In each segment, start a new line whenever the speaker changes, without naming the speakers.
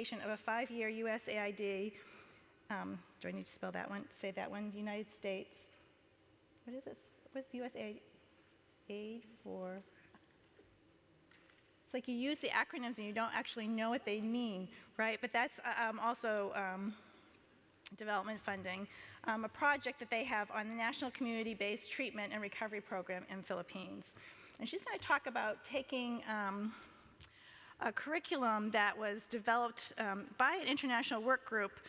of a 5-year USAID, do I need to spell that one? Say that one, United States. What is this? What's USAID for? It's like you use the acronyms and you don't actually know what they mean, right? But that's also development funding, a project that they have on the National Community-Based Treatment and Recovery Program in the Philippines. And she's going to talk about taking a curriculum that was developed by an international work group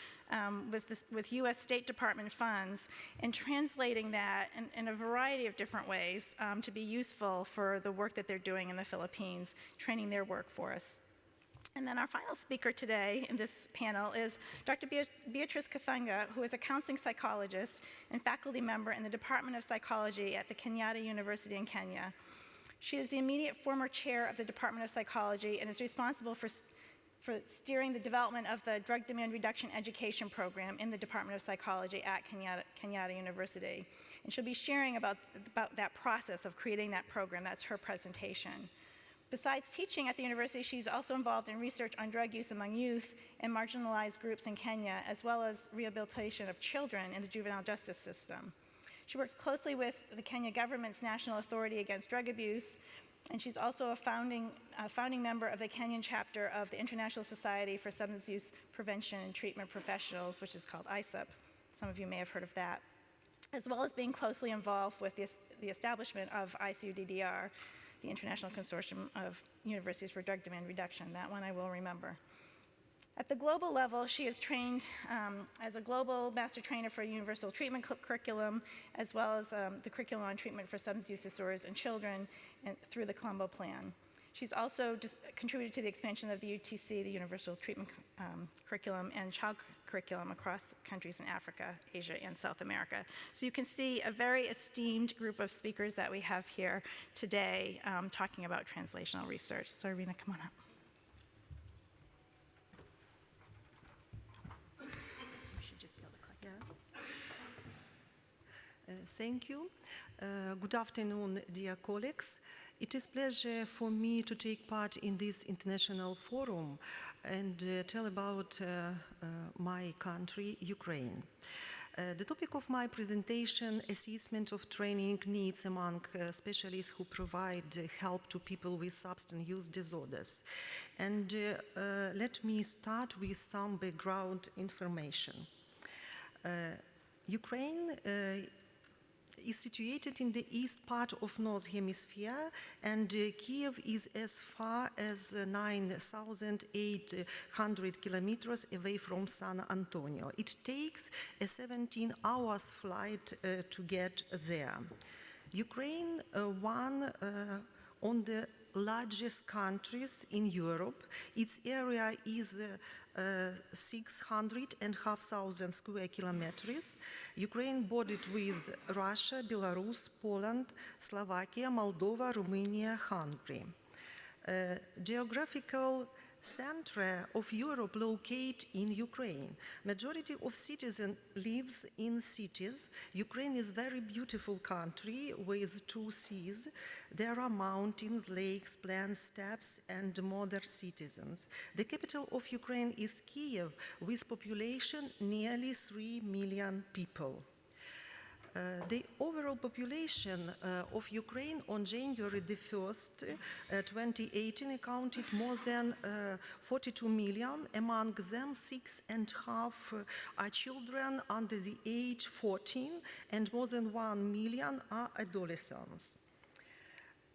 with U.S. State Department funds and translating that in a variety of different ways to be useful for the work that they're doing in the Philippines, training their workforce. And then our final speaker today in this panel is Dr. Beatrice Kathanga, who is a counseling psychologist and faculty member in the Department of Psychology at the Kenyatta University in Kenya. She is the immediate former chair of the Department of Psychology and is responsible for steering the development of the Drug Demand Reduction Education Program in the Department of Psychology at Kenyatta University. And she'll be sharing about that process of creating that program. That's her presentation. Besides teaching at the university, she's also involved in research on drug use among youth and marginalized groups in Kenya, as well as rehabilitation of children in the juvenile justice system. She works closely with the Kenya government's National Authority Against Drug Abuse, and she's also a founding member of the Kenyan chapter of the International Society for Substance Use Prevention and Treatment Professionals, which is called ISUP. Some of you may have heard of that, as well as being closely involved with the establishment of ICUDDR, the International Consortium of Universities for Drug Demand Reduction. That one I will remember. At the global level, she is trained as a global master trainer for a universal treatment curriculum, as well as the curriculum on treatment for substance use disorders in children and through the Colombo Plan. She's also contributed to the expansion of the UTC, the Universal Treatment Curriculum, and child curriculum across countries in Africa, Asia, and South America. So you can see a very esteemed group of speakers that we have here today talking about translational research. So Irina, come on up.
Thank you. Good afternoon, dear colleagues. It is a pleasure for me to take part in this international forum and tell about my country, Ukraine. The topic of my presentation, assessment of training needs among specialists who provide help to people with substance use disorders. And let me start with some background information. Ukraine is situated in the east part of North Hemisphere, and Kiev is as far as 9,800 kilometers away from San Antonio. It takes a 17-hour flight to get there. Ukraine, one of the largest countries in Europe. Its area is 600,500 square kilometers. Ukraine bordered with Russia, Belarus, Poland, Slovakia, Moldova, Romania, Hungary. Geographical center of Europe located in Ukraine. Majority of citizens lives in cities. Ukraine is a very beautiful country with 2 seas. There are mountains, lakes, plains, steppes, and modern citizens. The capital of Ukraine is Kiev, with population nearly 3 million people. The overall population of Ukraine on January the 1st, 2018 accounted more than 42 million. Among them, 6.5 are children under the age 14, and more than 1 million are adolescents.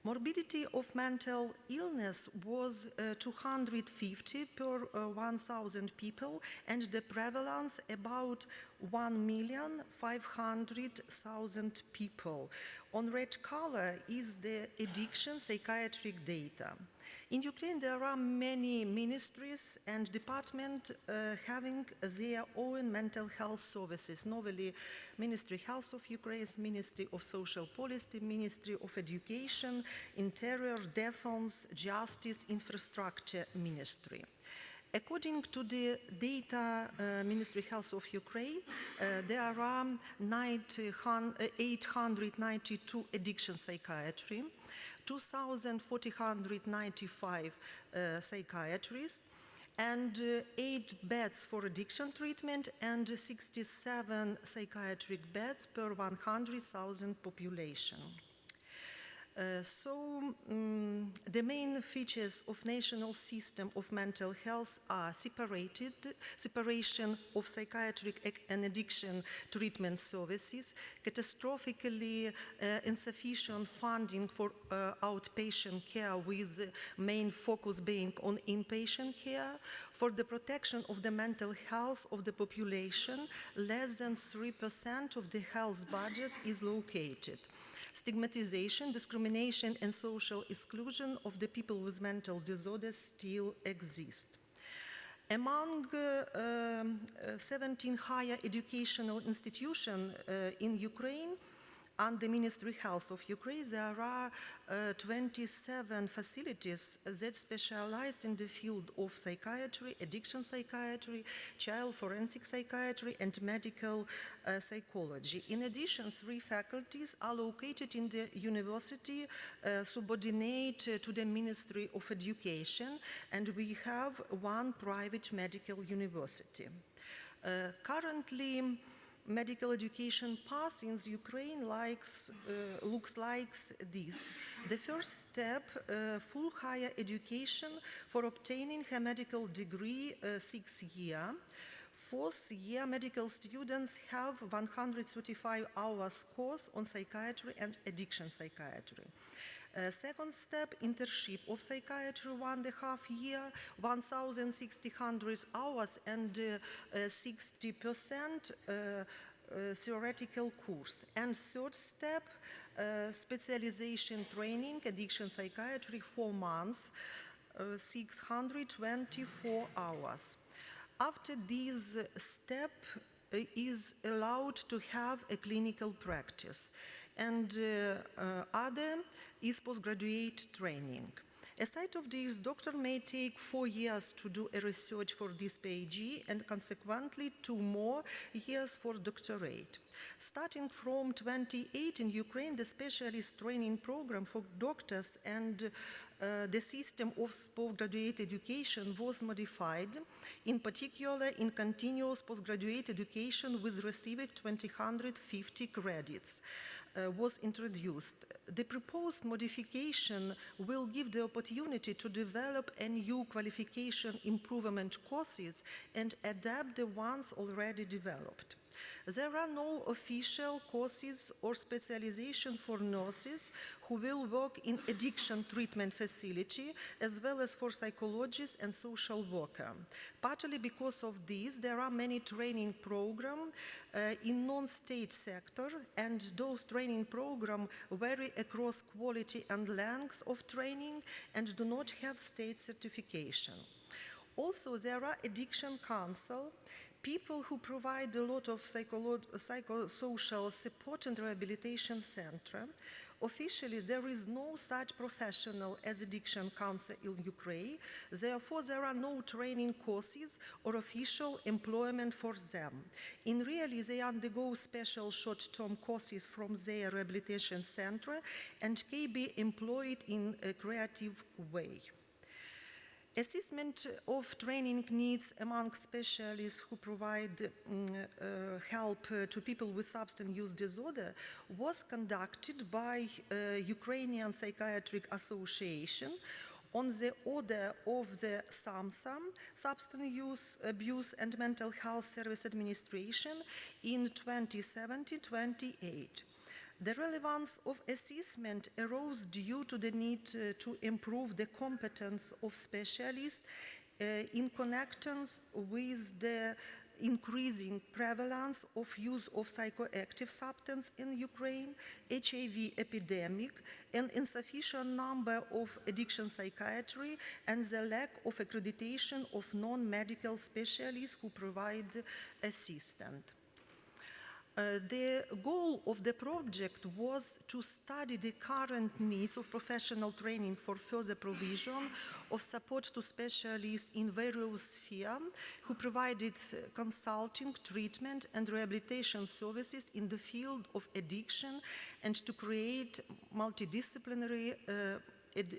Morbidity of mental illness was 250 per 1,000 people, and the prevalence about 1,500,000 people. On red color is the addiction psychiatric data. In Ukraine, there are many ministries and departments having their own mental health services. Notably, Ministry of Health of Ukraine, Ministry of Social Policy, Ministry of Education, Interior, Defense, Justice, Infrastructure Ministry. According to the data Ministry of Health of Ukraine, there are 892 addiction psychiatry, 2,495 psychiatrists, and 8 beds for addiction treatment and 67 psychiatric beds per 100,000 population. The main features of national system of mental health are separation of psychiatric and addiction treatment services, catastrophically insufficient funding for outpatient care with main focus being on inpatient care. For the protection of the mental health of the population, less than 3% of the health budget is located. Stigmatization, discrimination, and social exclusion of the people with mental disorders still exist. Among 17 higher educational institutions in Ukraine, and the Ministry of Health of Ukraine, there are 27 facilities that specialize in the field of psychiatry, addiction psychiatry, child forensic psychiatry, and medical psychology. In addition, 3 faculties are located in the university subordinate to the Ministry of Education, and we have 1 private medical university. Currently, medical education path in Ukraine looks like this. The first step, full higher education for obtaining a medical degree, 6 years. 4th year, medical students have 135 hours course on psychiatry and addiction psychiatry. Second step, internship of psychiatry, 1.5 year, 1,600 hours and 60% theoretical course. And third step, specialization training, addiction psychiatry, 4 months, 624 hours. After this step is allowed to have a clinical practice, and other is postgraduate training. Aside of this, doctor may take 4 years to do a research for this PhD and consequently 2 more years for doctorate. Starting from 2008 in Ukraine, the specialist training program for doctors and the system of postgraduate education was modified, in particular in continuous postgraduate education with receiving 250 credits was introduced. The proposed modification will give the opportunity to develop a new qualification improvement courses and adapt the ones already developed. There are no official courses or specialization for nurses who will work in addiction treatment facility, as well as for psychologists and social workers. Partly because of this, there are many training programs in non-state sector, and those training programs vary across quality and length of training and do not have state certification. Also, there are addiction council, people who provide a lot of psychosocial support and rehabilitation center. Officially, there is no such professional as addiction counsellor in Ukraine. Therefore, there are no training courses or official employment for them. In reality, they undergo special short-term courses from their rehabilitation center and can be employed in a creative way. Assessment of training needs among specialists who provide help to people with substance use disorder was conducted by Ukrainian Psychiatric Association on the order of the SAMSA, Substance Use, Abuse and Mental Health Service Administration, in 2017-28. The relevance of assessment arose due to the need to improve the competence of specialists in connections with the increasing prevalence of use of psychoactive substances in Ukraine, HIV epidemic, an insufficient number of addiction psychiatry, and the lack of accreditation of non-medical specialists who provide assistance. The goal of the project was to study the current needs of professional training for further provision of support to specialists in various spheres who provided consulting, treatment, and rehabilitation services in the field of addiction, and to create multidisciplinary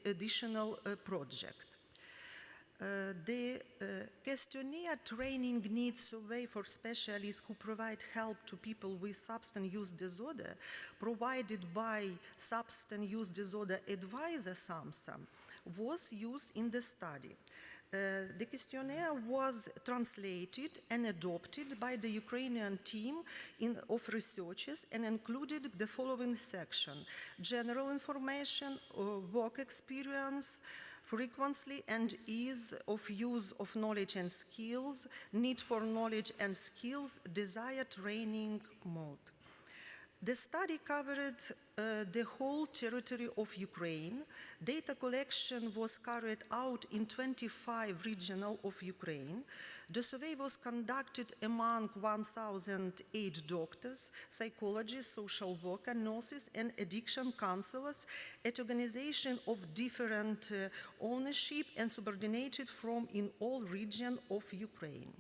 additional project. The questionnaire training needs survey for specialists who provide help to people with substance use disorder, provided by Substance Use Disorder Advisor SAMHSA, was used in the study. The questionnaire was translated and adopted by the Ukrainian team of researchers and included the following section: general information, work experience, frequency and ease of use of knowledge and skills, need for knowledge and skills, desired training mode. The study covered the whole territory of Ukraine. Data collection was carried out in 25 regions of Ukraine. The survey was conducted among 1,008 doctors, psychologists, social workers, nurses, and addiction counselors at organizations of different ownership and subordinated from in all regions of Ukraine.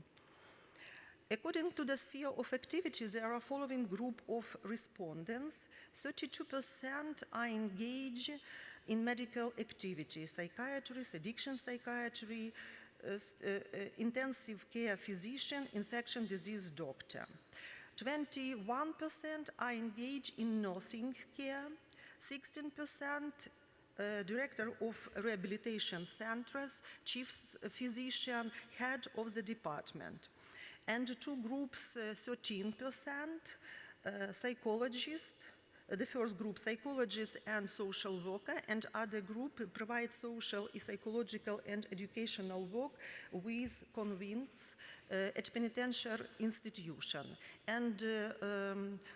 According to the sphere of activities, there are following group of respondents. 32% are engaged in medical activities: psychiatrists, addiction psychiatry, intensive care physician, infection disease doctor. 21% are engaged in nursing care. 16% director of rehabilitation centers, chief physician, head of the department. And two groups, 13%, psychologists, the first group, psychologists and social worker, and other group provides social, psychological, and educational work with convicts at penitentiary institution. And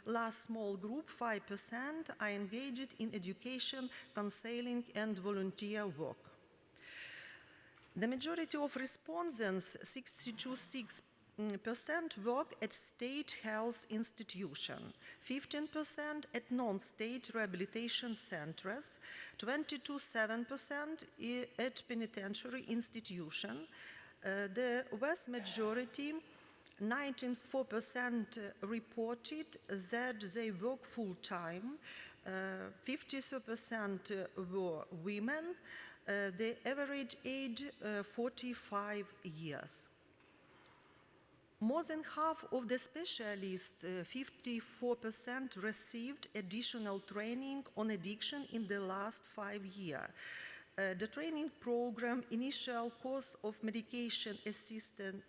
last small group, 5%, are engaged in education, counseling, and volunteer work. The majority of respondents, 62.6%, work at state health institution, 15% at non-state rehabilitation centers, 22.7% at penitentiary institution. The vast majority, 19.4%, reported that they work full-time, 53% were women, the average age 45 years. More than half of the specialists, 54%, received additional training on addiction in the last 5 years. The training program initial course of medication-assisted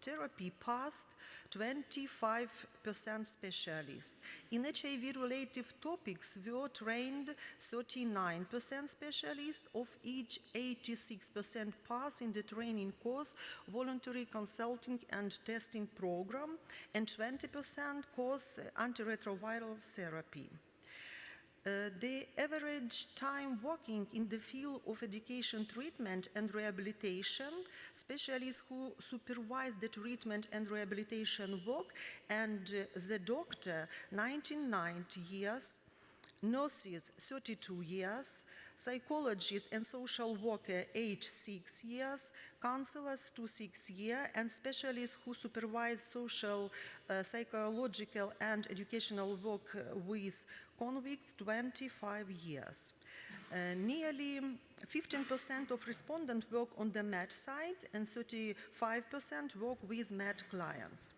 therapy passed 25% specialists. In HIV-related topics were trained 39% specialists, of each 86% passed in the training course, voluntary consulting and testing program, and 20% course antiretroviral therapy. The average time working in the field of education treatment and rehabilitation, specialists who supervise the treatment and rehabilitation work, and the doctor, 99 years, nurses, 32 years, psychologists and social worker, age 6 years, counselors, 6 years, and specialists who supervise social, psychological, and educational work with convicts, 25 years. Nearly 15% of respondents work on the med side and 35% work with med clients.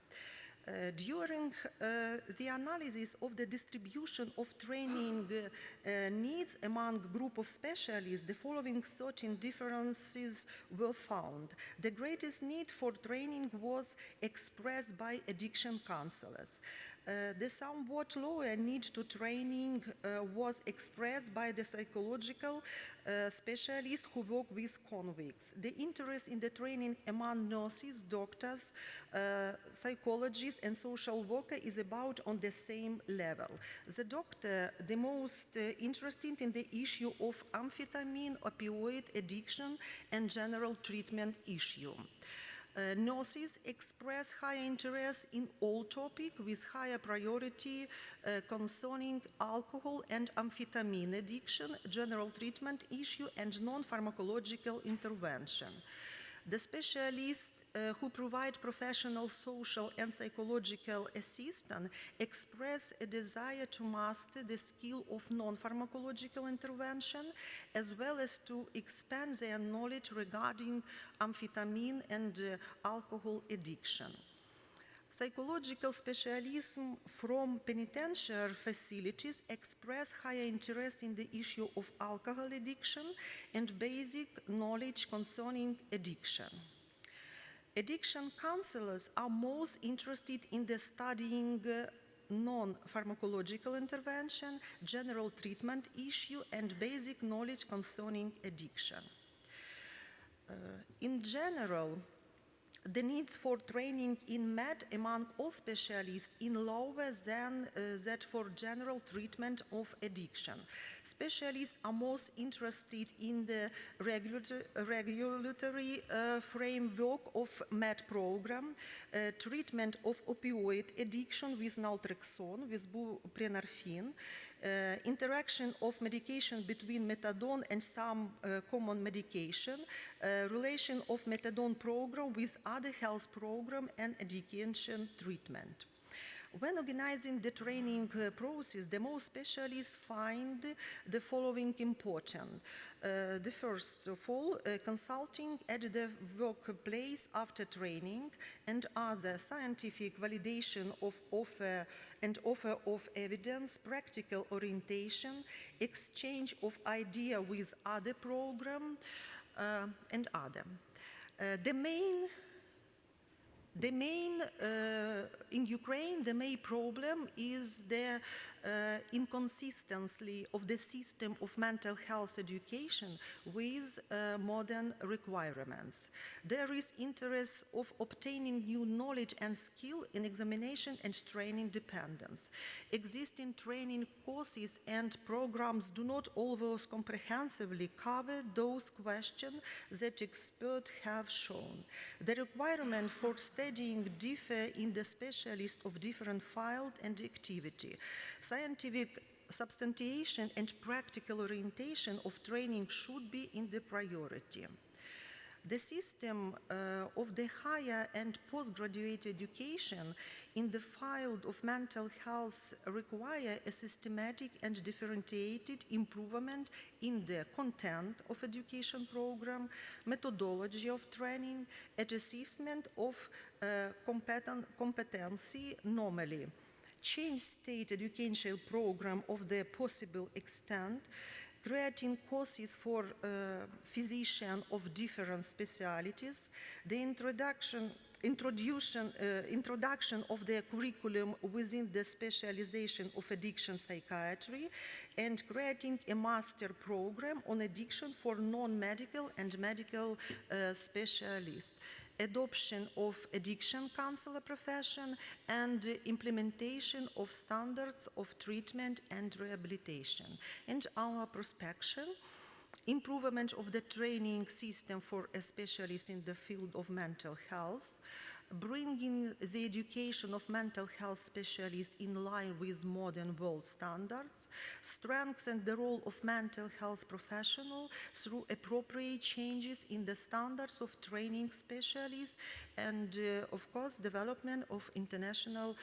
During the analysis of the distribution of training needs among group of specialists, the following 13 differences were found. The greatest need for training was expressed by addiction counselors. The somewhat lower need to training was expressed by the psychological specialists who work with convicts. The interest in the training among nurses, doctors, psychologists, and social worker is about on the same level. The doctor, the most interested in the issue of amphetamine, opioid addiction, and general treatment issue. Nurses express higher interest in all topics with higher priority concerning alcohol and amphetamine addiction, general treatment issue, and non-pharmacological intervention. The specialists who provide professional, social, and psychological assistance express a desire to master the skill of non-pharmacological intervention, as well as to expand their knowledge regarding amphetamine and alcohol addiction. Psychological specialism from penitentiary facilities express higher interest in the issue of alcohol addiction and basic knowledge concerning addiction. Addiction counselors are most interested in the studying non-pharmacological intervention, general treatment issue, and basic knowledge concerning addiction. In general, the needs for training in MED among all specialists in lower than that for general treatment of addiction. Specialists are most interested in the regulatory framework of MED program, treatment of opioid addiction with naltrexone, with buprenorphine, interaction of medication between methadone and some common medication, relation of methadone program with other health program and addiction treatment. When organizing the training process, the most specialists find the following important. The first of all, consulting at the workplace after training and other scientific validation of offer of evidence, practical orientation, exchange of idea with other program, and other. In Ukraine, the main problem is the inconsistency of the system of mental health education with modern requirements. There is interest of obtaining new knowledge and skill in examination and training dependence. Existing training courses and programs do not always comprehensively cover those questions that experts have shown. The requirement for studying differ in the specialists of different field and activity. Scientific substantiation and practical orientation of training should be in the priority. The system of the higher and postgraduate education in the field of mental health require a systematic and differentiated improvement in the content of education program, methodology of training, and assessment of competency normally. Change state educational program of the possible extent, creating courses for physicians of different specialties, the introduction of the curriculum within the specialization of addiction psychiatry, and creating a master program on addiction for non-medical and medical specialists. Adoption of addiction counselor profession, and implementation of standards of treatment and rehabilitation. And our prospection, improvement of the training system for a specialist in the field of mental health, bringing the education of mental health specialists in line with modern world standards, strengthen the role of mental health professionals through appropriate changes in the standards of training specialists, and of course, development of international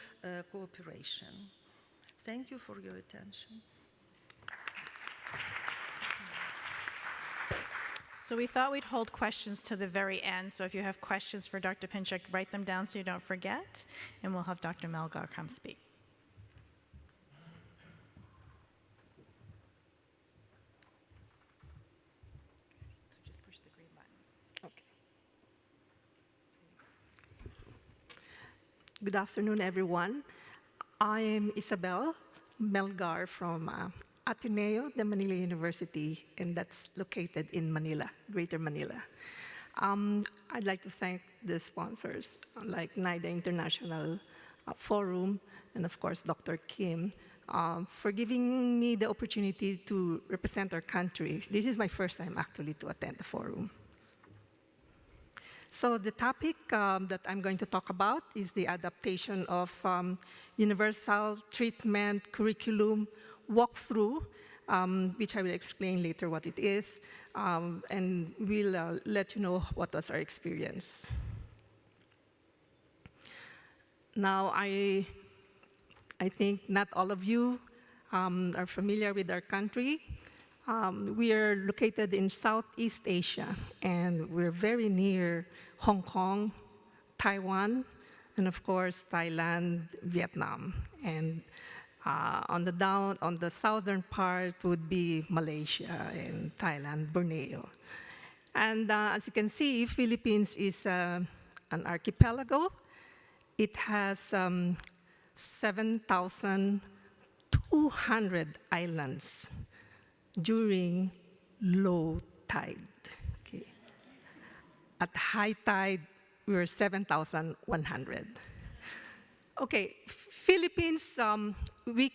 cooperation. Thank you for your attention.
So we thought we'd hold questions to the very end. So if you have questions for Dr. Pinchuk, write them down so you don't forget, and we'll have Dr. Melgar come speak. So just push the green button.
Okay. Good afternoon, everyone. I am Isabel Melgar from Ateneo de Manila University, and that's located in Manila, Greater Manila. I'd like to thank the sponsors like Nidainternationalforum and of course Dr. Kim for giving me the opportunity to represent our country. This is my first time actually to attend the forum. So the topic that I'm going to talk about is the adaptation of universal treatment curriculum walkthrough which I will explain later what it is, and we'll let you know what was our experience. Now, I think not all of you are familiar with our country. We are located in Southeast Asia, and we're very near Hong Kong, Taiwan, and of course, Thailand, Vietnam. And on the southern part would be Malaysia and Thailand, Borneo. And as you can see, Philippines is an archipelago. It has 7,200 islands during low tide. Okay. At high tide, we were 7,100. Okay, Philippines, we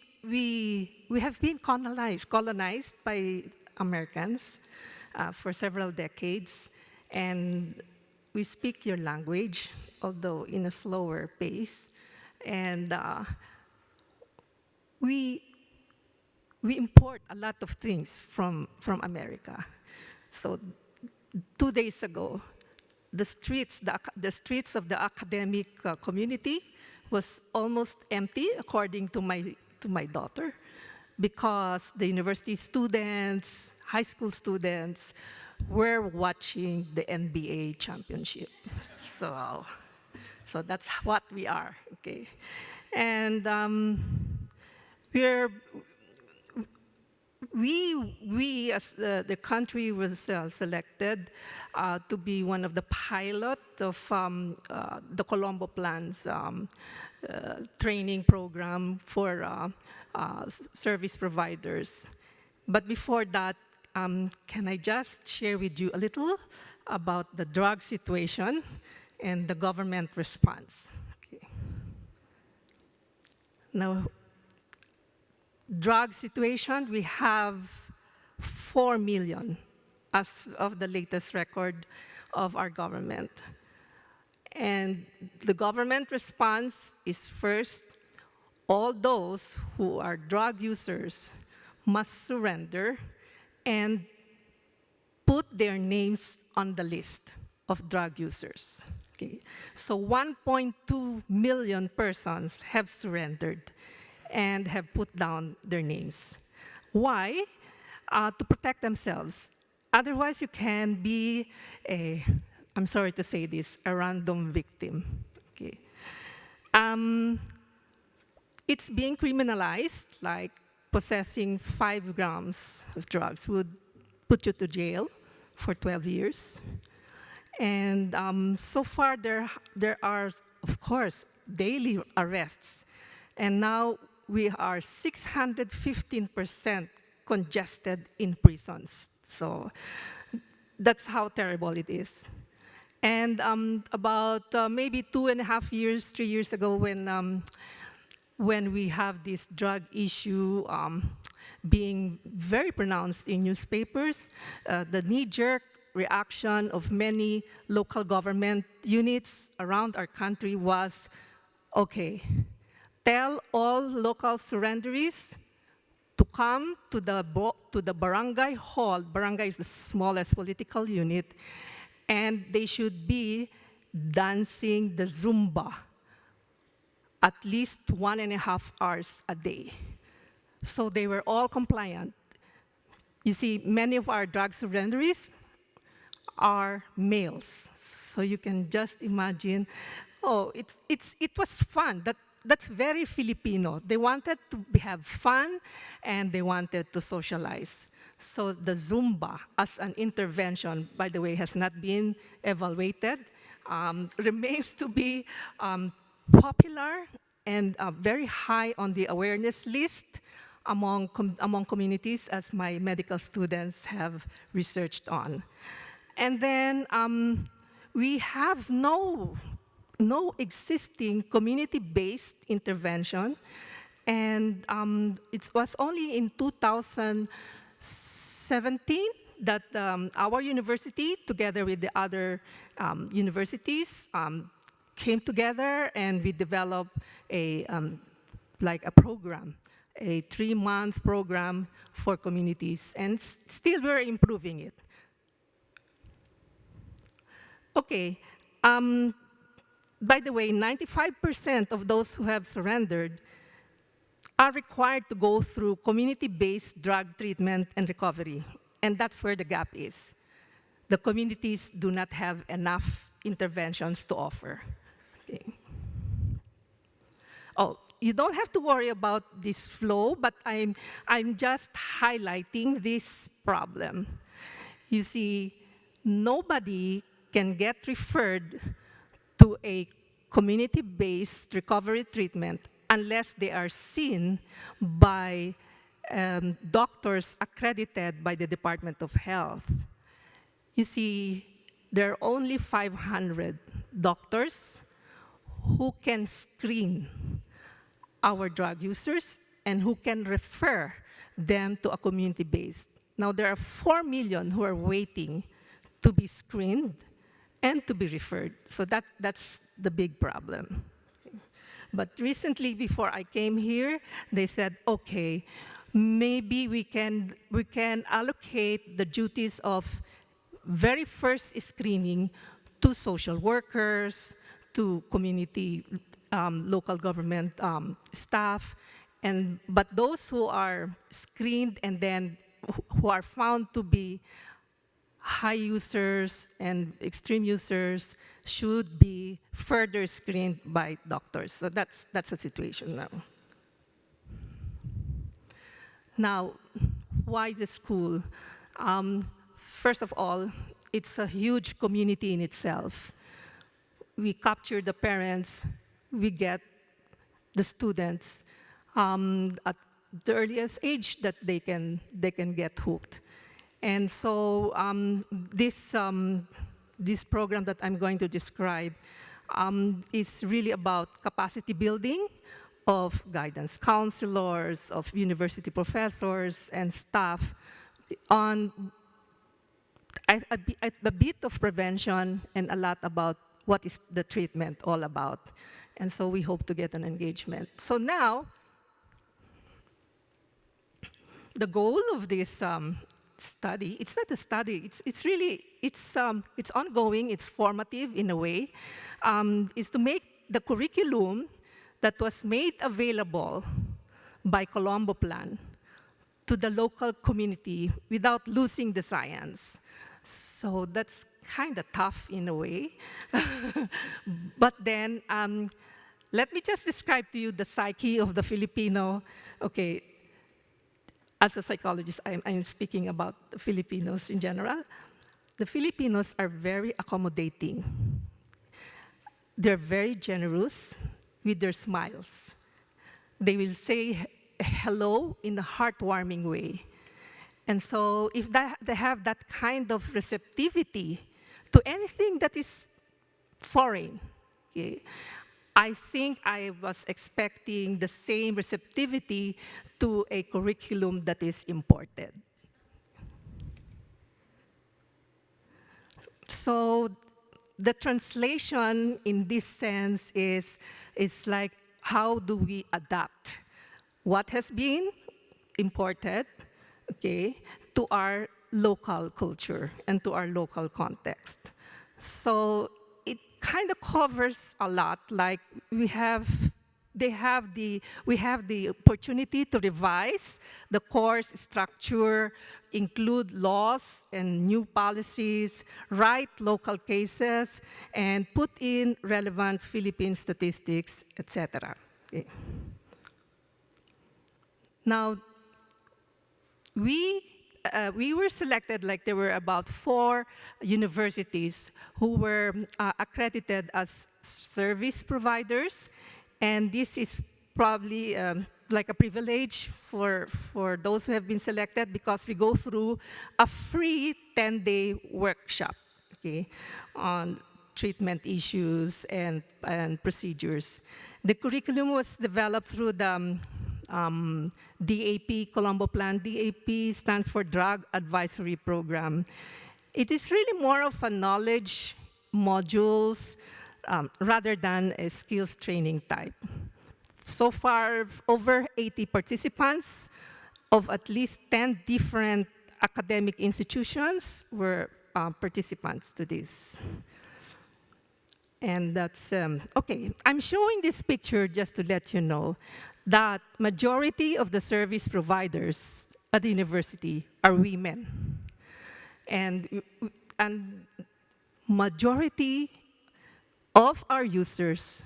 have been colonized by Americans for several decades, and we speak your language, although in a slower pace, and we import a lot of things from America. So 2 days ago, the streets of the academic community was almost empty, according to my daughter, because the university students, high school students, were watching the NBA championship. So that's what we are, okay? And we as the country was selected to be one of the pilot of the Colombo Plan's training program for service providers. But before that, can I just share with you a little about the drug situation and the government response? Okay. Now, drug situation, we have 4 million as of the latest record of our government. And the government response is first, all those who are drug users must surrender and put their names on the list of drug users. Okay. So 1.2 million persons have surrendered and have put down their names. Why? To protect themselves. Otherwise, you can be I'm sorry to say this, a random victim. Okay. It's being criminalized, like possessing 5 grams of drugs would put you to jail for 12 years. And so far, there are, of course, daily arrests. And now we are 615% congested in prisons. So that's how terrible it is. And about maybe 2.5 years, 3 years ago, when we have this drug issue being very pronounced in newspapers, the knee-jerk reaction of many local government units around our country was, okay, tell all local surrenderies to come to the barangay hall. Barangay is the smallest political unit, and they should be dancing the Zumba at least 1.5 hours a day. So they were all compliant. You see, many of our drug surrenderies are males. So you can just imagine, oh, it was fun. That's very Filipino. They wanted to have fun and they wanted to socialize. So the Zumba as an intervention, by the way, has not been evaluated, remains to be popular and very high on the awareness list among communities, as my medical students have researched on. And then we have no existing community-based intervention, and it was only in 2017 that our university, together with the other universities, came together and we developed a program. a 3-month program for communities, and still we're improving it. Okay, by the way, 95% of those who have surrendered are required to go through community-based drug treatment and recovery, and that's where the gap is. The communities do not have enough interventions to offer. Okay. Oh, you don't have to worry about this flow, but I'm just highlighting this problem. You see, nobody can get referred to a community-based recovery treatment unless they are seen by doctors accredited by the Department of Health. You see, there are only 500 doctors who can screen our drug users and who can refer them to a community-based. Now, there are 4 million who are waiting to be screened and to be referred. So that's the big problem. But recently, before I came here, they said, okay, maybe we can allocate the duties of very first screening to social workers, to community, local government staff, but those who are screened and then who are found to be high users and extreme users should be further screened by doctors. So that's the situation now. Now, why the school? First of all, it's a huge community in itself. We capture the parents, we get the students at the earliest age that they can get hooked. And so this program that I'm going to describe is really about capacity building of guidance counselors, of university professors and staff on a bit of prevention and a lot about what is the treatment all about. And so we hope to get an engagement. So now, the goal of this study, it's not a study, it's really, it's ongoing, it's formative in a way, is to make the curriculum that was made available by Colombo Plan to the local community without losing the science. So that's kind of tough in a way. But then, let me just describe to you the psyche of the Filipino. Okay, as a psychologist, I'm speaking about the Filipinos in general. The Filipinos are very accommodating. They're very generous with their smiles. They will say hello in a heartwarming way. And so if they have that kind of receptivity to anything that is foreign, okay, I think I was expecting the same receptivity to a curriculum that is imported. So the translation in this sense is like, how do we adapt what has been imported, okay, to our local culture and to our local context? So it kind of covers a lot. Like we have the opportunity to revise the course structure, include laws and new policies, write local cases, and put in relevant Philippine statistics, etc. Okay. Now, we were selected, like there were about 4 universities who were accredited as service providers, and this is probably like a privilege for those who have been selected because we go through a free 10-day workshop, okay, on treatment issues and procedures. The curriculum was developed through the DAP, Colombo Plan. DAP stands for Drug Advisory Program. It is really more of a knowledge modules rather than a skills training type. so far, over 80 participants of at least 10 different academic institutions were participants to this. And that's, okay, I'm showing this picture just to let you know that majority of the service providers at the university are women. And majority of our users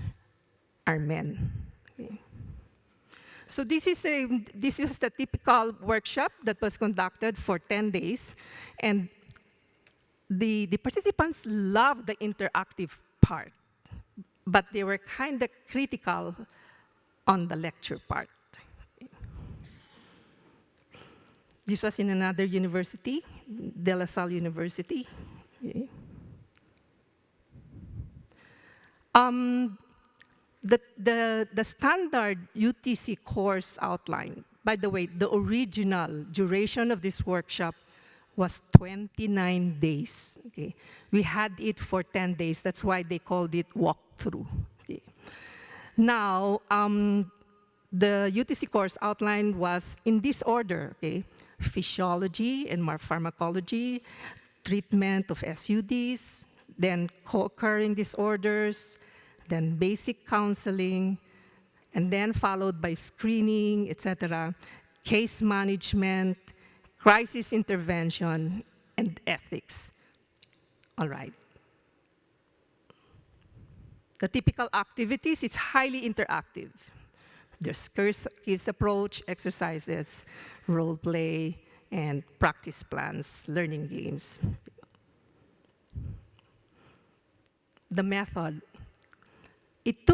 are men. Okay. So this is the typical workshop that was conducted for 10 days. And the participants loved the interactive part, but they were kind of critical on the lecture part. This was in another university, De La Salle University. Okay. The standard UTC course outline, by the way, the original duration of this workshop was 29 days. Okay. We had it for 10 days. That's why they called it walkthrough. Okay. Now, the UTC course outline was in this order. Okay. Physiology and pharmacology, treatment of SUDs, then co-occurring disorders, then basic counseling, and then followed by screening, etc., case management, crisis intervention, and ethics. All right. The typical activities, it's highly interactive. There's quiz approach, exercises, role play, and practice plans, learning games. The method, it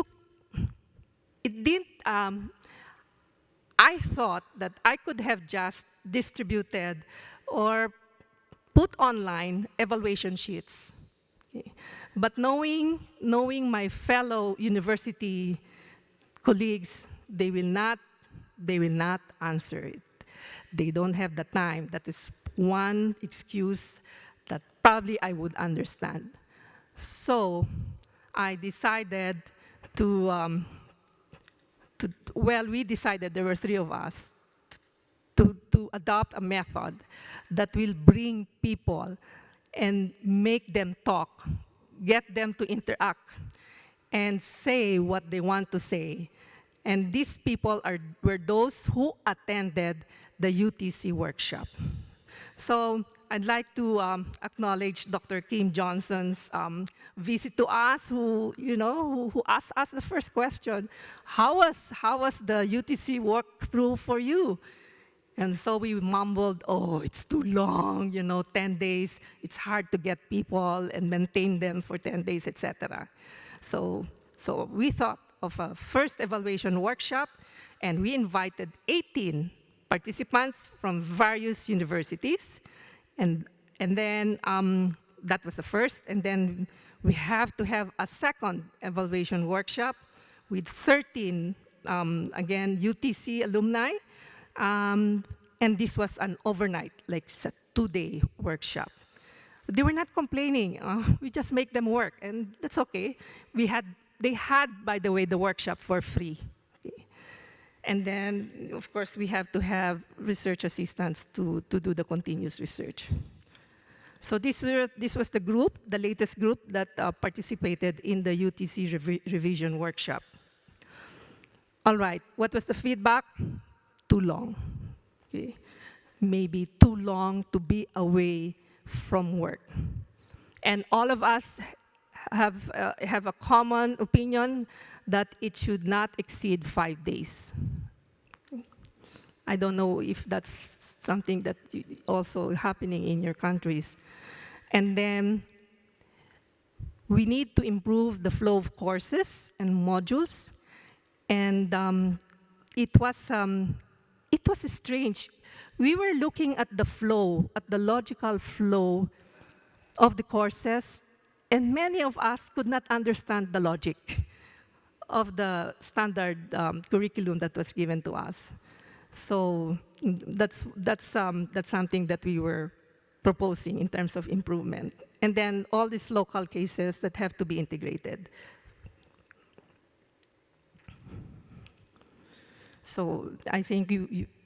didn't, I thought that I could have just distributed or put online evaluation sheets. Okay. But knowing my fellow university colleagues, they will not answer it. They don't have the time. That is one excuse that probably I would understand. So I decided we decided, there were three of us, to adopt a method that will bring people and make them talk, get them to interact, and say what they want to say. And these people were those who attended the UTC workshop. So I'd like to acknowledge Dr. Kim Johnson's visit to us, who asked us the first question: how was the UTC walkthrough for you? And so we mumbled, oh, it's too long, 10 days. It's hard to get people and maintain them for 10 days, etc. So we thought of a first evaluation workshop, and we invited 18 participants from various universities. And then that was the first. And then we have to have a second evaluation workshop with 13, again, UTC alumni. And this was an overnight, like a 2-day workshop. They were not complaining. We just make them work, and that's okay. They had, by the way, the workshop for free. Okay. And then, of course, we have to have research assistants to do the continuous research. So this was the group, the latest group that participated in the UTC revision workshop. All right, what was the feedback? Too long. Okay. Maybe too long to be away from work. And all of us have a common opinion that it should not exceed 5 days. I don't know if that's something that also happening in your countries. And then we need to improve the flow of courses and modules. And it was strange. We were looking at the flow, at the logical flow of the courses, and many of us could not understand the logic of the standard curriculum that was given to us. So that's something that we were proposing in terms of improvement. And then all these local cases that have to be integrated. So I think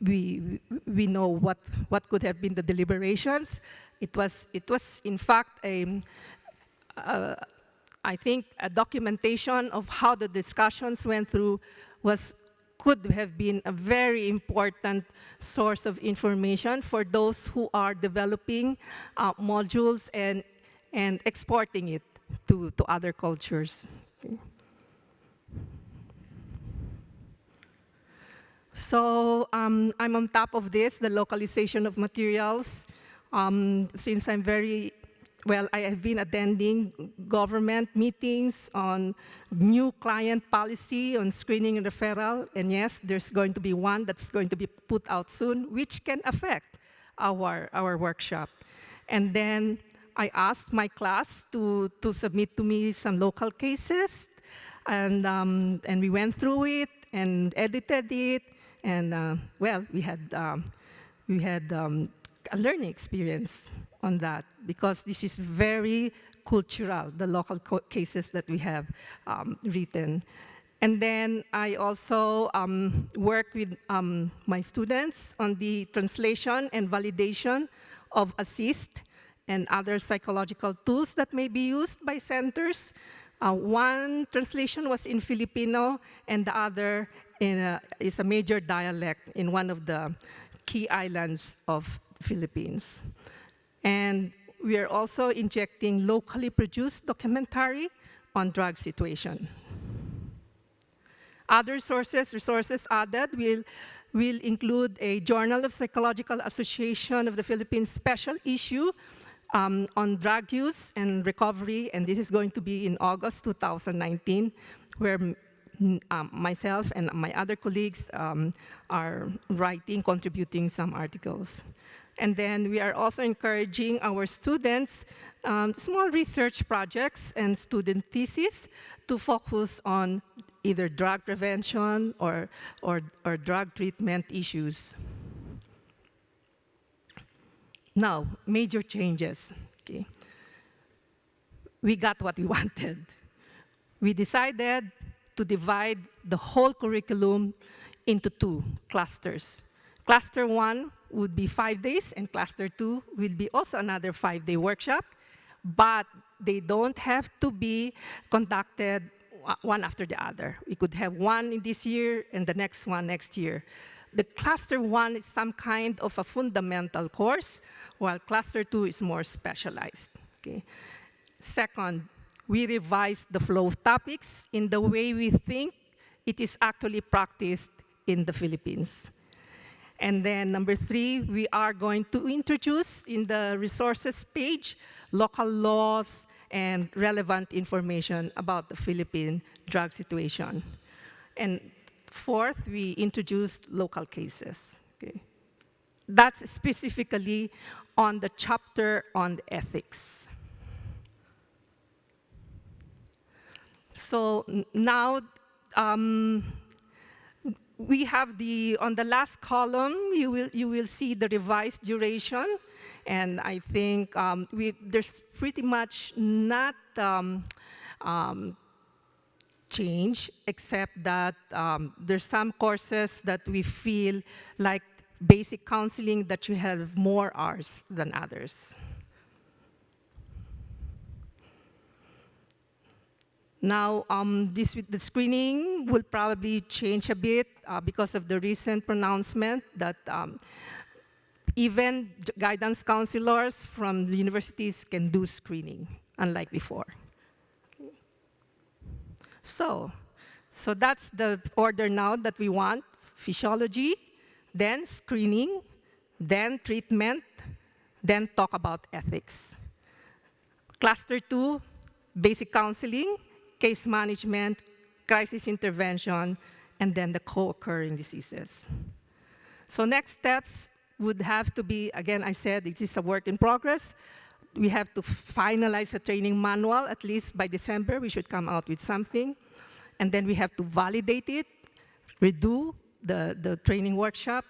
we know what could have been the deliberations. It was in fact I think a documentation of how the discussions went through could have been a very important source of information for those who are developing modules and exporting it to other cultures. Okay. So I'm on top of this, the localization of materials. Since I have been attending government meetings on new client policy on screening and referral, and yes, there's going to be one that's going to be put out soon, which can affect our workshop. And then I asked my class to submit to me some local cases, and we went through it and edited it, and we had a learning experience on that, because this is very cultural, the local cases that we have written. And then I also worked with my students on the translation and validation of ASSIST and other psychological tools that may be used by centers. One translation was in Filipino, and the other is a major dialect in one of the key islands of the Philippines. And we are also injecting locally produced documentary on drug situation. Other resources added will include a Journal of Psychological Association of the Philippines special issue on drug use and recovery, and this is going to be in August 2019, where myself and my other colleagues are contributing some articles. And then we are also encouraging our students, small research projects and student theses to focus on either drug prevention or drug treatment issues. Now, major changes. Okay. We got what we wanted. We decided to divide the whole curriculum into 2 clusters. Cluster 1 would be 5 days, and cluster 2 will be also another 5-day workshop, but they don't have to be conducted one after the other. We could have one in this year and the next one next year. The cluster 1 is some kind of a fundamental course, while cluster 2 is more specialized. Okay. Second, we revised the flow of topics in the way we think it is actually practiced in the Philippines. And then number 3, we are going to introduce in the resources page local laws and relevant information about the Philippine drug situation. And fourth, we introduced local cases. Okay. That's specifically on the chapter on ethics. So now, we have on the last column, you will see the revised duration, and I think there's pretty much not change, except that there's some courses that we feel like basic counseling that you have more hours than others. Now, this with the screening will probably change a bit because of the recent pronouncement that even guidance counselors from the universities can do screening, unlike before. So that's the order now that we want: physiology, then screening, then treatment, then talk about ethics. Cluster 2, basic counseling, case management, crisis intervention, and then the co-occurring diseases. So next steps would have to be, again, I said it is a work in progress. We have to finalize a training manual. At least by December, we should come out with something. And then we have to validate it, redo the training workshop.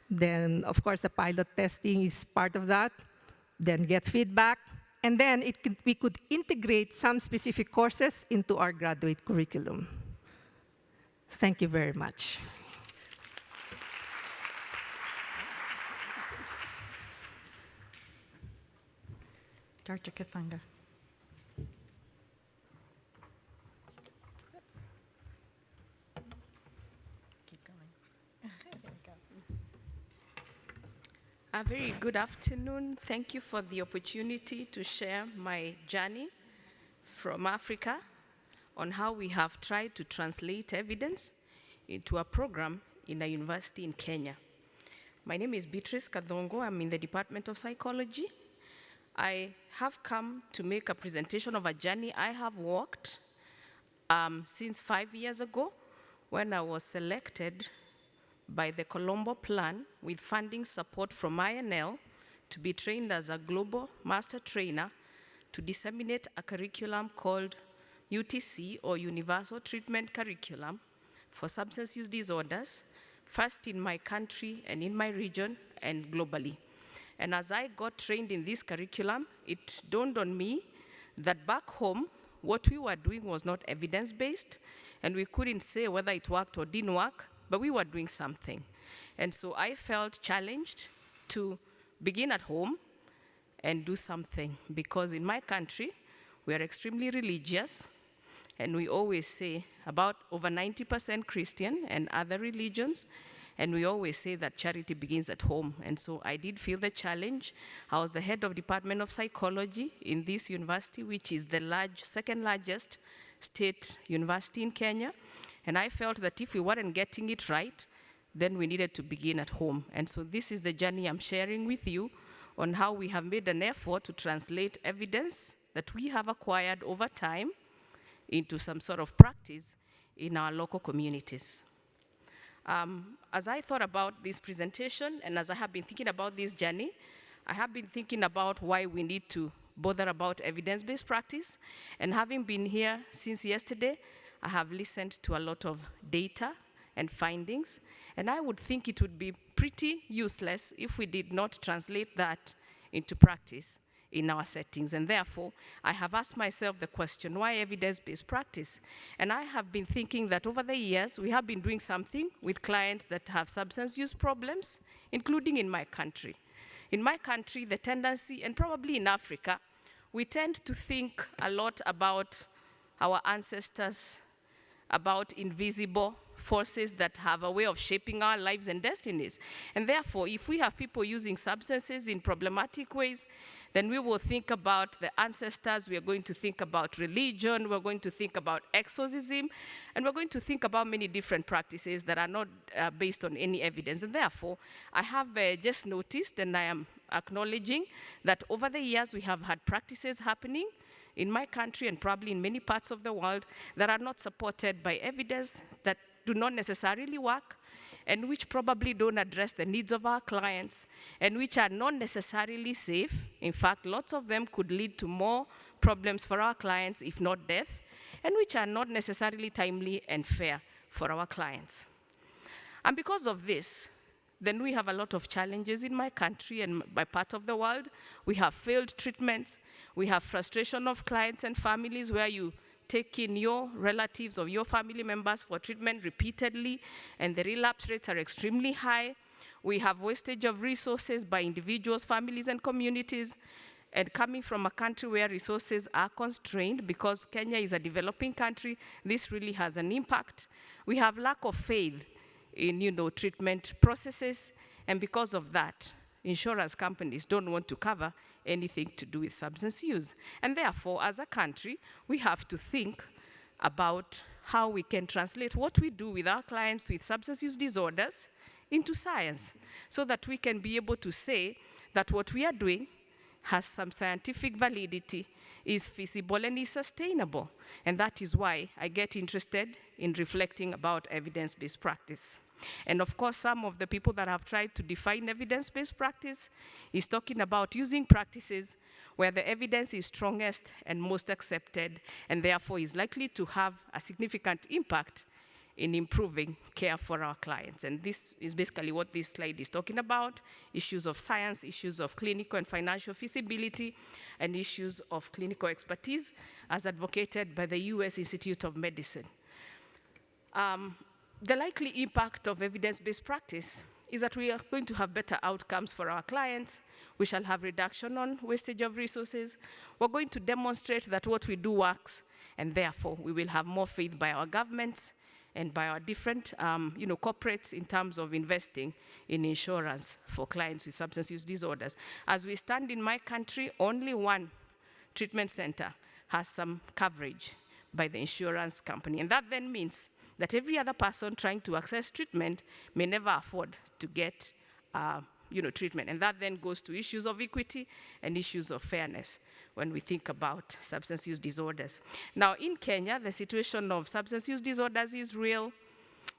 Then, of course, the pilot testing is part of that. Then get feedback. And then we could integrate some specific courses into our graduate curriculum. Thank you very much.
Dr. Kathunga. Keep going. There we go.
A very good afternoon. Thank you for the opportunity to share my journey from Africa on how we have tried to translate evidence into a program in a university in Kenya. My name is Beatrice Kadhongo. I'm in the Department of Psychology. I have come to make a presentation of a journey I have walked since 5 years ago when I was selected by the Colombo Plan with funding support from INL to be trained as a global master trainer to disseminate a curriculum called UTC, or Universal Treatment Curriculum, for substance use disorders, first in my country and in my region and globally. And as I got trained in this curriculum, it dawned on me that back home, what we were doing was not evidence-based, and we couldn't say whether it worked or didn't work, but we were doing something. And so I felt challenged to begin at home and do something, because in my country, we are extremely religious, and we always say about over 90% Christian and other religions, and we always say that charity begins at home. And so I did feel the challenge. I was the head of Department of Psychology in this university, which is the second largest state university in Kenya. And I felt that if we weren't getting it right, then we needed to begin at home. And so this is the journey I'm sharing with you on how we have made an effort to translate evidence that we have acquired over time into some sort of practice in our local communities. As I thought about this presentation, and as I have been thinking about this journey, I have been thinking about why we need to bother about evidence-based practice. And having been here since yesterday, I have listened to a lot of data and findings, and I would think it would be pretty useless if we did not translate that into practice in our settings. And therefore, I have asked myself the question, why evidence-based practice? And I have been thinking that over the years, we have been doing something with clients that have substance use problems, including in my country. In my country, the tendency, and probably in Africa, we tend to think a lot about our ancestors, about invisible forces that have a way of shaping our lives and destinies. And therefore, if we have people using substances in problematic ways, then we will think about the ancestors, we are going to think about religion, we're going to think about exorcism, and we're going to think about many different practices that are not based on any evidence. And therefore, I have just noticed, and I am acknowledging, that over the years we have had practices happening in my country and probably in many parts of the world that are not supported by evidence, that do not necessarily work, and which probably don't address the needs of our clients, and which are not necessarily safe. In fact, lots of them could lead to more problems for our clients, if not death, and which are not necessarily timely and fair for our clients. And because of this, then we have a lot of challenges in my country and my part of the world. We have failed treatments. We have frustration of clients and families where you take in your relatives or your family members for treatment repeatedly, and the relapse rates are extremely high. We have wastage of resources by individuals, families, and communities. And coming from a country where resources are constrained, because Kenya is a developing country, this really has an impact. We have lack of faith in treatment processes, and because of that, insurance companies don't want to cover anything to do with substance use. And therefore, as a country, we have to think about how we can translate what we do with our clients with substance use disorders into science, so that we can be able to say that what we are doing has some scientific validity, is feasible, and is sustainable. And that is why I get interested in reflecting about evidence-based practice. And of course, some of the people that have tried to define evidence-based practice is talking about using practices where the evidence is strongest and most accepted, and therefore is likely to have a significant impact in improving care for our clients. And this is basically what this slide is talking about: issues of science, issues of clinical and financial feasibility, and issues of clinical expertise as advocated by the US Institute of Medicine. The likely impact of evidence-based practice is that we are going to have better outcomes for our clients. We shall have reduction on wastage of resources. We're going to demonstrate that what we do works, and therefore we will have more faith by our governments and by our different corporates in terms of investing in insurance for clients with substance use disorders. As we stand in my country, only one treatment center has some coverage by the insurance company. And that then means that every other person trying to access treatment may never afford to get treatment. And that then goes to issues of equity and issues of fairness when we think about substance use disorders. Now, in Kenya, the situation of substance use disorders is real.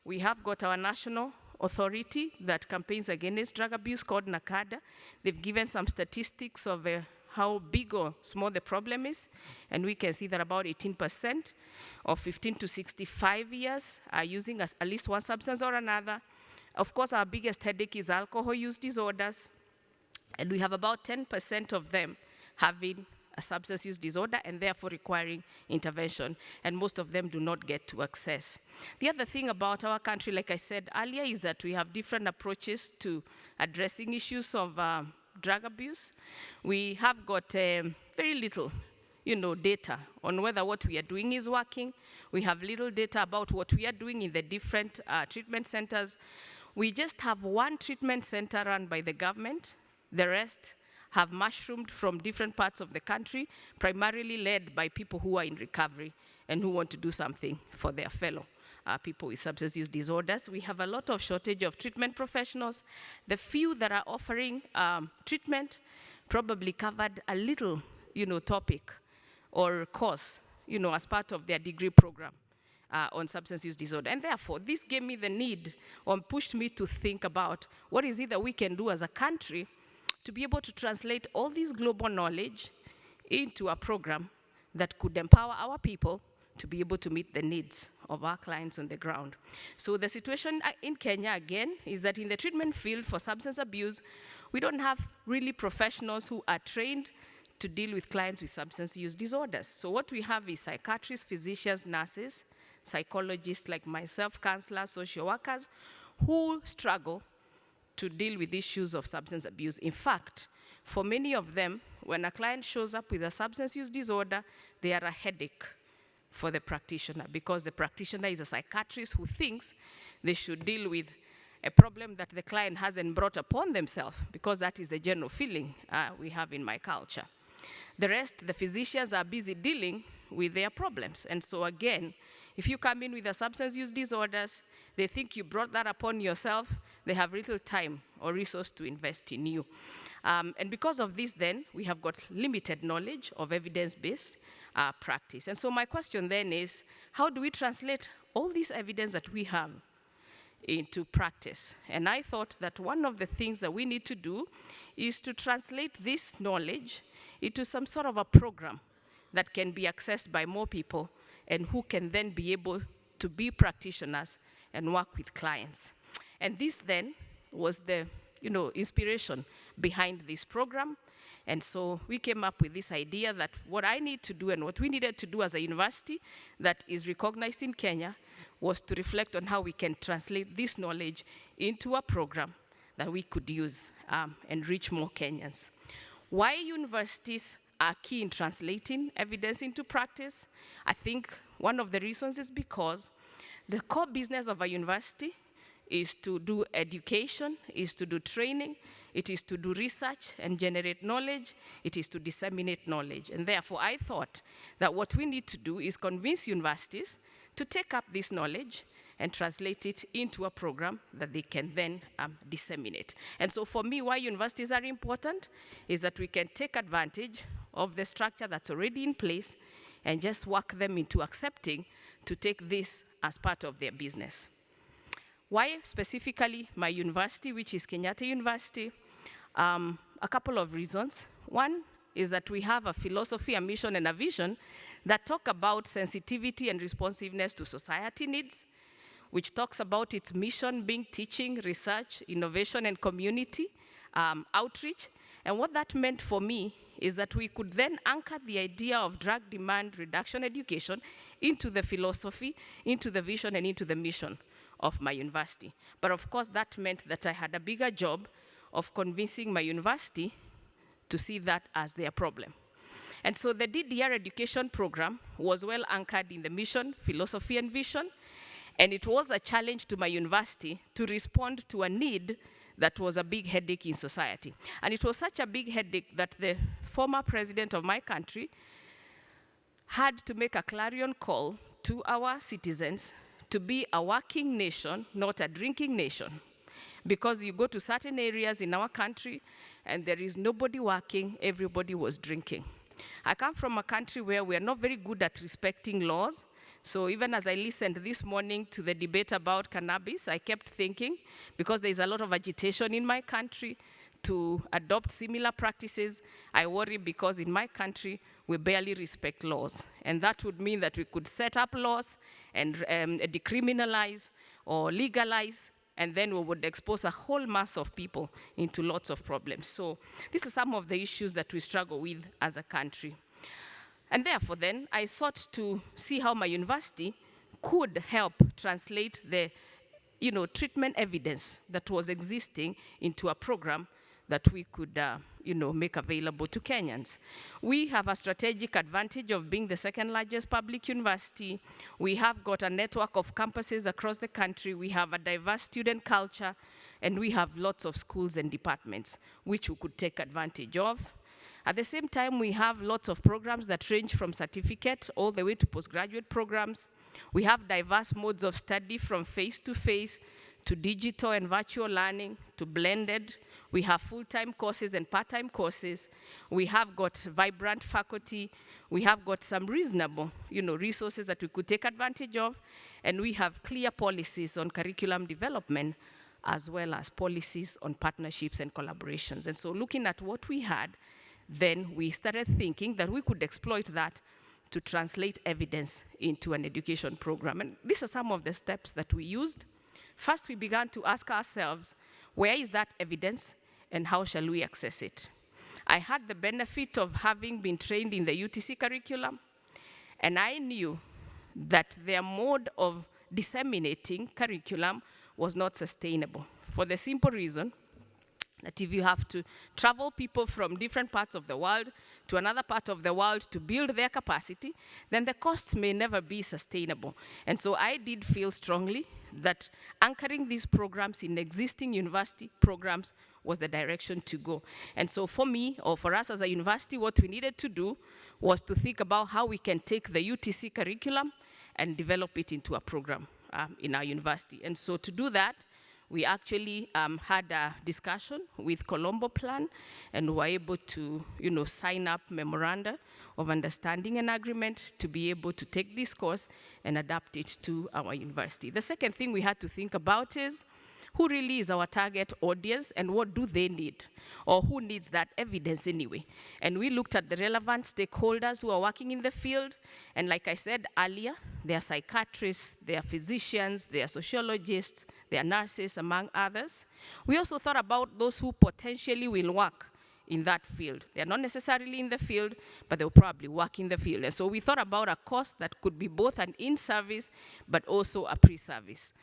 We have got our national authority that campaigns against drug abuse called NACADA. They've given some statistics of how big or small the problem is, and we can see that about 18% of 15 to 65 years are using at least one substance or another. Of course, our biggest headache is alcohol use disorders, and we have about 10% of them having a substance use disorder and therefore requiring intervention, and most of them do not get to access. The other thing about our country, like I said earlier, is that we have different approaches to addressing issues of drug abuse. We have got very little data on whether what we are doing is working. We have little data about what we are doing in the different treatment centers. We just have one treatment center run by the government. The rest have mushroomed from different parts of the country, primarily led by people who are in recovery and who want to do something for their fellow people with substance use disorders. We have a lot of shortage of treatment professionals. The few that are offering treatment probably covered a little, topic or course, as part of their degree program on substance use disorder. And therefore, this gave me the need, or pushed me to think about what is it that we can do as a country to be able to translate all this global knowledge into a program that could empower our people to be able to meet the needs of our clients on the ground. So the situation in Kenya, again, is that in the treatment field for substance abuse, we don't have really professionals who are trained to deal with clients with substance use disorders. So what we have is psychiatrists, physicians, nurses, psychologists like myself, counselors, social workers, who struggle to deal with issues of substance abuse. In fact, for many of them, when a client shows up with a substance use disorder, they are a headache for the practitioner, because the practitioner is a psychiatrist who thinks they should deal with a problem that the client hasn't brought upon themselves, because that is the general feeling we have in my culture. The rest, the physicians, are busy dealing with their problems. And so again, if you come in with a substance use disorders, they think you brought that upon yourself. They have little time or resource to invest in you. And because of this, then, we have got limited knowledge of evidence-based practice. And so my question then is, how do we translate all this evidence that we have into practice? And I thought that one of the things that we need to do is to translate this knowledge into some sort of a program that can be accessed by more people and who can then be able to be practitioners and work with clients. And this then was the inspiration behind this program. And so we came up with this idea that what I need to do and what we needed to do as a university that is recognized in Kenya was to reflect on how we can translate this knowledge into a program that we could use and reach more Kenyans. Why universities are key in translating evidence into practice? I think one of the reasons is because the core business of a university is to do education, is to do training, it is to do research and generate knowledge, it is to disseminate knowledge. And therefore, I thought that what we need to do is convince universities to take up this knowledge and translate it into a program that they can then disseminate. And so for me, why universities are important is that we can take advantage of the structure that's already in place and just work them into accepting to take this as part of their business. Why specifically my university, which is Kenyatta University? A couple of reasons. One is that we have a philosophy, a mission, and a vision that talk about sensitivity and responsiveness to society needs, which talks about its mission being teaching, research, innovation, and community outreach. And what that meant for me is that we could then anchor the idea of drug demand reduction education into the philosophy, into the vision, and into the mission of my university. But of course, that meant that I had a bigger job of convincing my university to see that as their problem. And so the DDR education program was well anchored in the mission, philosophy, and vision. And it was a challenge to my university to respond to a need that was a big headache in society. And it was such a big headache that the former president of my country had to make a clarion call to our citizens to be a working nation, not a drinking nation. Because you go to certain areas in our country and there is nobody working, everybody was drinking. I come from a country where we are not very good at respecting laws. So even as I listened this morning to the debate about cannabis, I kept thinking, because there's a lot of agitation in my country to adopt similar practices, I worry because in my country, we barely respect laws. And that would mean that we could set up laws and decriminalize or legalize, and then we would expose a whole mass of people into lots of problems. So these are some of the issues that we struggle with as a country. And therefore then, I sought to see how my university could help translate the treatment evidence that was existing into a program that we could make available to Kenyans. We have a strategic advantage of being the second largest public university. We have got a network of campuses across the country. We have a diverse student culture, and we have lots of schools and departments which we could take advantage of. At the same time, we have lots of programs that range from certificate all the way to postgraduate programs. We have diverse modes of study from face-to-face to digital and virtual learning to blended. We have full-time courses and part-time courses. We have got vibrant faculty. We have got some reasonable, resources that we could take advantage of. And we have clear policies on curriculum development as well as policies on partnerships and collaborations. And so looking at what we had, then we started thinking that we could exploit that to translate evidence into an education program. And these are some of the steps that we used. First, we began to ask ourselves, where is that evidence and how shall we access it? I had the benefit of having been trained in the UTC curriculum, and I knew that their mode of disseminating curriculum was not sustainable for the simple reason that if you have to travel people from different parts of the world to another part of the world to build their capacity, then the costs may never be sustainable. And so I did feel strongly that anchoring these programs in existing university programs was the direction to go. And so for me, or for us as a university, what we needed to do was to think about how we can take the UTC curriculum and develop it into a program in our university. And so to do that, we actually had a discussion with Colombo Plan and were able to, sign up memoranda of understanding and agreement to be able to take this course and adapt it to our university. The second thing we had to think about is who really is our target audience and what do they need, or who needs that evidence anyway. And we looked at the relevant stakeholders who are working in the field, and like I said earlier, there are psychiatrists, there are physicians, there are sociologists, there are nurses, among others. We also thought about those who potentially will work in that field. They're not necessarily in the field, but they'll probably work in the field. And so we thought about a course that could be both an in-service, but also a pre-service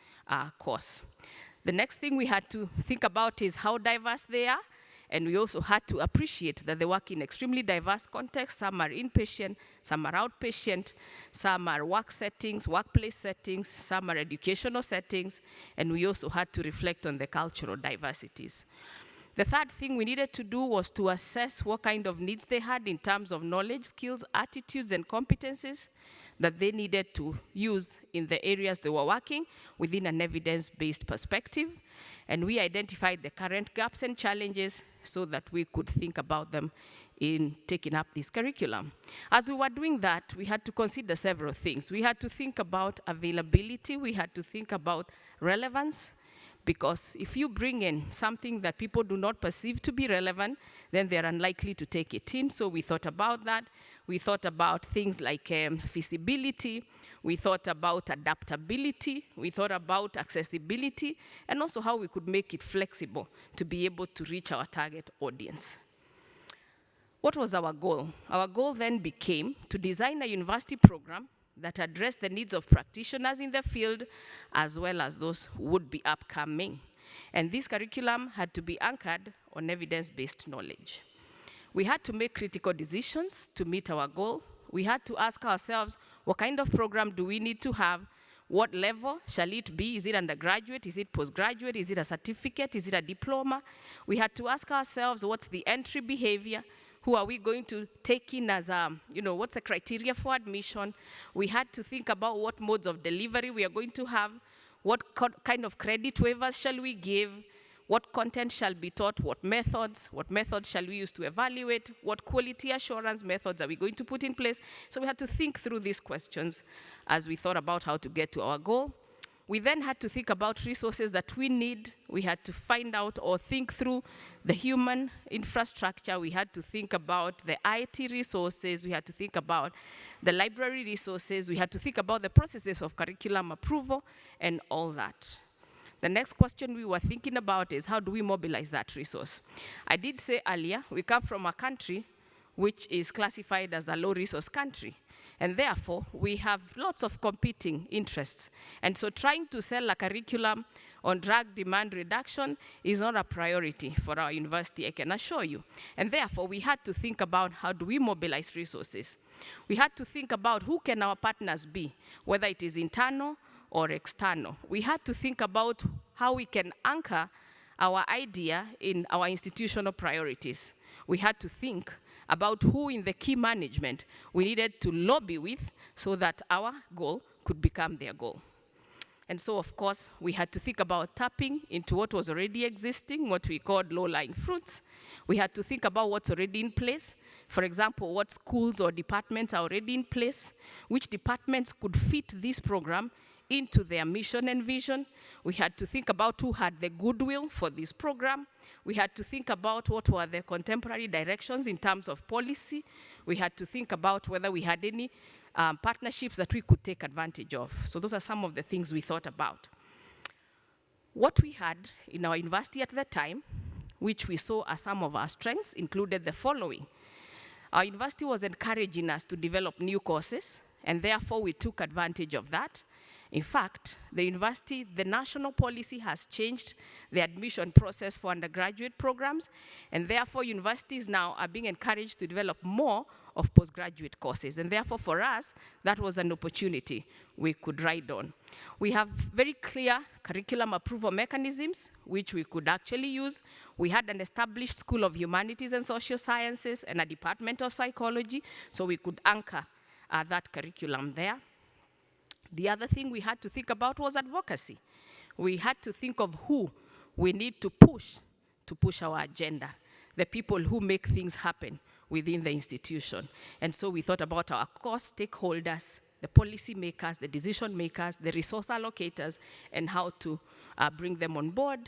course. The next thing we had to think about is how diverse they are, and we also had to appreciate that they work in extremely diverse contexts. Some are inpatient, some are outpatient, some are work settings, workplace settings, some are educational settings, and we also had to reflect on the cultural diversities. The third thing we needed to do was to assess what kind of needs they had in terms of knowledge, skills, attitudes, and competencies that they needed to use in the areas they were working within an evidence-based perspective. And we identified the current gaps and challenges so that we could think about them in taking up this curriculum. As we were doing that, we had to consider several things. We had to think about availability, we had to think about relevance, because if you bring in something that people do not perceive to be relevant, then they're unlikely to take it in. So we thought about that. We thought about things like feasibility. We thought about adaptability. We thought about accessibility, and also how we could make it flexible to be able to reach our target audience. What was our goal? Our goal then became to design a university program that address the needs of practitioners in the field, as well as those who would be upcoming. And this curriculum had to be anchored on evidence-based knowledge. We had to make critical decisions to meet our goal. We had to ask ourselves, what kind of program do we need to have? What level shall it be? Is it undergraduate? Is it postgraduate? Is it a certificate? Is it a diploma? We had to ask ourselves, what's the entry behavior? Who are we going to take in as what's the criteria for admission? We had to think about what modes of delivery we are going to have. What kind of credit waivers shall we give? What content shall be taught? What methods shall we use to evaluate? What quality assurance methods are we going to put in place? So we had to think through these questions as we thought about how to get to our goal. We then had to think about resources that we need. We had to find out or think through the human infrastructure. We had to think about the IT resources. We had to think about the library resources. We had to think about the processes of curriculum approval and all that. The next question we were thinking about is, how do we mobilize that resource? I did say earlier, we come from a country which is classified as a low-resource country. And therefore, we have lots of competing interests. And so trying to sell a curriculum on drug demand reduction is not a priority for our university, I can assure you. And therefore, we had to think about how do we mobilize resources. We had to think about who can our partners be, whether it is internal or external. We had to think about how we can anchor our idea in our institutional priorities. We had to think about who in the key management we needed to lobby with so that our goal could become their goal. And so, of course, we had to think about tapping into what was already existing, what we called low-lying fruits. We had to think about what's already in place. For example, what schools or departments are already in place, which departments could fit this program into their mission and vision. We had to think about who had the goodwill for this program. We had to think about what were the contemporary directions in terms of policy. We had to think about whether we had any partnerships that we could take advantage of. So those are some of the things we thought about. What we had in our university at that time, which we saw as some of our strengths, included the following. Our university was encouraging us to develop new courses, and therefore we took advantage of that. In fact, the national policy has changed the admission process for undergraduate programs, and therefore universities now are being encouraged to develop more of postgraduate courses. And therefore, for us, that was an opportunity we could ride on. We have very clear curriculum approval mechanisms, which we could actually use. We had an established School of Humanities and Social Sciences and a Department of Psychology, so we could anchor that curriculum there. The other thing we had to think about was advocacy. We had to think of who we need to push our agenda, the people who make things happen within the institution. And so we thought about our core stakeholders, the policy makers, the decision makers, the resource allocators, and how to bring them on board.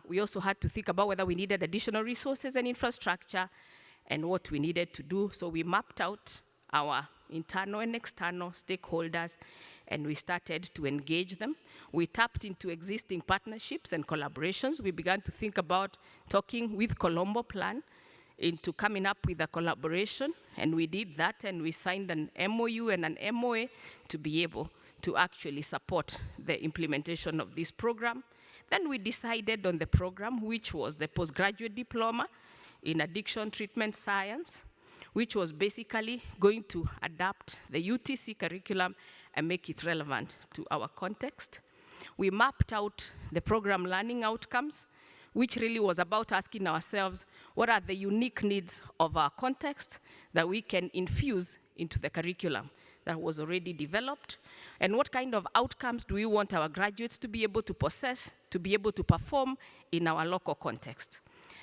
We also had to think about whether we needed additional resources and infrastructure and what we needed to do. So we mapped out our internal and external stakeholders, and we started to engage them. We tapped into existing partnerships and collaborations. We began to think about talking with Colombo Plan into coming up with a collaboration, and we did that, and we signed an MOU and an MOA to be able to actually support the implementation of this program. Then we decided on the program, which was the postgraduate diploma in addiction treatment science, which was basically going to adapt the UTC curriculum and make it relevant to our context. We mapped out the program learning outcomes, which really was about asking ourselves, what are the unique needs of our context that we can infuse into the curriculum that was already developed, and what kind of outcomes do we want our graduates to be able to possess, to be able to perform in our local context.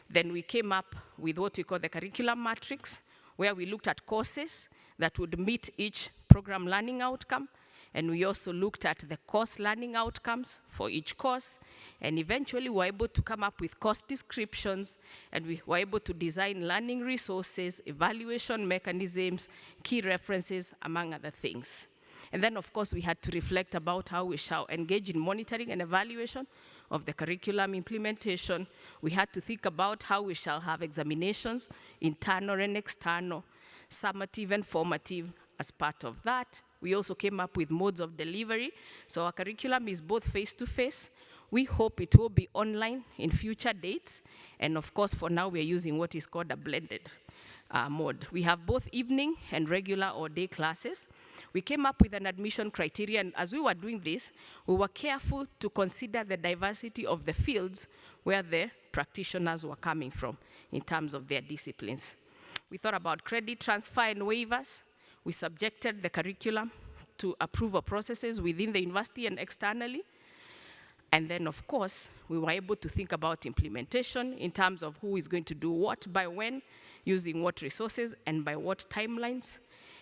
Then we came up with what we call the curriculum matrix, where we looked at courses that would meet each program learning outcome, and we also looked at the course learning outcomes for each course, and eventually we were able to come up with course descriptions, and we were able to design learning resources, evaluation mechanisms, key references, among other things. And then, of course, we had to reflect about how we shall engage in monitoring and evaluation of the curriculum implementation. We had to think about how we shall have examinations, internal and external, summative and formative as part of that. We also came up with modes of delivery. So our curriculum is both face-to-face. We hope it will be online in future dates. And of course, for now, we're using what is called a blended mode. We have both evening and regular or day classes. We came up with an admission criteria, and as we were doing this, we were careful to consider the diversity of the fields where the practitioners were coming from in terms of their disciplines. We thought about credit transfer and waivers. We subjected the curriculum to approval processes within the university and externally. And then, of course, we were able to think about implementation in terms of who is going to do what, by when, using what resources, and by what timelines.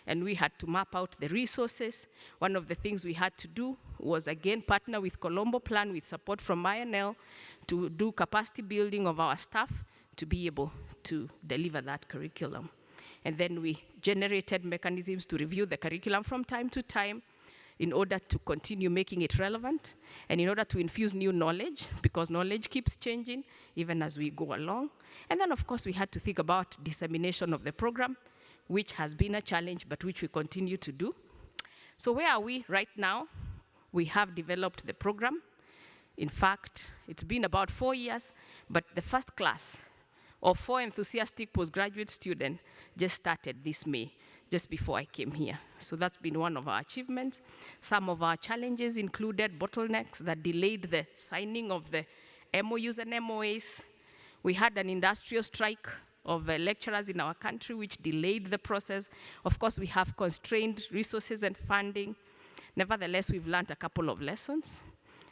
And we had to map out the resources. One of the things we had to do was, again, partner with Colombo Plan with support from INL to do capacity building of our staff to be able to deliver that curriculum. And then we generated mechanisms to review the curriculum from time to time in order to continue making it relevant and in order to infuse new knowledge, because knowledge keeps changing even as we go along. And then, of course, we had to think about dissemination of the program, which has been a challenge, but which we continue to do. So where are we right now? We have developed the program. In fact, it's been about 4 years, but the first class of 4 enthusiastic postgraduate students just started this May, just before I came here. So that's been one of our achievements. Some of our challenges included bottlenecks that delayed the signing of the MOUs and MOAs. We had an industrial strike of lecturers in our country, which delayed the process. Of course, we have constrained resources and funding. Nevertheless, we've learned a couple of lessons.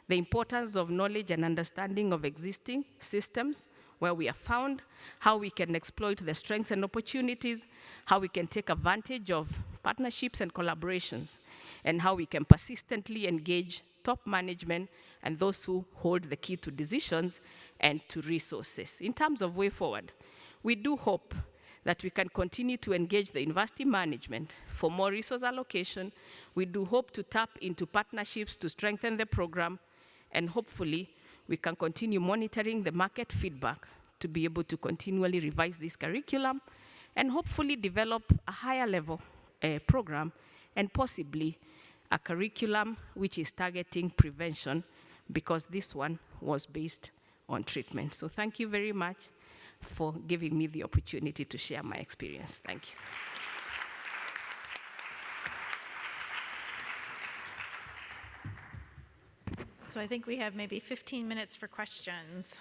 The importance of knowledge and understanding of existing systems, where we have found, how we can exploit the strengths and opportunities, how we can take advantage of partnerships and collaborations, and how we can persistently engage top management and those who hold the key to decisions and to resources. In terms of way forward, we do hope that we can continue to engage the university management for more resource allocation. We do hope to tap into partnerships to strengthen the program, and hopefully we can continue monitoring the market feedback to be able to continually revise this curriculum and hopefully develop a higher level program and possibly a curriculum which is targeting prevention, because this one was based on treatment. So thank you very much for giving me the opportunity to share my experience. Thank you.
So I think we have maybe 15 minutes for questions.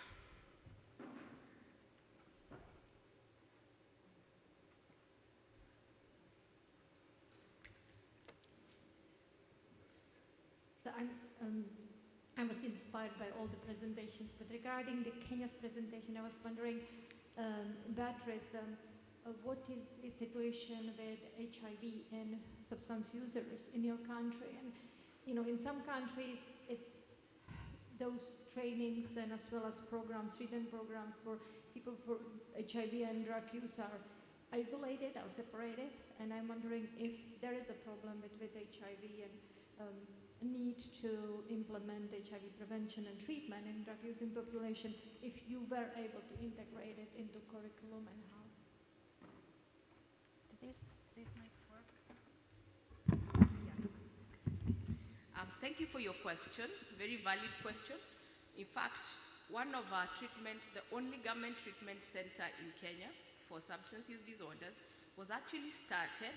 So I was inspired by all the presentations, but regarding the Kenya's presentation, I was wondering, Beatrice, what is the situation with HIV and substance users in your country? And, you know, in some countries, it's those trainings and as well as programs, written programs for people for HIV and drug use are isolated or separated. And I'm wondering if there is a problem with HIV and need to implement HIV prevention and treatment in drug using population, if you were able to integrate it into curriculum, and how?
Do these mics work?
Thank you for your question, very valid question. In fact, one of our treatment, the only government treatment center in Kenya for substance use disorders was actually started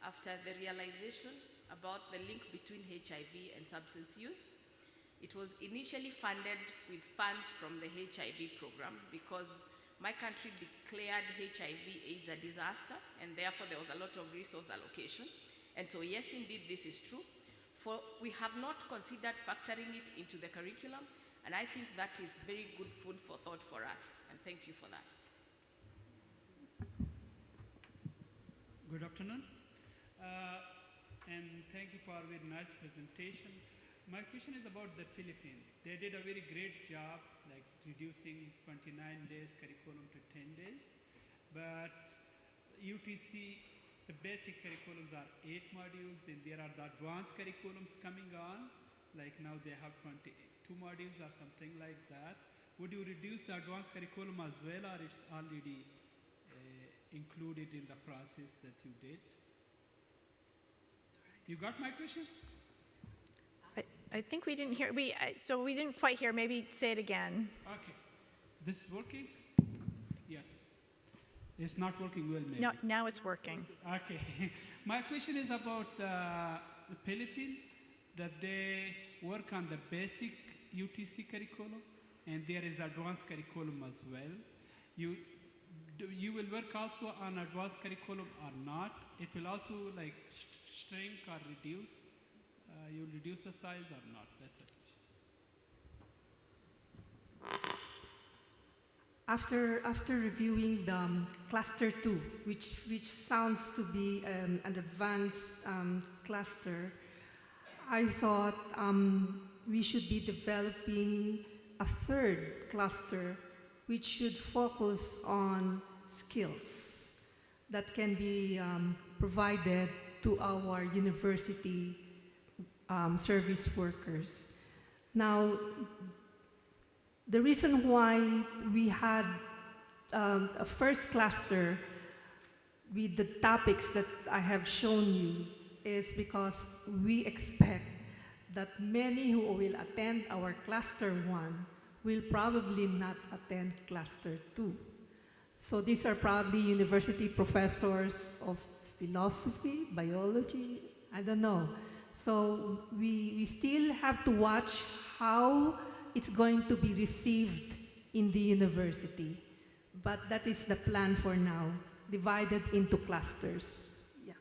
after the realization about the link between HIV and substance use. It was initially funded with funds from the HIV program because my country declared HIV/AIDS a disaster, and therefore there was a lot of resource allocation. And so yes, indeed, this is true. We have not considered factoring it into the curriculum, and I think that is very good food for thought for us, and thank you for that.
Good afternoon, and thank you for a very nice presentation. My question is about the Philippines. They did a very great job, like reducing 29 days curriculum to 10 days, but UTC, the basic curriculums are 8 modules, and there are the advanced curriculums coming on, like now they have 22 modules or something like that. Would you reduce the advanced curriculum as well, or it's already included in the process that you did? You got my question?
I think we didn't hear, so we didn't quite hear. Maybe say it again.
Okay. This working? Yes. It's not working well, maybe.
No, now it's working.
Okay. My question is about the Philippines, that they work on the basic UTC curriculum, and there is advanced curriculum as well. You will work also on advanced curriculum or not? It will also like shrink or reduce? You will reduce the size or not? That's the question.
After reviewing the cluster 2, which sounds to be an advanced cluster, I thought we should be developing a third cluster which should focus on skills that can be provided to our university service workers. Now, the reason why we had a first cluster with the topics that I have shown you is because we expect that many who will attend our cluster 1 will probably not attend cluster 2. So these are probably university professors of philosophy, biology, I don't know. So we still have to watch how it's going to be received in the university. But that is the plan for now, divided into clusters. Yeah.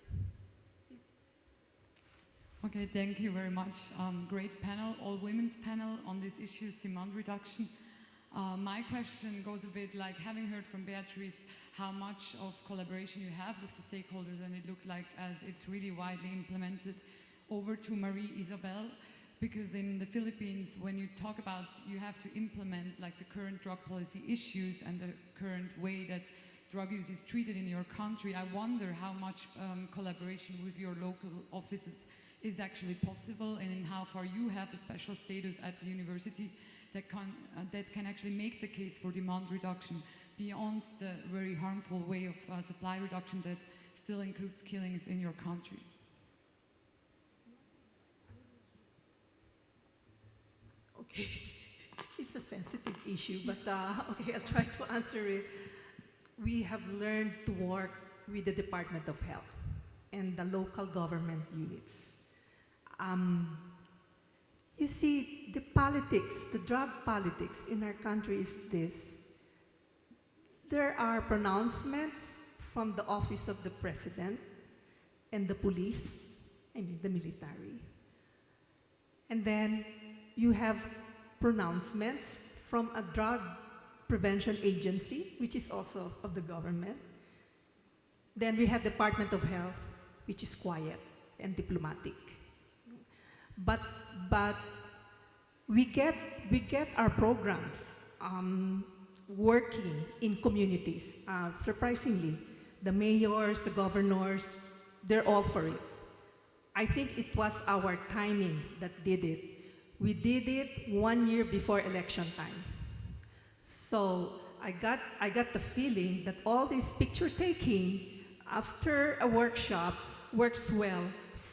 Okay, thank you very much. Great panel, all women's panel on these issues, demand reduction. My question goes a bit like, having heard from Beatrice how much of collaboration you have with the stakeholders, and it looked like as it's really widely implemented, over to Marie Isabel, because in the Philippines, when you talk about you have to implement like the current drug policy issues and the current way that drug use is treated in your country, I wonder how much collaboration with your local offices is actually possible, and in how far you have a special status at the university that can actually make the case for demand reduction beyond the very harmful way of supply reduction that still includes killings in your country.
Okay, it's a sensitive issue, but okay, I'll try to answer it. We have learned to work with the Department of Health and the local government units. You see, the politics, the drug politics in our country is this. There are pronouncements from the office of the president and the police, I mean the military. And then you have pronouncements from a drug prevention agency, which is also of the government. Then we have Department of Health, which is quiet and diplomatic. But we get our programs working in communities. Surprisingly, the mayors, the governors, they're all for it. I think it was our timing that did it. We did it 1 year before election time. So I got the feeling that all this picture taking after a workshop works well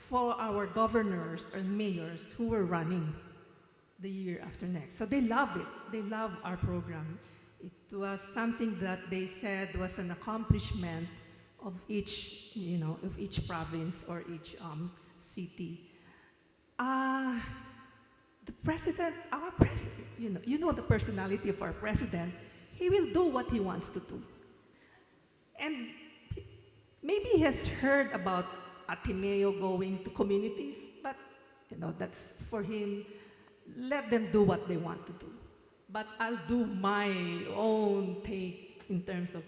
for our governors and mayors who were running the year after next. So they love it. They love our program. It was something that they said was an accomplishment of each, of each province or each city. The president, our president, you know the personality of our president. He will do what he wants to do. And maybe he has heard about Ateneo going to communities, but that's for him. Let them do what they want to do. But I'll do my own take in terms of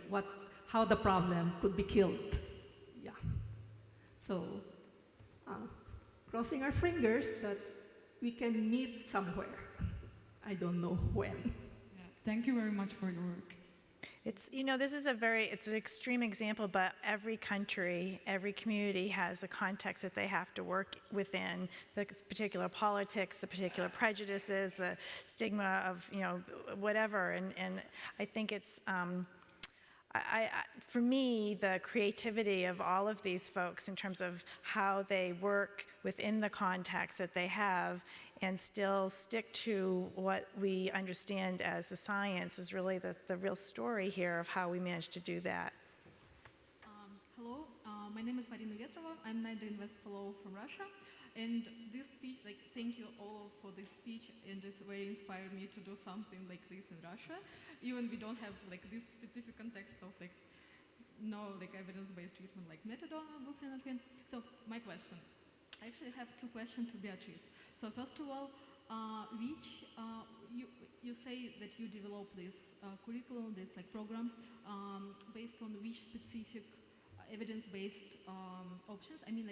how the problem could be killed. Yeah. So, crossing our fingers that we can meet somewhere. I don't know when.
Yeah. Thank you very much for your work.
It's, this is it's an extreme example, but every country, every community has a context that they have to work within, the particular politics, the particular prejudices, the stigma of, whatever. And I think it's, for me, the creativity of all of these folks in terms of how they work within the context that they have and still stick to what we understand as the science is really the real story here of how we managed to do that.
Hello, my name is Marina Vetrova. I'm NIDA Invest Fellow from Russia. And this speech, thank you all for this speech, and it's very inspired me to do something like this in Russia. Even we don't have this specific context of evidence-based treatment like methadone or buprenorphine. So my question, I actually have two questions to Beatrice. So first of all, you say that you develop this curriculum, this program, based on which specific evidence-based options? I mean,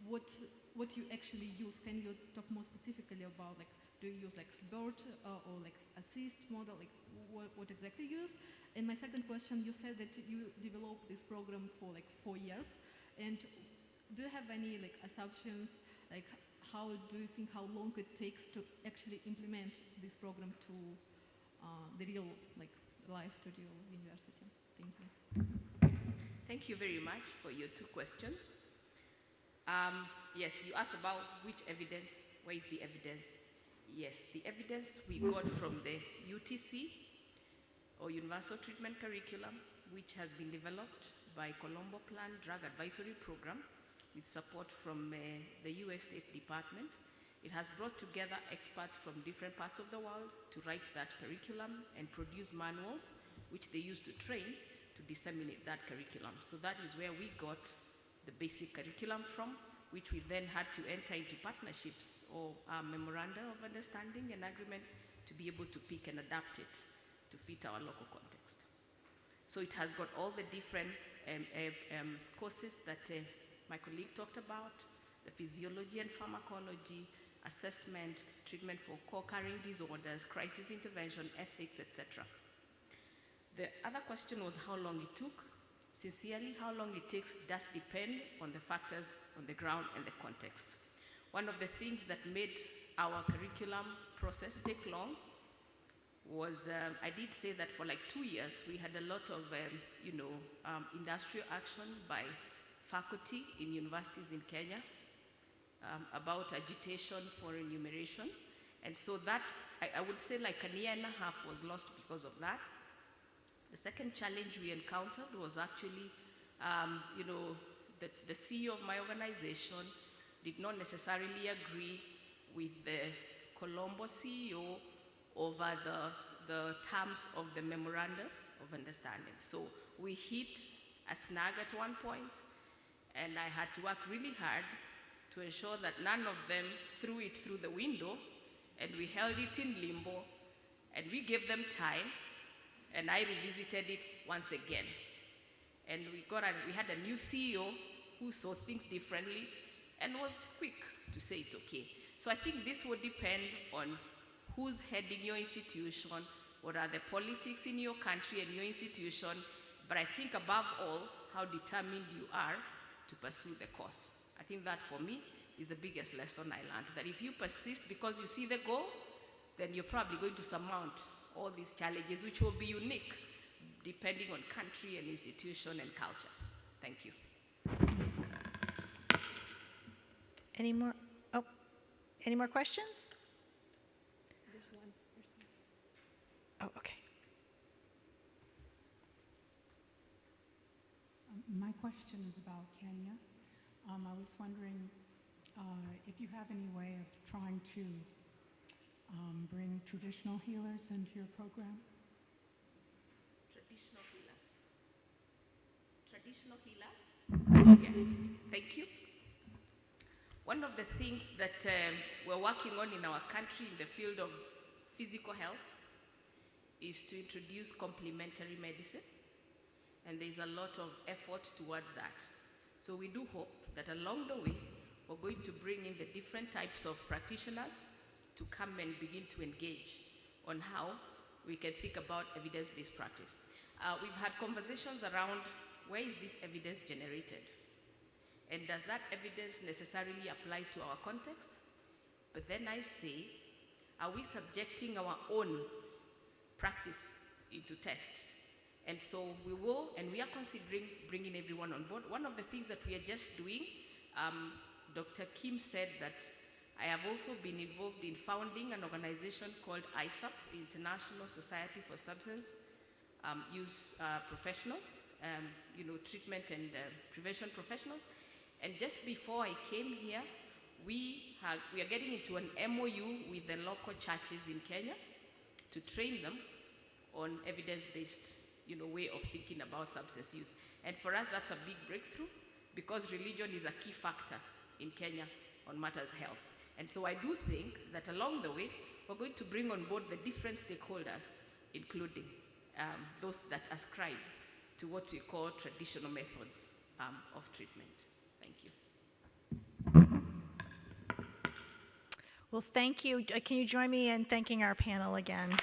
what you actually use? Can you talk more specifically about, do you use SBIRT or assist model? What exactly you use? And my second question, you said that you developed this program for 4 years. And do you have any assumptions? How do you think how long it takes to actually implement this program to the real life to the university? Thank you.
Thank you very much for your two questions. Yes, you asked about which evidence, where is the evidence? Yes, the evidence we got from the UTC, or Universal Treatment Curriculum, which has been developed by Colombo Plan Drug Advisory Program with support from the US State Department. It has brought together experts from different parts of the world to write that curriculum and produce manuals, which they use to train to disseminate that curriculum. So that is where we got the basic curriculum from, which we then had to enter into partnerships or memoranda of understanding and agreement to be able to pick and adapt it to fit our local context. So it has got all the different courses that my colleague talked about, the physiology and pharmacology, assessment, treatment for co-occurring disorders, crisis intervention, ethics, etc. The other question was how long it took. Sincerely, how long it takes does depend on the factors on the ground and the context. One of the things that made our curriculum process take long was, I did say that for 2 years, we had a lot of, industrial action by faculty in universities in Kenya about agitation for enumeration. And so that, I would say a year and a half was lost because of that. The second challenge we encountered was actually, the CEO of my organization did not necessarily agree with the Colombo CEO over the terms of the memorandum of understanding. So we hit a snag at one point, and I had to work really hard to ensure that none of them threw it through the window, and we held it in limbo, and we gave them time, and I revisited it once again. And we had a new CEO who saw things differently and was quick to say it's okay. So I think this would depend on who's heading your institution, what are the politics in your country and your institution, but I think above all, how determined you are to pursue the course. I think that for me is the biggest lesson I learned, that if you persist because you see the goal, then you're probably going to surmount all these challenges, which will be unique depending on country and institution and culture. Thank you.
Any more questions?
There's one.
Oh, okay.
My question is about Kenya. I was wondering if you have any way of trying to bring traditional healers into your program?
Traditional healers? Okay, thank you. One of the things that we're working on in our country in the field of physical health is to introduce complementary medicine, and there's a lot of effort towards that. So we do hope that along the way, we're going to bring in the different types of practitioners to come and begin to engage on how we can think about evidence-based practice. We've had conversations around where is this evidence generated? And does that evidence necessarily apply to our context? But then I say, are we subjecting our own practice into test? And so we will, and we are considering bringing everyone on board. One of the things that we are just doing, Dr. Kim said that I have also been involved in founding an organization called ISAP, International Society for Substance Use Professionals, treatment and prevention professionals. And just before I came here, we are getting into an MOU with the local churches in Kenya to train them on evidence-based way of thinking about substance use. And for us, that's a big breakthrough because religion is a key factor in Kenya on matters health. And so I do think that along the way, we're going to bring on board the different stakeholders, including those that ascribe to what we call traditional methods of treatment. Thank you.
Well, thank you. Can you join me in thanking our panel again?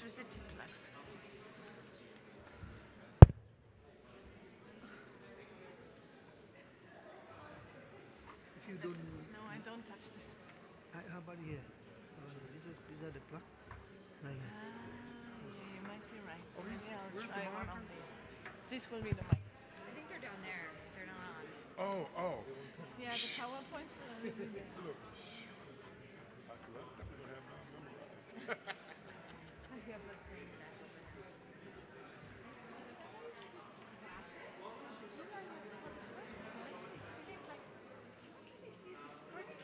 electricity plugs.
If you don't,
No, I don't touch this.
how about here? These are the plug. Right here.
Yeah, you might be right.
Oh,
Maybe I'll
where's the
try one
monitor?
of these. This will be the mic.
I think they're down there. They're not on.
Oh.
Yeah, the PowerPoints will only be there.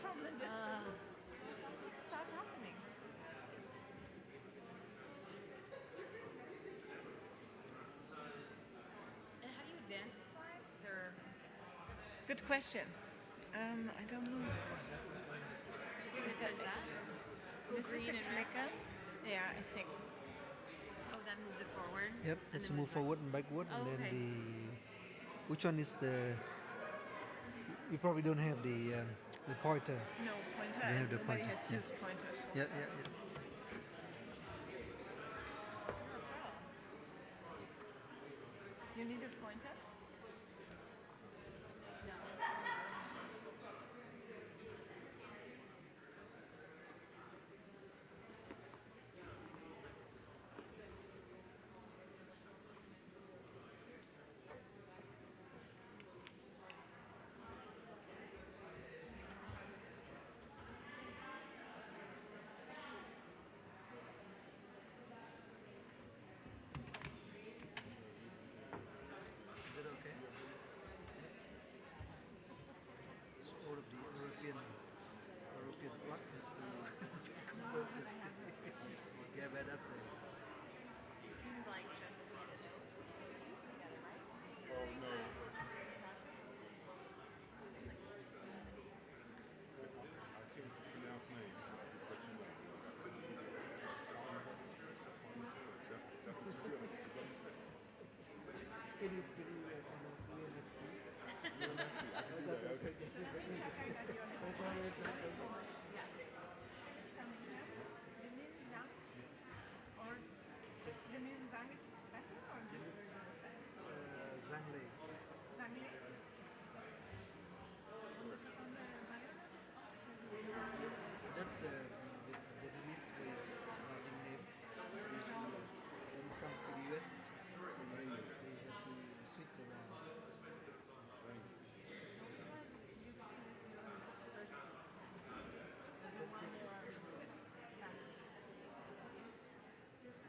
From the distance. Start happening.
And how do you advance the slides? They're
Good question. I don't know.
it says that.
This is a
green and red.
clicker. Yeah, I think.
Oh, that moves it forward.
Yep,
and
let's
then
move
moves back.
forward and backward, and
Oh,
then
okay.
which one is the? We probably don't have the pointer.
No pointer.
We have
And
the
nobody
pointer,
has
yeah.
used pointers. So
Yeah.
You need a pointer?
Is it okay? So all of the European plug has to be converted. Yeah, but that.
It seemed like that we had the notes together, right?
Oh, no. I can't pronounce names. Just let you know. That's what you're dealing with. Just understand.
Can you
You mean Zhang is better or this version is better?
Zangley.
Zhang Li?
That's the Vietnamese way of writing name. Usually, when it comes to the US, it's just they have to switch around.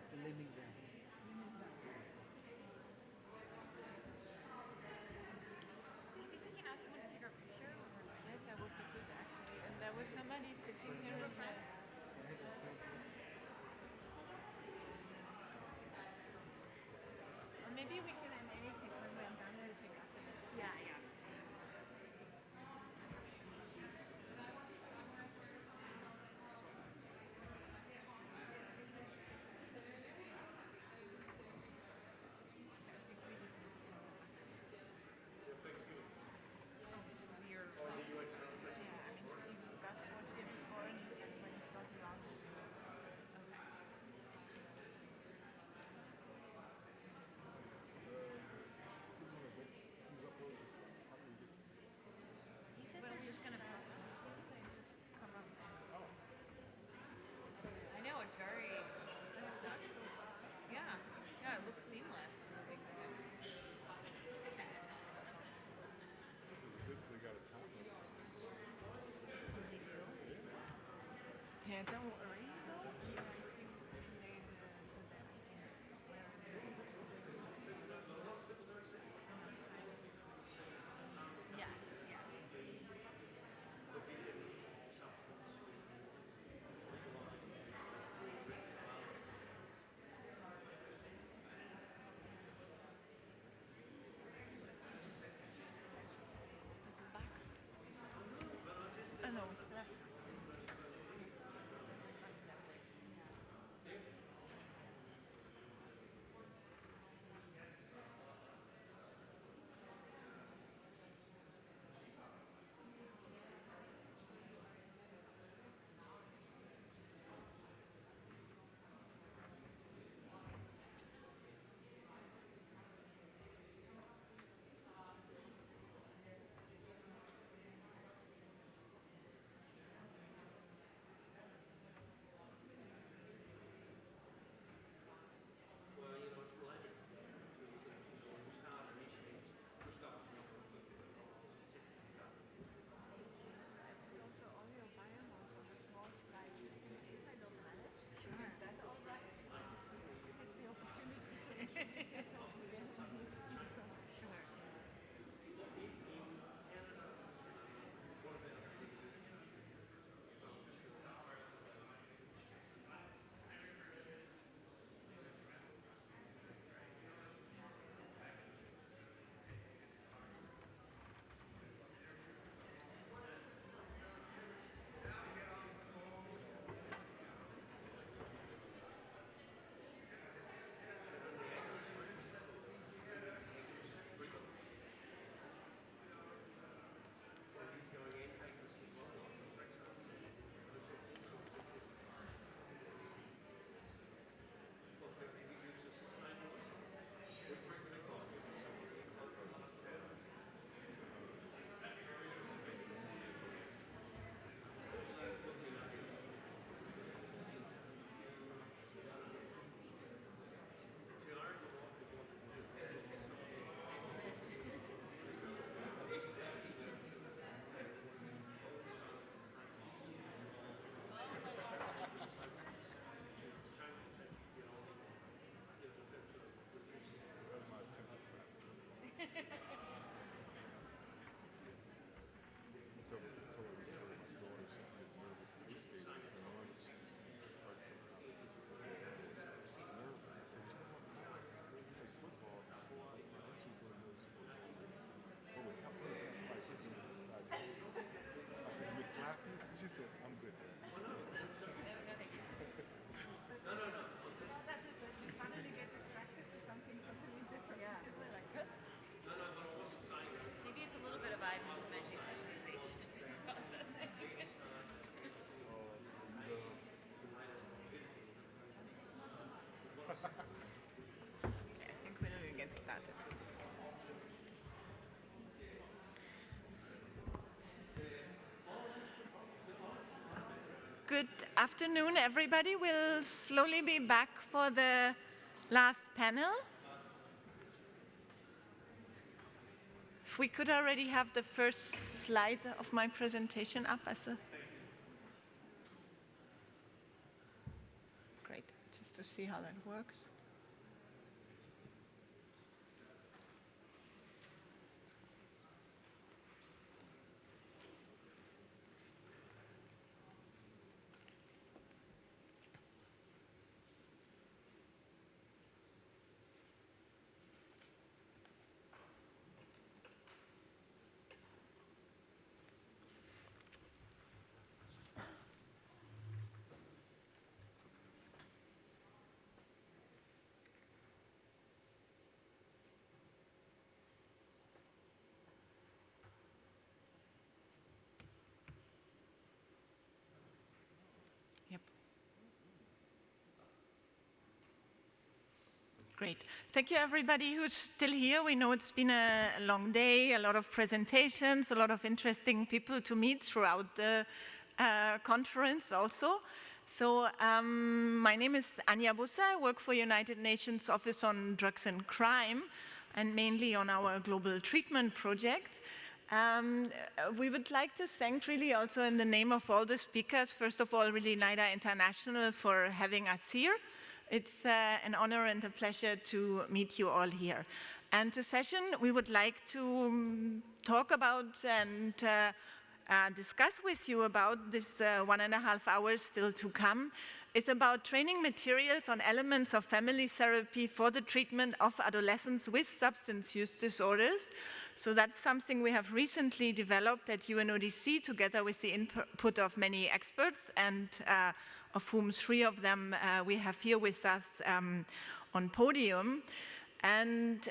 It's a living Zang.
Do you think we can ask someone to take our picture?
Yes, that would be good actually. And there was somebody sitting here in front. Or maybe we can in anything when we're done everything after that.
Yeah, yeah. We're responsible for it.
Yeah, I mean Steve Gast was here before and when he's not around.
Okay. He says they're just gonna.
Come up.
I know it's very. Yeah, yeah, it looks seamless.
They got a timer.
Oh, they do.
Yeah, don't worry. I think they so that
Yes, yes.
Oh no, we still have. afternoon, everybody. We'll slowly be back for the last panel. If we could already have the first slide of my presentation up as a... Great, just to see how that works. Great. Thank you, everybody who's still here. We know it's been a long day, a lot of presentations, a lot of interesting people to meet throughout the conference also. So my name is Anja Busse. I work for United Nations Office on Drugs and Crime, and mainly on our global treatment project. We would like to thank really also in the name of all the speakers, first of all, really NIDA International for having us here. It's an honor and a pleasure to meet you all here. And the session we would like to talk about and discuss with you about this 1.5 hours still to come is about training materials on elements of family therapy for the treatment of adolescents with substance use disorders. So that's something we have recently developed at UNODC together with the input of many experts, and of whom 3 of them we have here with us on podium. And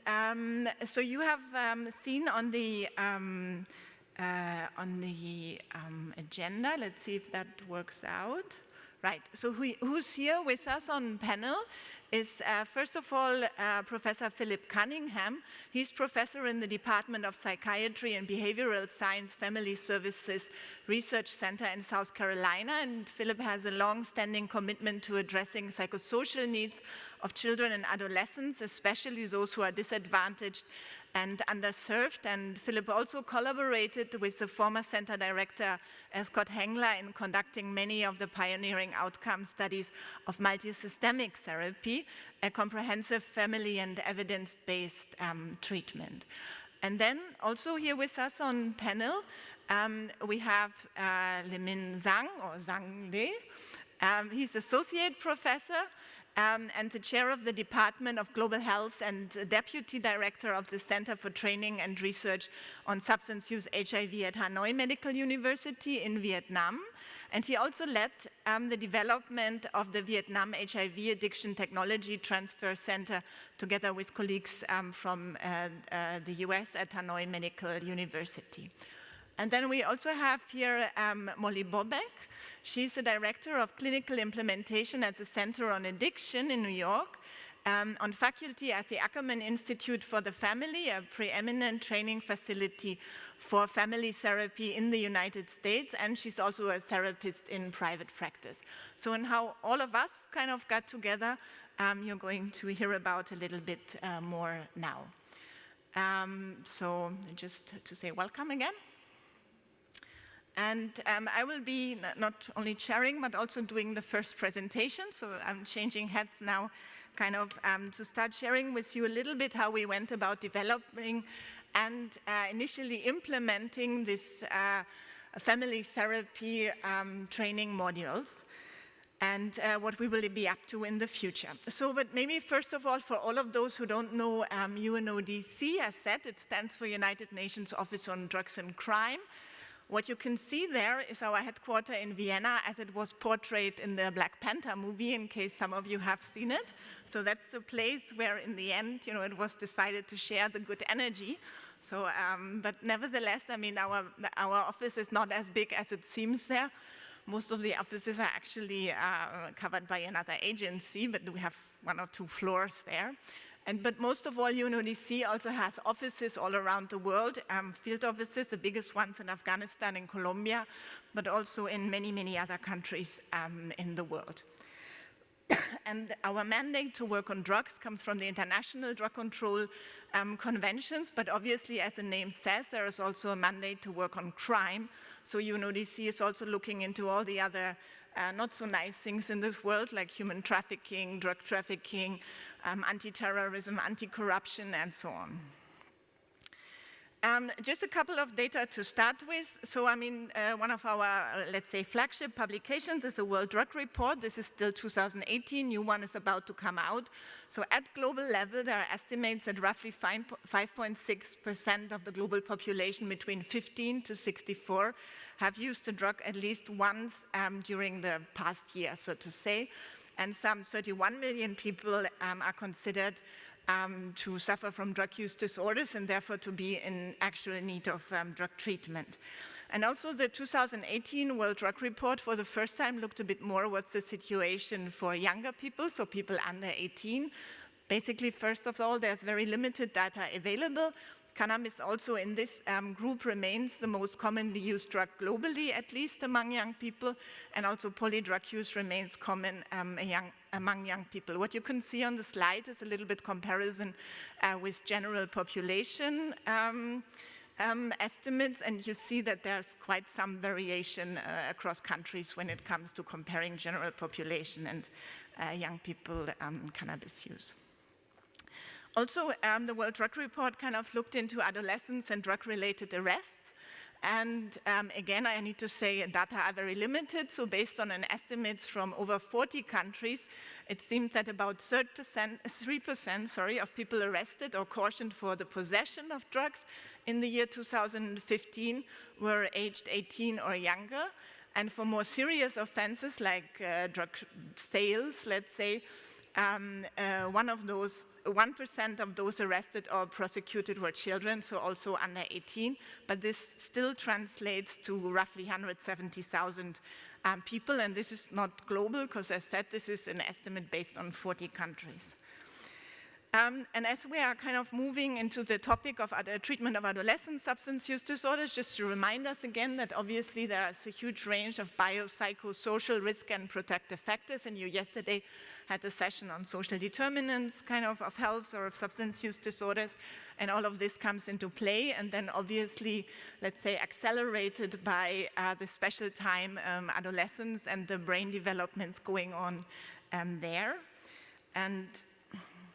so you have seen on the agenda, let's see if that works out. Right, so who's here with us on panel is, first of all, Professor Philip Cunningham. He's professor in the Department of Psychiatry and Behavioral Science Family Services Research Center in South Carolina, and Philip has a long-standing commitment to addressing psychosocial needs of children and adolescents, especially those who are disadvantaged and underserved. And Philip also collaborated with the former center director, Scott Hengler, in conducting many of the pioneering outcome studies of multisystemic therapy, a comprehensive family and evidence-based treatment. And then also here with us on panel, we have Lemin Zhang, or Zhang Li. He's associate professor and the chair of the Department of Global Health and deputy director of the Center for Training and Research on Substance Use HIV at Hanoi Medical University in Vietnam. And he also led the development of the Vietnam HIV Addiction Technology Transfer Center together with colleagues from the US at Hanoi Medical University. And then we also have here Molly Bobek. She's the director of clinical implementation at the Center on Addiction in New York, on faculty at the Ackerman Institute for the Family, a preeminent training facility for family therapy in the United States, and she's also a therapist in private practice. So in how all of us kind of got together, you're going to hear about a little bit more now. So just to say welcome again. And I will be not only chairing, but also doing the first presentation. So I'm changing hats now, kind of to start sharing with you a little bit how we went about developing and initially implementing this family therapy training modules, and what we will be up to in the future. So, but maybe first of all, for all of those who don't know UNODC, as said, it stands for United Nations Office on Drugs and Crime. What you can see there is our headquarters in Vienna as it was portrayed in the Black Panther movie, in case some of you have seen it. So that's the place where in the end, it was decided to share the good energy. So, but nevertheless, I mean, our office is not as big as it seems there. Most of the offices are actually covered by another agency, but we have 1 or 2 floors there. But most of all, UNODC also has offices all around the world, field offices, the biggest ones in Afghanistan and Colombia, but also in many, many other countries in the world. And our mandate to work on drugs comes from the International Drug Control Conventions, but obviously, as the name says, there is also a mandate to work on crime. So UNODC is also looking into all the other not so nice things in this world, like human trafficking, drug trafficking, anti-terrorism, anti-corruption, and so on. Just a couple of data to start with. So, one of our, let's say, flagship publications is the World Drug Report. This is still 2018. New one is about to come out. So, at global level, there are estimates that roughly 5.6% of the global population between 15 to 64 have used the drug at least once during the past year, so to say. And some 31 million people are considered to suffer from drug use disorders and therefore to be in actual need of drug treatment. And also the 2018 World Drug Report for the first time looked a bit more what's the situation for younger people, so people under 18. Basically, first of all, there's very limited data available. Cannabis also in this group remains the most commonly used drug globally, at least among young people, and also polydrug use remains common among young people. What you can see on the slide is a little bit comparison with general population estimates, and you see that there's quite some variation across countries when it comes to comparing general population and young people cannabis use. Also, the World Drug Report kind of looked into adolescents and drug-related arrests. And again, I need to say data are very limited. So based on an estimates from over 40 countries, it seems that about 3% of people arrested or cautioned for the possession of drugs in the year 2015 were aged 18 or younger. And for more serious offenses like drug sales, let's say, 1% of those arrested or prosecuted were children, so also under 18, but this still translates to roughly 170,000 people, and this is not global, because as I said, this is an estimate based on 40 countries. And as we are kind of moving into the topic of treatment of adolescent substance use disorders, just to remind us again that obviously there is a huge range of biopsychosocial risk and protective factors, and you yesterday had a session on social determinants kind of health or of substance use disorders, and all of this comes into play, and then obviously, let's say, accelerated by the special time adolescence and the brain developments going on there. And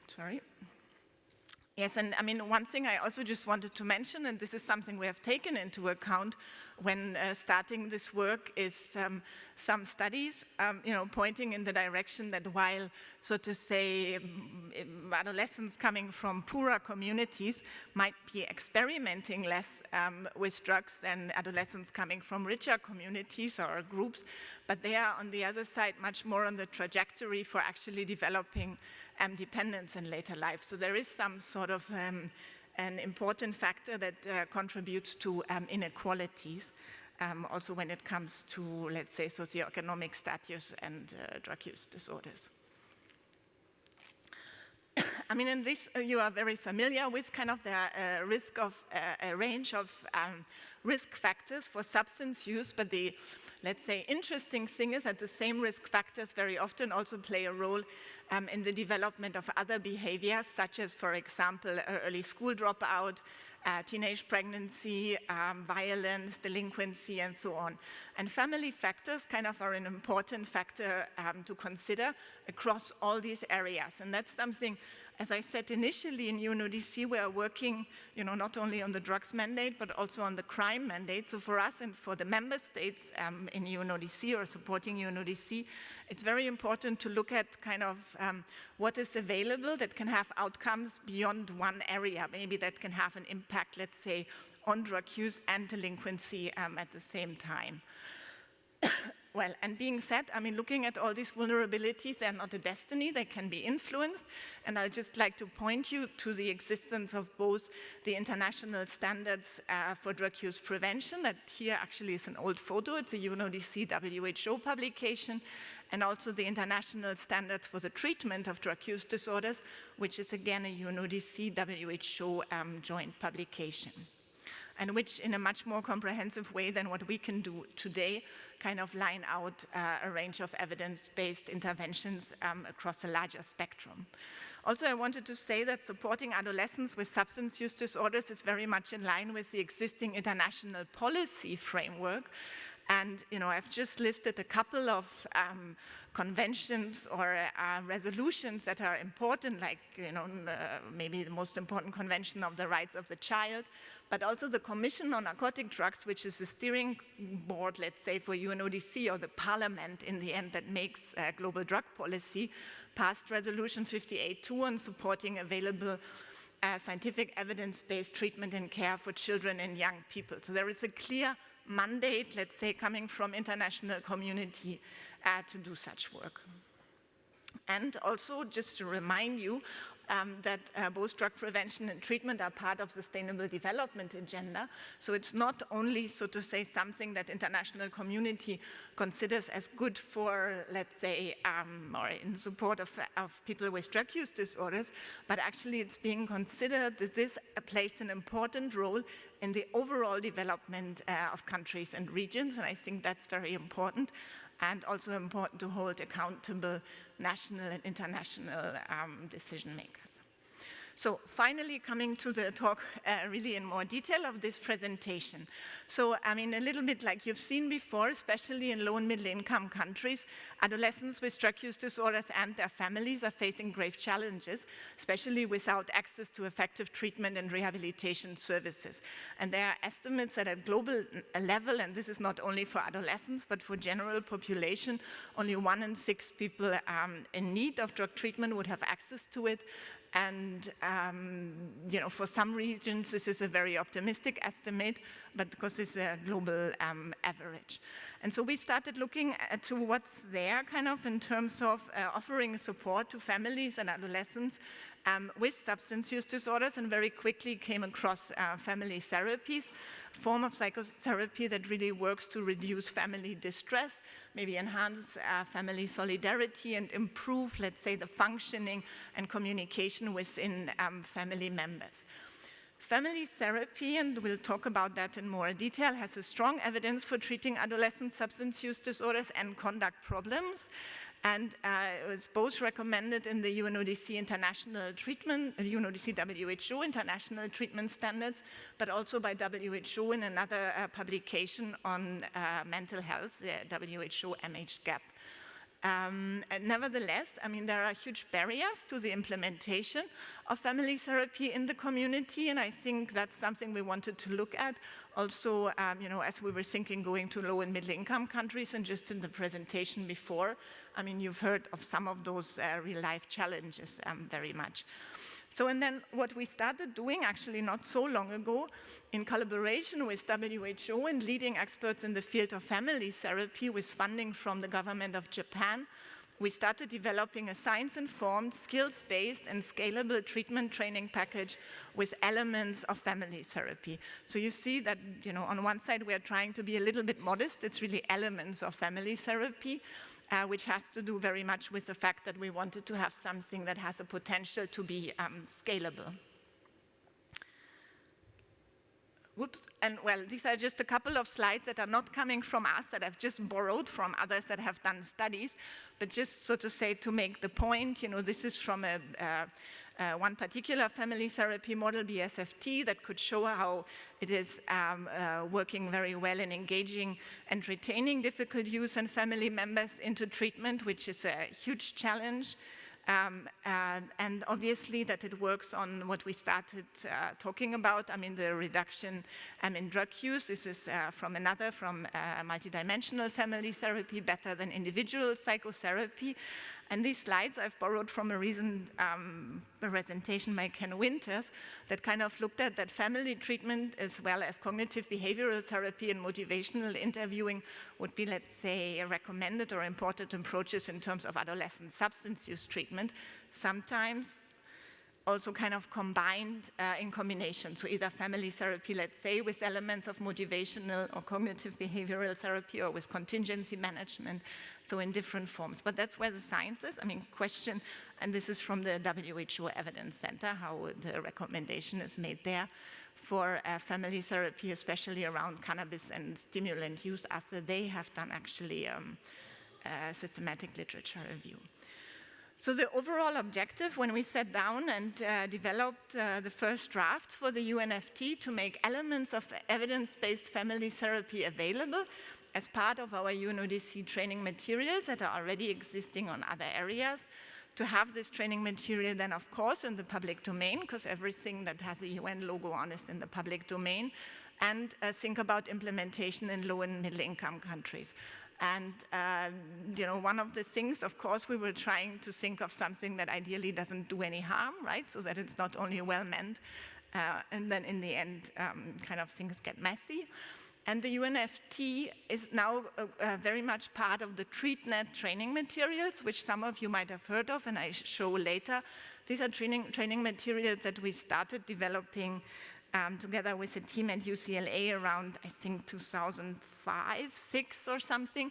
sorry. Yes, and one thing I also just wanted to mention, and this is something we have taken into account when starting this work, is some studies, pointing in the direction that while, so to say, adolescents coming from poorer communities might be experimenting less with drugs than adolescents coming from richer communities or groups, but they are on the other side much more on the trajectory for actually developing dependence in later life. So there is some sort of an important factor that contributes to inequalities, also when it comes to, let's say, socioeconomic status and drug use disorders. In this, you are very familiar with kind of the risk of a range of risk factors for substance use, but the, let's say, interesting thing is that the same risk factors very often also play a role in the development of other behaviors, such as, for example, early school dropout, teenage pregnancy, violence, delinquency, and so on. And family factors kind of are an important factor to consider across all these areas. And that's something, as I said initially, in UNODC, we are working, not only on the drugs mandate, but also on the crime mandate. So for us and for the member states in UNODC or supporting UNODC, it's very important to look at kind of what is available that can have outcomes beyond one area, maybe that can have an impact, let's say, on drug use and delinquency at the same time. Well, and being said, looking at all these vulnerabilities, they're not a destiny, they can be influenced. And I'd just like to point you to the existence of both the international standards for drug use prevention, that here actually is an old photo, it's a UNODC WHO publication, and also the international standards for the treatment of drug use disorders, which is again a UNODC WHO joint publication, and which in a much more comprehensive way than what we can do today kind of line out a range of evidence-based interventions across a larger spectrum. Also, I wanted to say that supporting adolescents with substance use disorders is very much in line with the existing international policy framework. And, I've just listed a couple of conventions or resolutions that are important, like, maybe the most important convention of the rights of the child, but also the Commission on Narcotic Drugs, which is the steering board, let's say, for UNODC, or the parliament in the end that makes global drug policy, passed Resolution 58.2 on supporting available scientific evidence-based treatment and care for children and young people. So there is a clear mandate, let's say, coming from international community to do such work. And also, just to remind you that both drug prevention and treatment are part of Sustainable Development Agenda. So it's not only, so to say, something that international community considers as good for, let's say, or in support of people with drug use disorders, but actually it's being considered that this plays an important role in the overall development of countries and regions, and I think that's very important. And also important to hold accountable national and international decision makers. So finally, coming to the talk really in more detail of this presentation. So, a little bit like you've seen before, especially in low and middle income countries, adolescents with drug use disorders and their families are facing grave challenges, especially without access to effective treatment and rehabilitation services. And there are estimates at a global level, and this is not only for adolescents, but for general population, only 1 in 6 people in need of drug treatment would have access to it. And, for some regions, this is a very optimistic estimate, but because it's a global average. And so we started looking to what's there kind of in terms of offering support to families and adolescents with substance use disorders, and very quickly came across family therapies, form of psychotherapy that really works to reduce family distress, maybe enhance family solidarity and improve, let's say, the functioning and communication within family members. Family therapy, and we'll talk about that in more detail, has a strong evidence for treating adolescent substance use disorders and conduct problems. And it was both recommended in the UNODC International Treatment, UNODC WHO International Treatment Standards, but also by WHO in another publication on mental health, the WHO MHGAP. And nevertheless, there are huge barriers to the implementation of family therapy in the community, and I think that's something we wanted to look at. Also, as we were thinking going to low and middle income countries, and just in the presentation before, you've heard of some of those real life challenges very much. So, and then what we started doing actually not so long ago, in collaboration with WHO and leading experts in the field of family therapy with funding from the government of Japan, we started developing a science-informed, skills-based and scalable treatment training package with elements of family therapy. So you see that, on one side we are trying to be a little bit modest. It's really elements of family therapy, which has to do very much with the fact that we wanted to have something that has a potential to be scalable. Whoops, and well, these are just a couple of slides that are not coming from us, that I've just borrowed from others that have done studies, but just so to say, to make the point, this is from one particular family therapy model, BSFT, that could show how it is working very well in engaging and retaining difficult use and family members into treatment, which is a huge challenge. And obviously that it works on what we started talking about, the reduction in drug use. This is from multidimensional family therapy, better than individual psychotherapy. And these slides I've borrowed from a recent presentation by Ken Winters that kind of looked at that family treatment as well as cognitive behavioral therapy and motivational interviewing would be, let's say, recommended or important approaches in terms of adolescent substance use treatment. Sometimes also kind of combined in combination. So either family therapy, let's say, with elements of motivational or cognitive behavioral therapy, or with contingency management, so in different forms. But that's where the science is. I mean, question, and this is from the WHO Evidence Center, how the recommendation is made there for family therapy, especially around cannabis and stimulant use, after they have done actually systematic literature review. So the overall objective when we sat down and developed the first draft for the UNFT to make elements of evidence-based family therapy available as part of our UNODC training materials that are already existing on other areas, to have this training material then of course in the public domain, because everything that has a UN logo on is in the public domain, and think about implementation in low and middle income countries. And you know, one of the things, of course, we were trying to think of something that ideally doesn't do any harm, right? So that it's not only well meant, and then in the end, kind of things get messy. And the UNFT is now very much part of the TreatNet training materials, which some of you might have heard of, and I show later. These are training materials that we started developing together with a team at UCLA around, I think, 2005, 6 or something,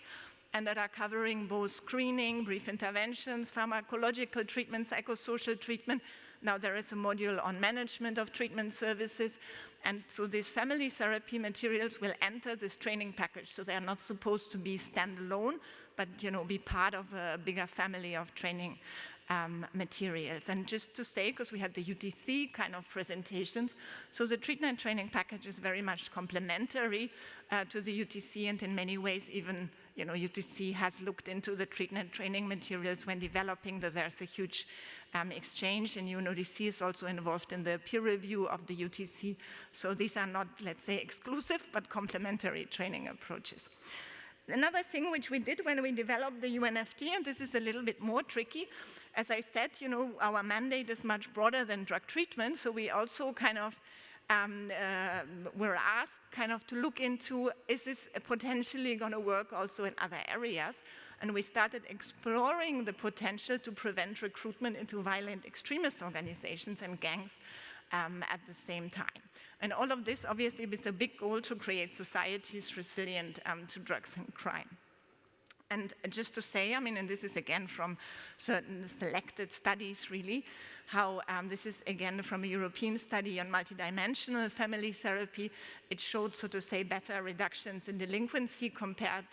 and that are covering both screening, brief interventions, pharmacological treatment, psychosocial treatment. Now there is a module on management of treatment services. And so these family therapy materials will enter this training package. So they are not supposed to be standalone, but you know, be part of a bigger family of training materials. And just to say, because we had the UTC kind of presentations, so the treatment training package is very much complementary to the UTC, and in many ways even, you know, UTC has looked into the treatment training materials when developing. There's a huge exchange, and UNODC is also involved in the peer review of the UTC. So these are not, let's say, exclusive, but complementary training approaches. Another thing which we did when we developed the UNFT, and this is a little bit more tricky, as I said, you know, our mandate is much broader than drug treatment, so we also kind of were asked kind of to look into, is this potentially going to work also in other areas? And we started exploring the potential to prevent recruitment into violent extremist organizations and gangs at the same time. And all of this, obviously, with a big goal to create societies resilient to drugs and crime. And just to say, I mean, and this is again from certain selected studies, really, how this is again from a European study on multidimensional family therapy. It showed, so to say, better reductions in delinquency compared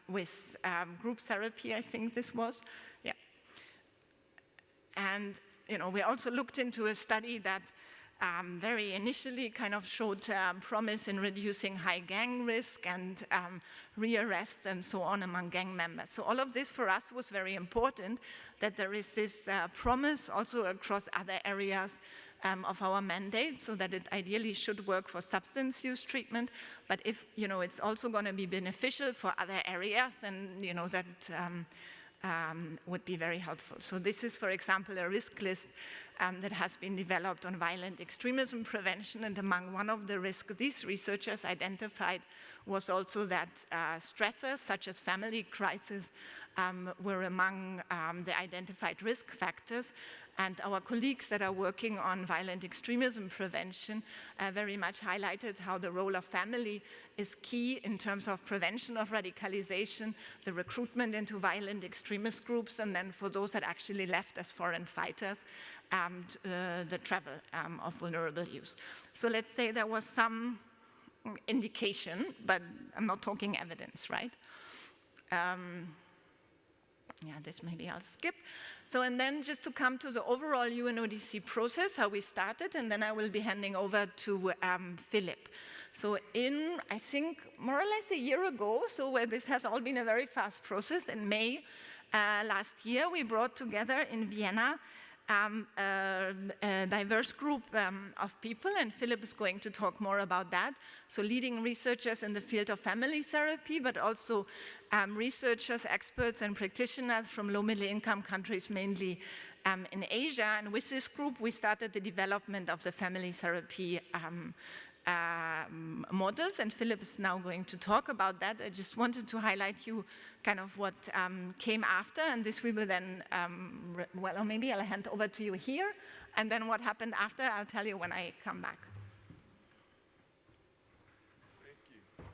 with group therapy, I think this was. Yeah. And, you know, we also looked into a study that very initially kind of showed promise in reducing high gang risk and rearrests and so on among gang members. So all of this for us was very important, that there is this promise also across other areas of our mandate, so that it ideally should work for substance use treatment. But if, you know, it's also going to be beneficial for other areas, then, you know, that would be very helpful. So this is, for example, a risk list that has been developed on violent extremism prevention, and among one of the risks these researchers identified was also that stressors such as family crisis were among the identified risk factors. And our colleagues that are working on violent extremism prevention very much highlighted how the role of family is key in terms of prevention of radicalization, the recruitment into violent extremist groups, and then for those that actually left as foreign fighters, the travel of vulnerable youth. So let's say there was some indication, but I'm not talking evidence, right? Yeah, this maybe I'll skip. So, and then just to come to the overall UNODC process, how we started, and then I will be handing over to Philip. So in, I think, more or less a year ago, so where this has all been a very fast process, in May last year, we brought together in Vienna a diverse group of people, and Philip is going to talk more about that. So leading researchers in the field of family therapy, but also researchers, experts, and practitioners from low-middle income countries, mainly in Asia. And with this group, we started the development of the family therapy models, and Philip is now going to talk about that. I just wanted to highlight you kind of what came after, and this we will then, well, or maybe I'll hand over to you here, And then what happened after, I'll tell you when I come back.
Thank you.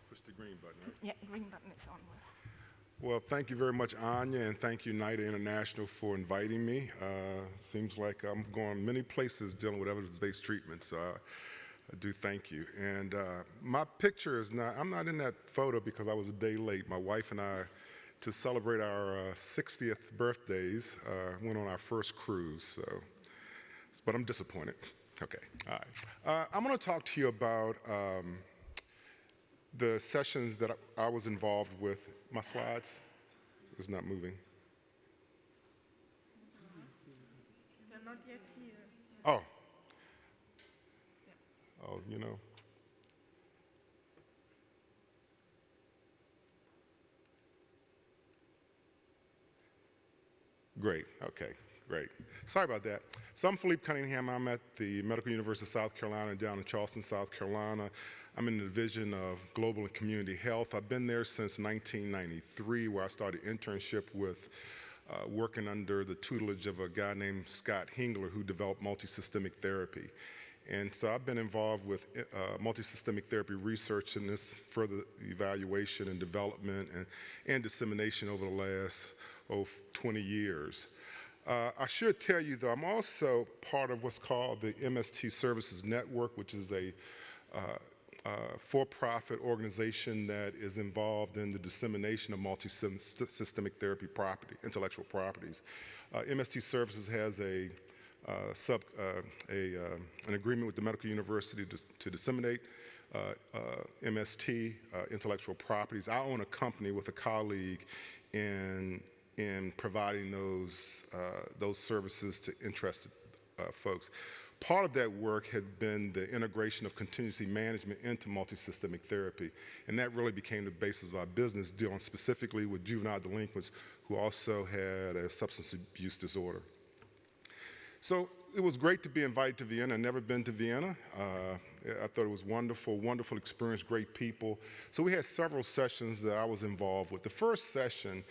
Push the green button, right?
Yeah, green button is on.
Well, thank you very much, Anya, and thank you, NIDA International, for inviting me. Seems like I'm going many places dealing with evidence-based treatment, so I do thank you. And my picture is not, I'm not in that photo because I was a day late. My wife and I, to celebrate our 60th birthdays, went on our first cruise, so, but I'm disappointed. Okay, all right. I'm gonna talk to you about the sessions that I was involved with. My slides is not moving.
They're not yet here.
Oh. Oh, you know. Great, okay, great. Sorry about that. So I'm Philippe Cunningham. I'm at the Medical University of South Carolina down in Charleston, South Carolina. I'm in the Division of Global and Community Health. I've been there since 1993, where I started internship with working under the tutelage of a guy named Scott Hingler, who developed multisystemic therapy. And so I've been involved with multisystemic therapy research and this further evaluation and development and dissemination over the last 20 years. I should tell you, though, I'm also part of what's called the MST Services Network, which is a for-profit organization that is involved in the dissemination of multi-systemic therapy intellectual properties. MST Services has an agreement with the Medical University to disseminate MST intellectual properties. I own a company with a colleague in providing those services to interested folks. Part of that work had been the integration of contingency management into multisystemic therapy, and that really became the basis of our business, dealing specifically with juvenile delinquents who also had a substance abuse disorder. So it was great to be invited to Vienna. I'd never been to Vienna. I thought it was wonderful, wonderful experience, great people. So we had several sessions that I was involved with. The first session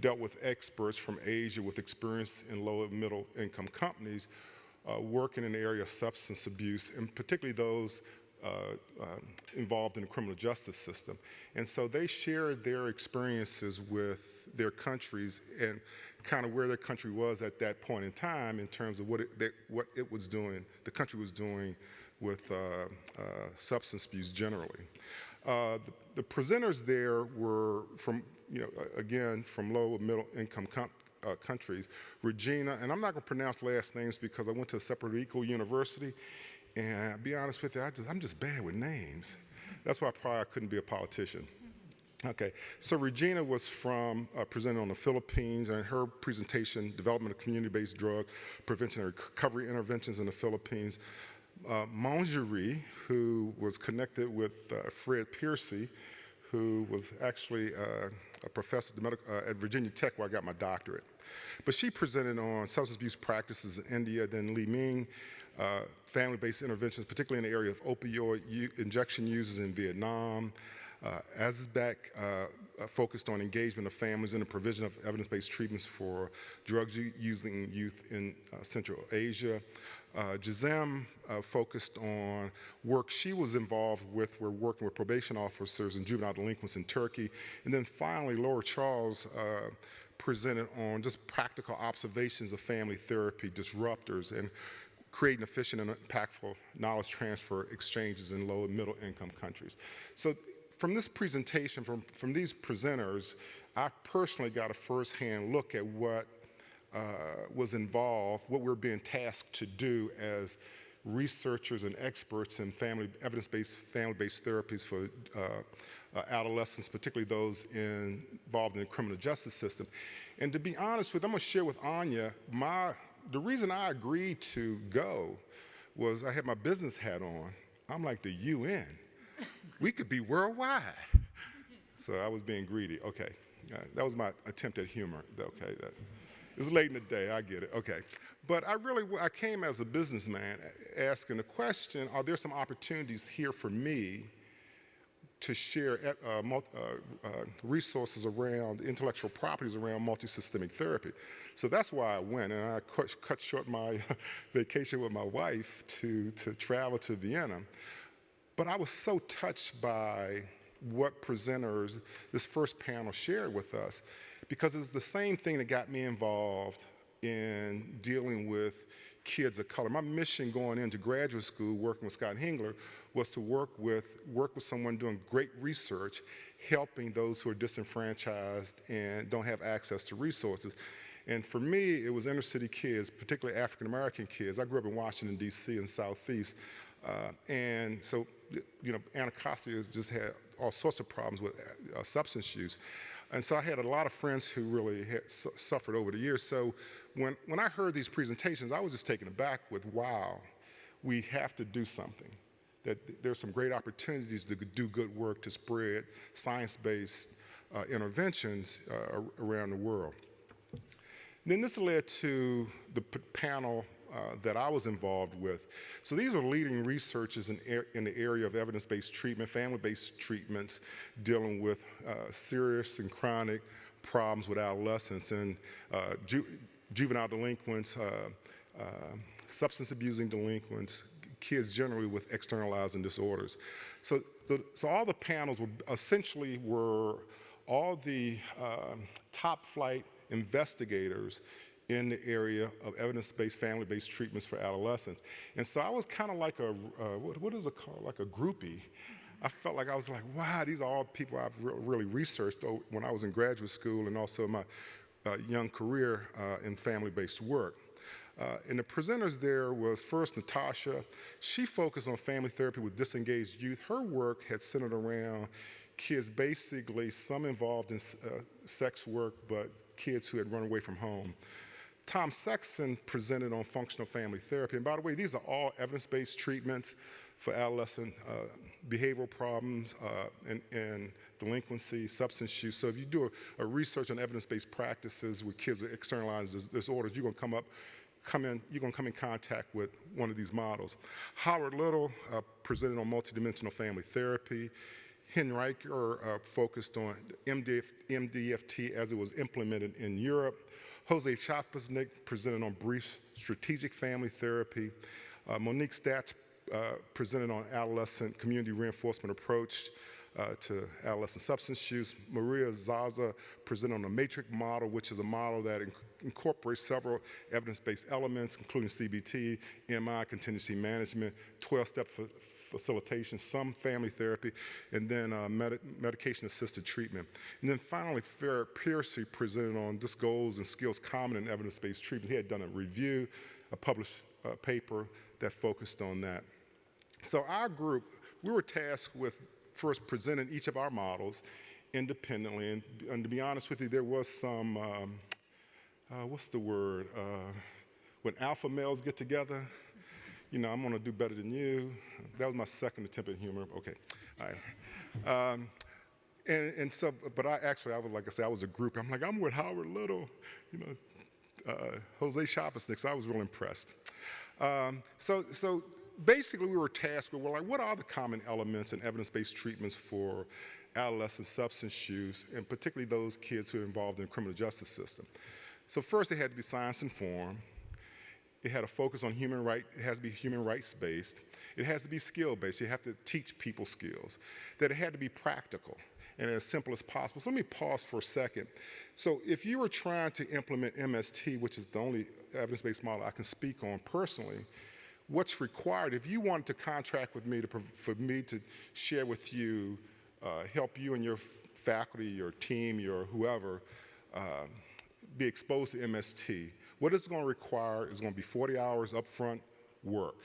dealt with experts from Asia with experience in low and middle income companies working in the area of substance abuse, and particularly those involved in the criminal justice system. And so they shared their experiences with their countries and kind of where their country was at that point in time in terms of what it was doing, the country was doing with substance abuse generally. The presenters there were from, again, from low and middle income countries. Regina, and I'm not going to pronounce last names because I went to a separate equal university, and I'll be honest with you, I'm just bad with names. That's why I couldn't be a politician. Okay, so Regina was presented on the Philippines, and her presentation, development of community-based drug prevention and recovery interventions in the Philippines. Mongerie, who was connected with Fred Piercy, who was actually a professor at Virginia Tech where I got my doctorate. But she presented on substance abuse practices in India, then Li Ming, family-based interventions, particularly in the area of opioid injection users in Vietnam. Azizbek focused on engagement of families in the provision of evidence-based treatments for drugs using youth in Central Asia. Jazem focused on work she was involved with. We're working with probation officers and juvenile delinquents in Turkey. And then finally, Laura Charles presented on just practical observations of family therapy disruptors and creating efficient and impactful knowledge transfer exchanges in low and middle income countries. So from this presentation, from these presenters, I personally got a firsthand look at what was involved, what we're being tasked to do as researchers and experts in evidence-based family-based therapies for adolescents, particularly those involved in the criminal justice system. And to be honest with you, I'm going to share with Anya, the reason I agreed to go was I had my business hat on. I'm like the UN. We could be worldwide. So I was being greedy. Okay, that was my attempt at humor. Okay, it's late in the day, I get it, okay. But I came as a businessman asking the question, are there some opportunities here for me to share resources around intellectual properties around multisystemic therapy. So that's why I went, and I cut short my vacation with my wife to travel to Vienna. But I was so touched by what presenters, this first panel, shared with us, because it's the same thing that got me involved in dealing with kids of color. My mission going into graduate school, working with Scott Hengler, was to work with someone doing great research, helping those who are disenfranchised and don't have access to resources. And for me, it was inner city kids, particularly African American kids. I grew up in Washington, D.C. in the Southeast. And so, you know, Anacostia has just had all sorts of problems with substance use. And so I had a lot of friends who really had suffered over the years. So when I heard these presentations, I was just taken aback with, wow, we have to do something. That there's some great opportunities to do good work to spread science-based interventions around the world. Then this led to the panel that I was involved with. So these are leading researchers in the area of evidence-based treatment, family-based treatments, dealing with serious and chronic problems with adolescents and juvenile delinquents, substance abusing delinquents, kids generally with externalizing disorders. So all the panels were all the top flight investigators in the area of evidence-based, family-based treatments for adolescents. And so I was kind of like what is it called, like a groupie. I felt like I was like, wow, these are all people I've really researched when I was in graduate school and also my young career in family-based work. And the presenters there was first Natasha. She focused on family therapy with disengaged youth. Her work had centered around kids, basically some involved in sex work, but kids who had run away from home. Tom Sexton presented on functional family therapy. And by the way, these are all evidence-based treatments for adolescent behavioral problems and delinquency, substance use. So if you do a research on evidence-based practices with kids with externalized disorders, you're going to come in contact with one of these models. Howard Little presented on multidimensional family therapy. Henriker focused on MDFT as it was implemented in Europe. Jose Chapasnik presented on brief strategic family therapy. Monique Statz presented on adolescent community reinforcement approach to adolescent substance use. Maria Zaza presented on a matrix model, which is a model that incorporates several evidence-based elements, including CBT, MI, contingency management, 12-step facilitation, some family therapy, and then medication-assisted treatment. And then finally, Farrah Piercy presented on just goals and skills common in evidence-based treatment. He had done a review, a published paper that focused on that. So our group, we were tasked with first presenting each of our models independently, and to be honest with you, there was some, what's the word, when alpha males get together, you know, I'm gonna do better than you. That was my second attempt at humor. Okay, all right. And so, but I was, like I said, I was a group. I'm like, I'm with Howard Little, you know, Jose Chapasnik, so I was real impressed. So basically we were tasked with, well, like, what are the common elements in evidence-based treatments for adolescent substance use, and particularly those kids who are involved in the criminal justice system? So first, it had to be science-informed. It had a focus on human rights. It has to be human rights-based. It has to be skill-based. You have to teach people skills. That it had to be practical and as simple as possible. So let me pause for a second. So if you were trying to implement MST, which is the only evidence-based model I can speak on personally, what's required, if you wanted to contract with me for me to share with you, help you and your faculty, your team, your whoever, be exposed to MST, what it's going to require is going to be 40 hours upfront work.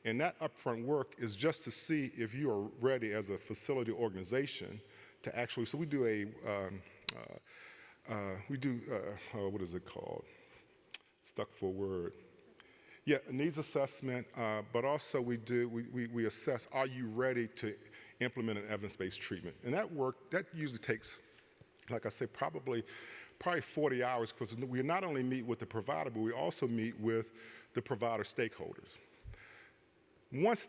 And that upfront work is just to see if you are ready as a facility organization to actually, so we do what is it called? Stuck for a word. Yeah, a needs assessment, but also we assess, are you ready to implement an evidence-based treatment? And that work, that usually takes, like I say, probably 40 hours, because we not only meet with the provider, but we also meet with the provider stakeholders. Once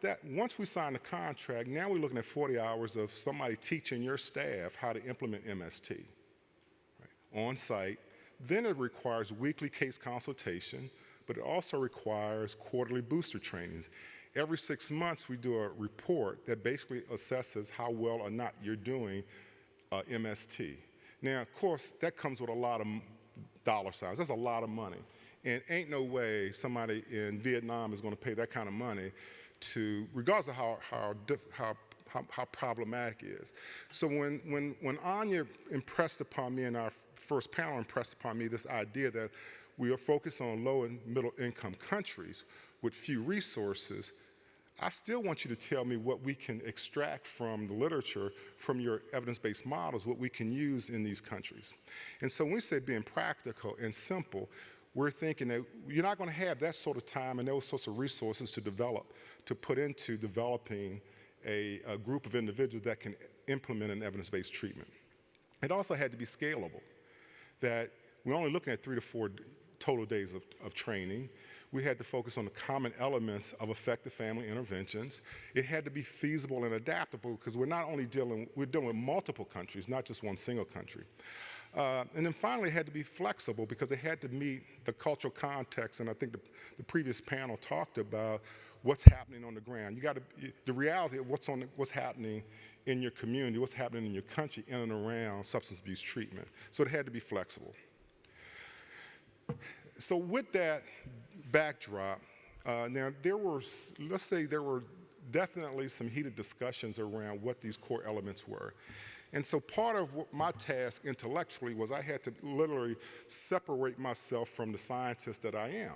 we sign the contract, now we're looking at 40 hours of somebody teaching your staff how to implement MST, right, on site. Then it requires weekly case consultation, but it also requires quarterly booster trainings. Every 6 months, we do a report that basically assesses how well or not you're doing MST. Now, of course, that comes with a lot of dollar signs. That's a lot of money. And ain't no way somebody in Vietnam is going to pay that kind of money to, regardless of how problematic it is. So when Anya impressed upon me, and our first panel impressed upon me this idea that we are focused on low and middle income countries with few resources, I still want you to tell me what we can extract from the literature, from your evidence-based models, what we can use in these countries. And so when we say being practical and simple, we're thinking that you're not going to have that sort of time and those sorts of resources to develop, to put into developing a group of individuals that can implement an evidence-based treatment. It also had to be scalable, that we're only looking at 3 to 4 total days of training. We had to focus on the common elements of effective family interventions. It had to be feasible and adaptable because we're dealing with multiple countries, not just one single country. And then finally, it had to be flexible because it had to meet the cultural context, and I think the previous panel talked about what's happening on the ground. The reality of what's happening in your community, what's happening in your country in and around substance abuse treatment. So it had to be flexible. So with that backdrop, now there were definitely some heated discussions around what these core elements were. And so part of my task intellectually was I had to literally separate myself from the scientist that I am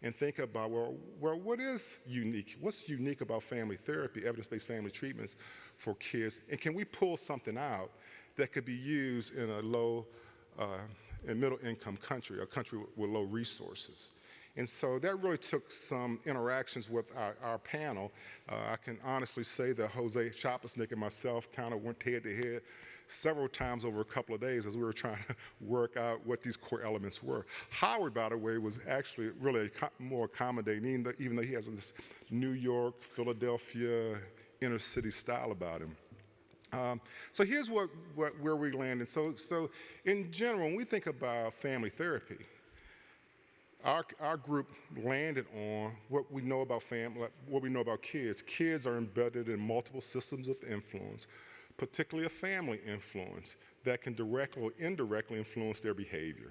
and think about, well, what is unique? What's unique about family therapy, evidence-based family treatments for kids? And can we pull something out that could be used in a low and middle income country, a country with low resources? And so that really took some interactions with our panel. I can honestly say that Jose Chapasnik and myself kind of went head to head several times over a couple of days as we were trying to work out what these core elements were. Howard, by the way, was actually really more accommodating, even though he has this New York, Philadelphia, inner city style about him. So here's where we landed. So in general, when we think about family therapy, our group landed on what we know about family, what we know about kids. Kids are embedded in multiple systems of influence, particularly a family influence that can directly or indirectly influence their behavior.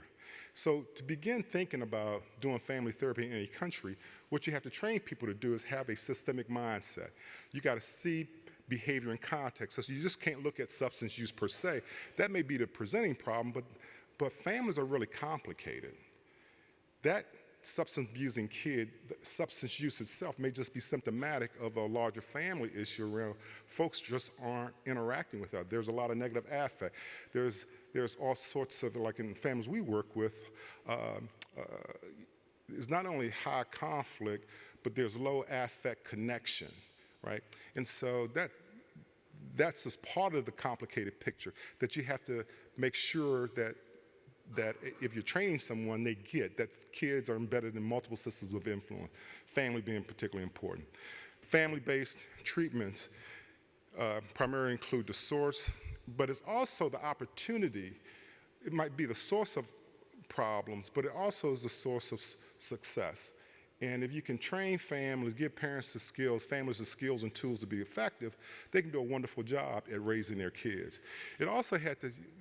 So to begin thinking about doing family therapy in any country, what you have to train people to do is have a systemic mindset. You got to see behavior in context. So you just can't look at substance use per se. That may be the presenting problem, but families are really complicated. That substance abusing kid, substance use itself may just be symptomatic of a larger family issue around folks just aren't interacting with that. There's a lot of negative affect. There's all sorts of, like in families we work with, it's not only high conflict, but there's low affect connection, right? And so that's just part of the complicated picture that you have to make sure that if you're training someone, they get that kids are embedded in multiple systems of influence, family being particularly important. Family-based treatments primarily include the source, but it's also the opportunity. It might be the source of problems, but it also is the source of success. And if you can train families, give parents the skills, families the skills and tools to be effective, they can do a wonderful job at raising their kids. It also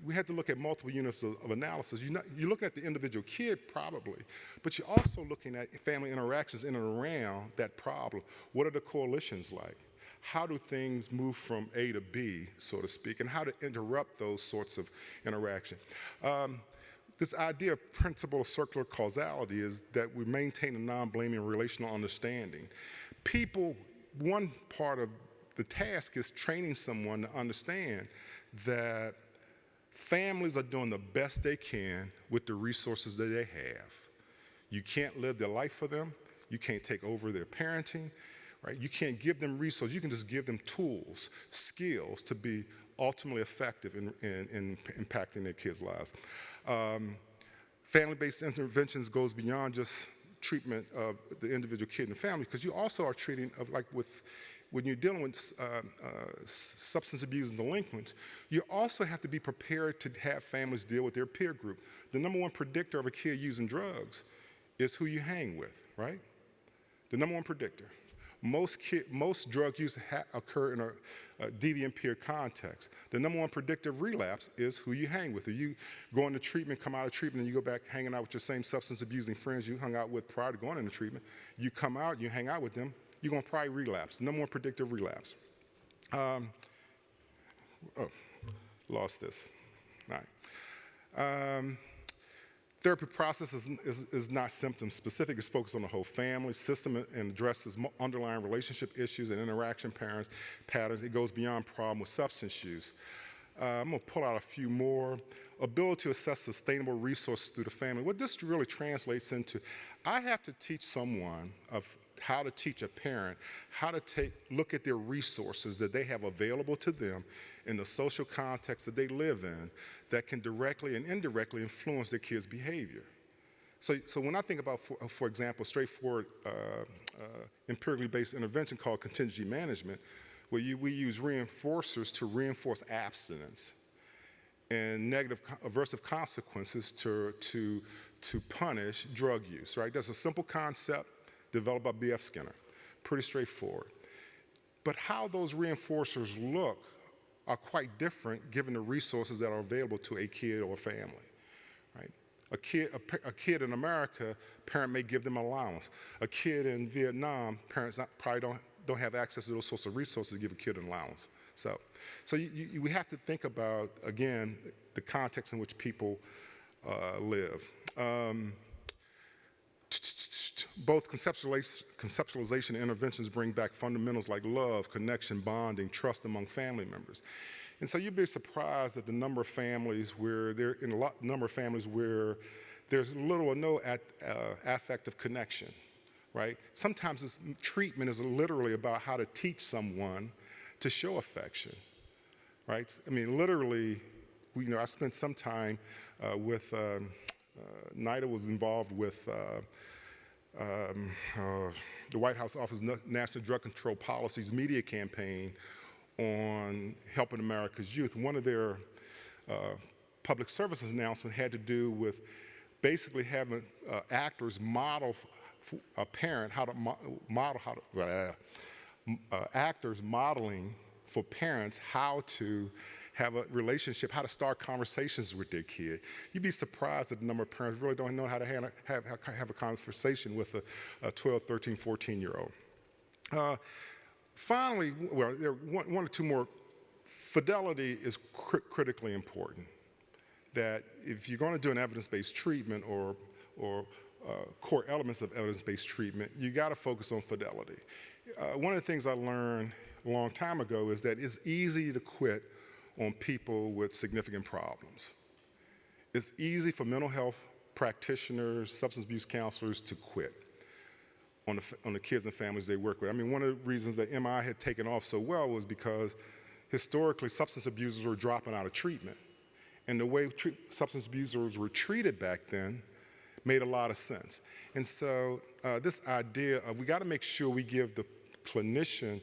we had to look at multiple units of analysis. You're looking at the individual kid probably, but you're also looking at family interactions in and around that problem. What are the coalitions like? How do things move from A to B, so to speak, and how to interrupt those sorts of interaction? This idea of principle of circular causality is that we maintain a non-blaming relational understanding. One part of the task is training someone to understand that families are doing the best they can with the resources that they have. You can't live their life for them. You can't take over their parenting, right? You can't give them resources. You can just give them tools, skills to be ultimately effective in impacting their kids' lives. Family-based interventions goes beyond just treatment of the individual kid and family, because you also are treating of like when you're dealing with substance abuse and delinquents, you also have to be prepared to have families deal with their peer group. The number one predictor of a kid using drugs is who you hang with, right? The number one predictor. Most drug use occur in a deviant peer context. The number one predictor of relapse is who you hang with. If you go into treatment, come out of treatment, and you go back hanging out with your same substance abusing friends you hung out with prior to going into treatment, you come out, you hang out with them, you're going to probably relapse. The number one predictor of relapse. Lost this. All right. Therapy process is not symptom specific. It's focused on the whole family system and addresses underlying relationship issues and interaction patterns. It goes beyond problem with substance use. I'm going to pull out a few more. Ability to assess sustainable resources through the family. What this really translates into, I have to teach someone of how to teach a parent how to look at their resources that they have available to them in the social context that they live in that can directly and indirectly influence their kids' behavior. So when I think about, for example, straightforward empirically based intervention called contingency management, where we use reinforcers to reinforce abstinence and negative aversive consequences to punish drug use, right? That's a simple concept developed by B.F. Skinner, pretty straightforward. But how those reinforcers look are quite different given the resources that are available to a kid or a family, right? A kid in America, parent may give them allowance. A kid in Vietnam, parents probably don't have access to those sorts of resources to give a kid an allowance. So we have to think about, again, the context in which people live. Both conceptualization and interventions bring back fundamentals like love, connection, bonding, trust among family members. And so you'd be surprised at the number of families where there's little or no affective connection, right? Sometimes treatment is literally about how to teach someone to show affection, right? I mean, literally, I spent some time with, NIDA was involved with the White House Office of National Drug Control Policy's media campaign on helping America's youth. One of their public services announcements had to do with basically having actors model a parent how to actors modeling for parents how to have a relationship, how to start conversations with their kid. You'd be surprised at the number of parents really don't know how to have a conversation with a 12, 13, 14-year-old. Finally, well, there are one or two more. Fidelity is critically important. That if you're going to do an evidence-based treatment or core elements of evidence-based treatment, you got to focus on fidelity. One of the things I learned a long time ago is that it's easy to quit on people with significant problems. It's easy for mental health practitioners, substance abuse counselors to quit on the kids and families they work with. I mean, one of the reasons that MI had taken off so well was because historically substance abusers were dropping out of treatment. And the way substance abusers were treated back then made a lot of sense. And so this idea of we got to make sure we give the clinician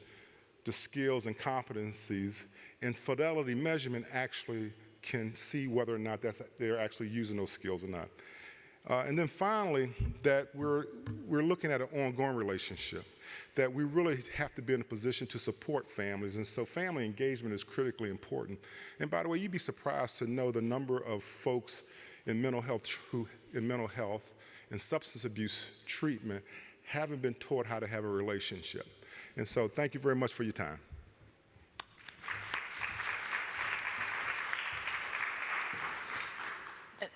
the skills and competencies, and fidelity measurement actually can see whether or not they're actually using those skills or not. And then finally, that we're looking at an ongoing relationship, that we really have to be in a position to support families, and so family engagement is critically important. And by the way, you'd be surprised to know the number of folks in mental health and substance abuse treatment haven't been taught how to have a relationship. And so thank you very much for your time.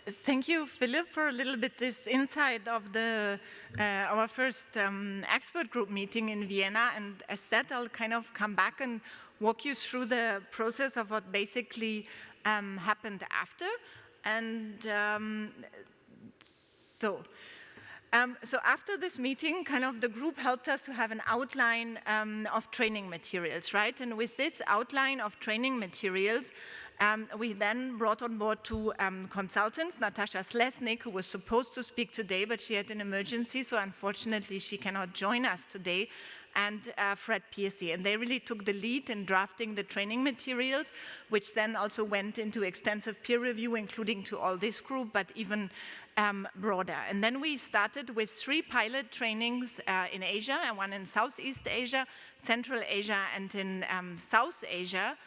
Thank you, Philip, for a little bit this insight of our first expert group meeting in Vienna. And as said, I'll kind of come back and walk you through the process of what basically happened after. And so after this meeting, kind of the group helped us to have an outline of training materials, right? And with this outline of training materials, We then brought on board two consultants, Natasha Slesnik, who was supposed to speak today, but she had an emergency, so unfortunately she cannot join us today, and Fred Piercy. And they really took the lead in drafting the training materials, which then also went into extensive peer review, including to all this group, but even broader. And then we started with 3 pilot trainings in Asia, and one in Southeast Asia, Central Asia, and in South Asia.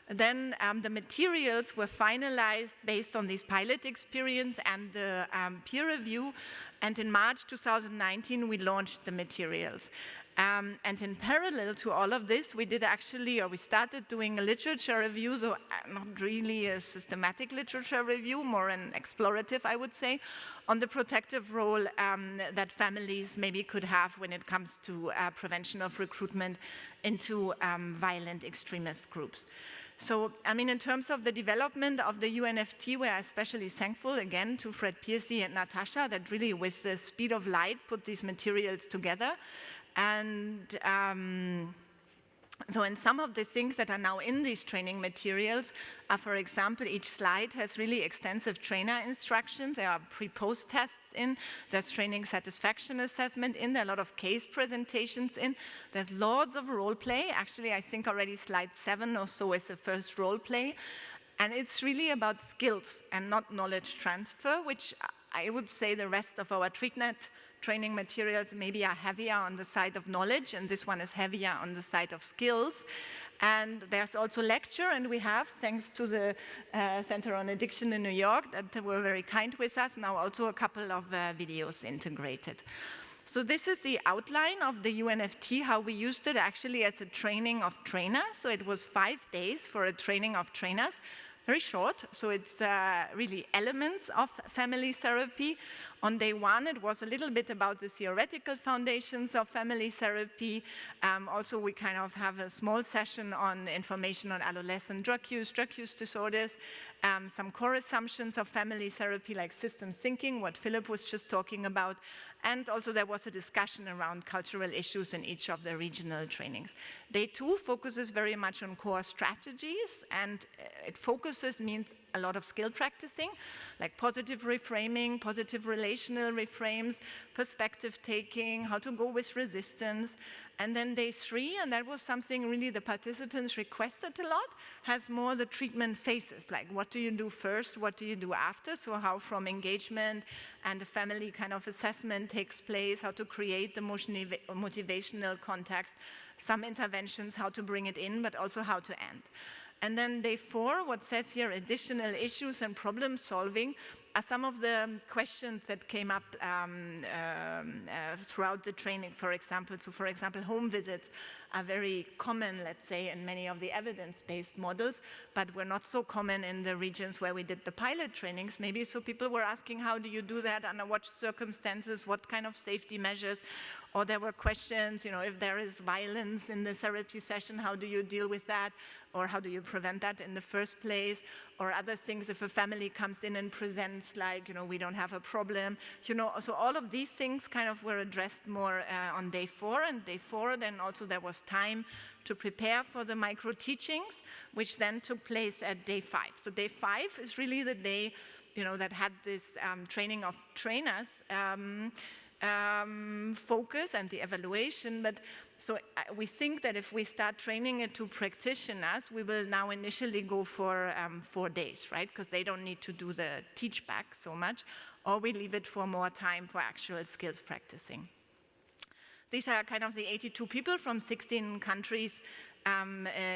Then the materials were finalized based on this pilot experience and the peer review. And in March 2019, we launched the materials. And in parallel to all of this, we started doing a literature review, though not really a systematic literature review, more an explorative, I would say, on the protective role that families maybe could have when it comes to prevention of recruitment into violent extremist groups. So, I mean, in terms of the development of the UNFT, we're especially thankful, again, to Fred Piercy and Natasha, that really, with the speed of light, put these materials together. And so in some of the things that are now in these training materials are, for example, each slide has really extensive trainer instructions. There are pre-post tests in. There's training satisfaction assessment in. There are a lot of case presentations in. There's lots of role play. Actually, I think already slide 7 or so is the first role play. And it's really about skills and not knowledge transfer, which I would say the rest of our TreatNet training materials maybe are heavier on the side of knowledge, and this one is heavier on the side of skills. And there's also lecture, and we have, thanks to the Center on Addiction in New York, that were very kind with us, now also a couple of videos integrated. So this is the outline of the UNFT, how we used it actually as a training of trainers. So it was 5 days for a training of trainers. Very short, so it's really elements of family therapy. On day 1, it was a little bit about the theoretical foundations of family therapy. Also, we kind of have a small session on information on adolescent drug use disorders, some core assumptions of family therapy like system thinking, what Philip was just talking about, and also there was a discussion around cultural issues in each of the regional trainings. Day 2 focuses very much on core strategies, and it focuses means a lot of skill practicing, like positive reframing, positive relational reframes, perspective taking, how to go with resistance. And then day 3, and that was something really the participants requested a lot, has more the treatment phases, like what do you do first, what do you do after, so how from engagement and the family kind of assessment takes place, how to create the motivational context, some interventions, how to bring it in, but also how to end. And then day 4, what says here, additional issues and problem solving, are some of the questions that came up throughout the training, for example. So for example, home visits are very common, let's say, in many of the evidence-based models, but were not so common in the regions where we did the pilot trainings, maybe. So people were asking, how do you do that, under what circumstances, what kind of safety measures? Or there were questions, you know, if there is violence in the therapy session, how do you deal with that? Or how do you prevent that in the first place? Or other things, if a family comes in and presents like, you know, we don't have a problem, you know. So all of these things kind of were addressed more on day 4. And day 4, then also there was time to prepare for the micro teachings, which then took place at day 5. So day 5 is really the day, you know, that had this training of trainers focus and the evaluation. But so we think that if we start training it to practitioners, we will now initially go for 4 days, right? Because they don't need to do the teach back so much, or we leave it for more time for actual skills practicing. These are kind of the 82 people from 16 countries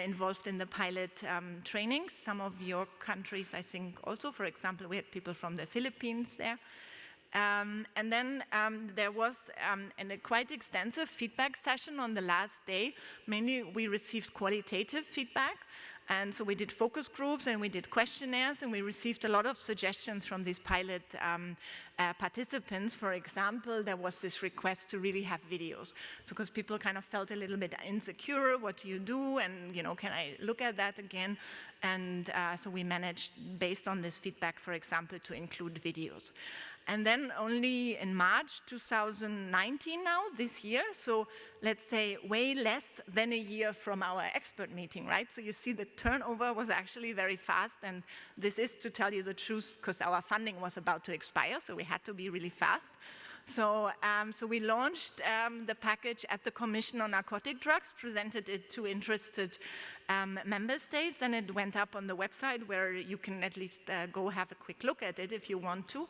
involved in the pilot trainings. Some of your countries, I think, also. For example, we had people from the Philippines there. And then there was a quite extensive feedback session on the last day. Mainly we received qualitative feedback, and so we did focus groups and we did questionnaires, and we received a lot of suggestions from these pilot participants. For example, there was this request to really have videos, so because people kind of felt a little bit insecure, what do you do, and you know, can I look at that again? And so we managed, based on this feedback, for example, to include videos. And then only in March 2019 now, this year, so let's say way less than a year from our expert meeting, right? So you see the turnover was actually very fast, and this is, to tell you the truth, because our funding was about to expire, so we had to be really fast. So, so we launched the package at the Commission on Narcotic Drugs, presented it to interested member states, and it went up on the website where you can at least go have a quick look at it if you want to.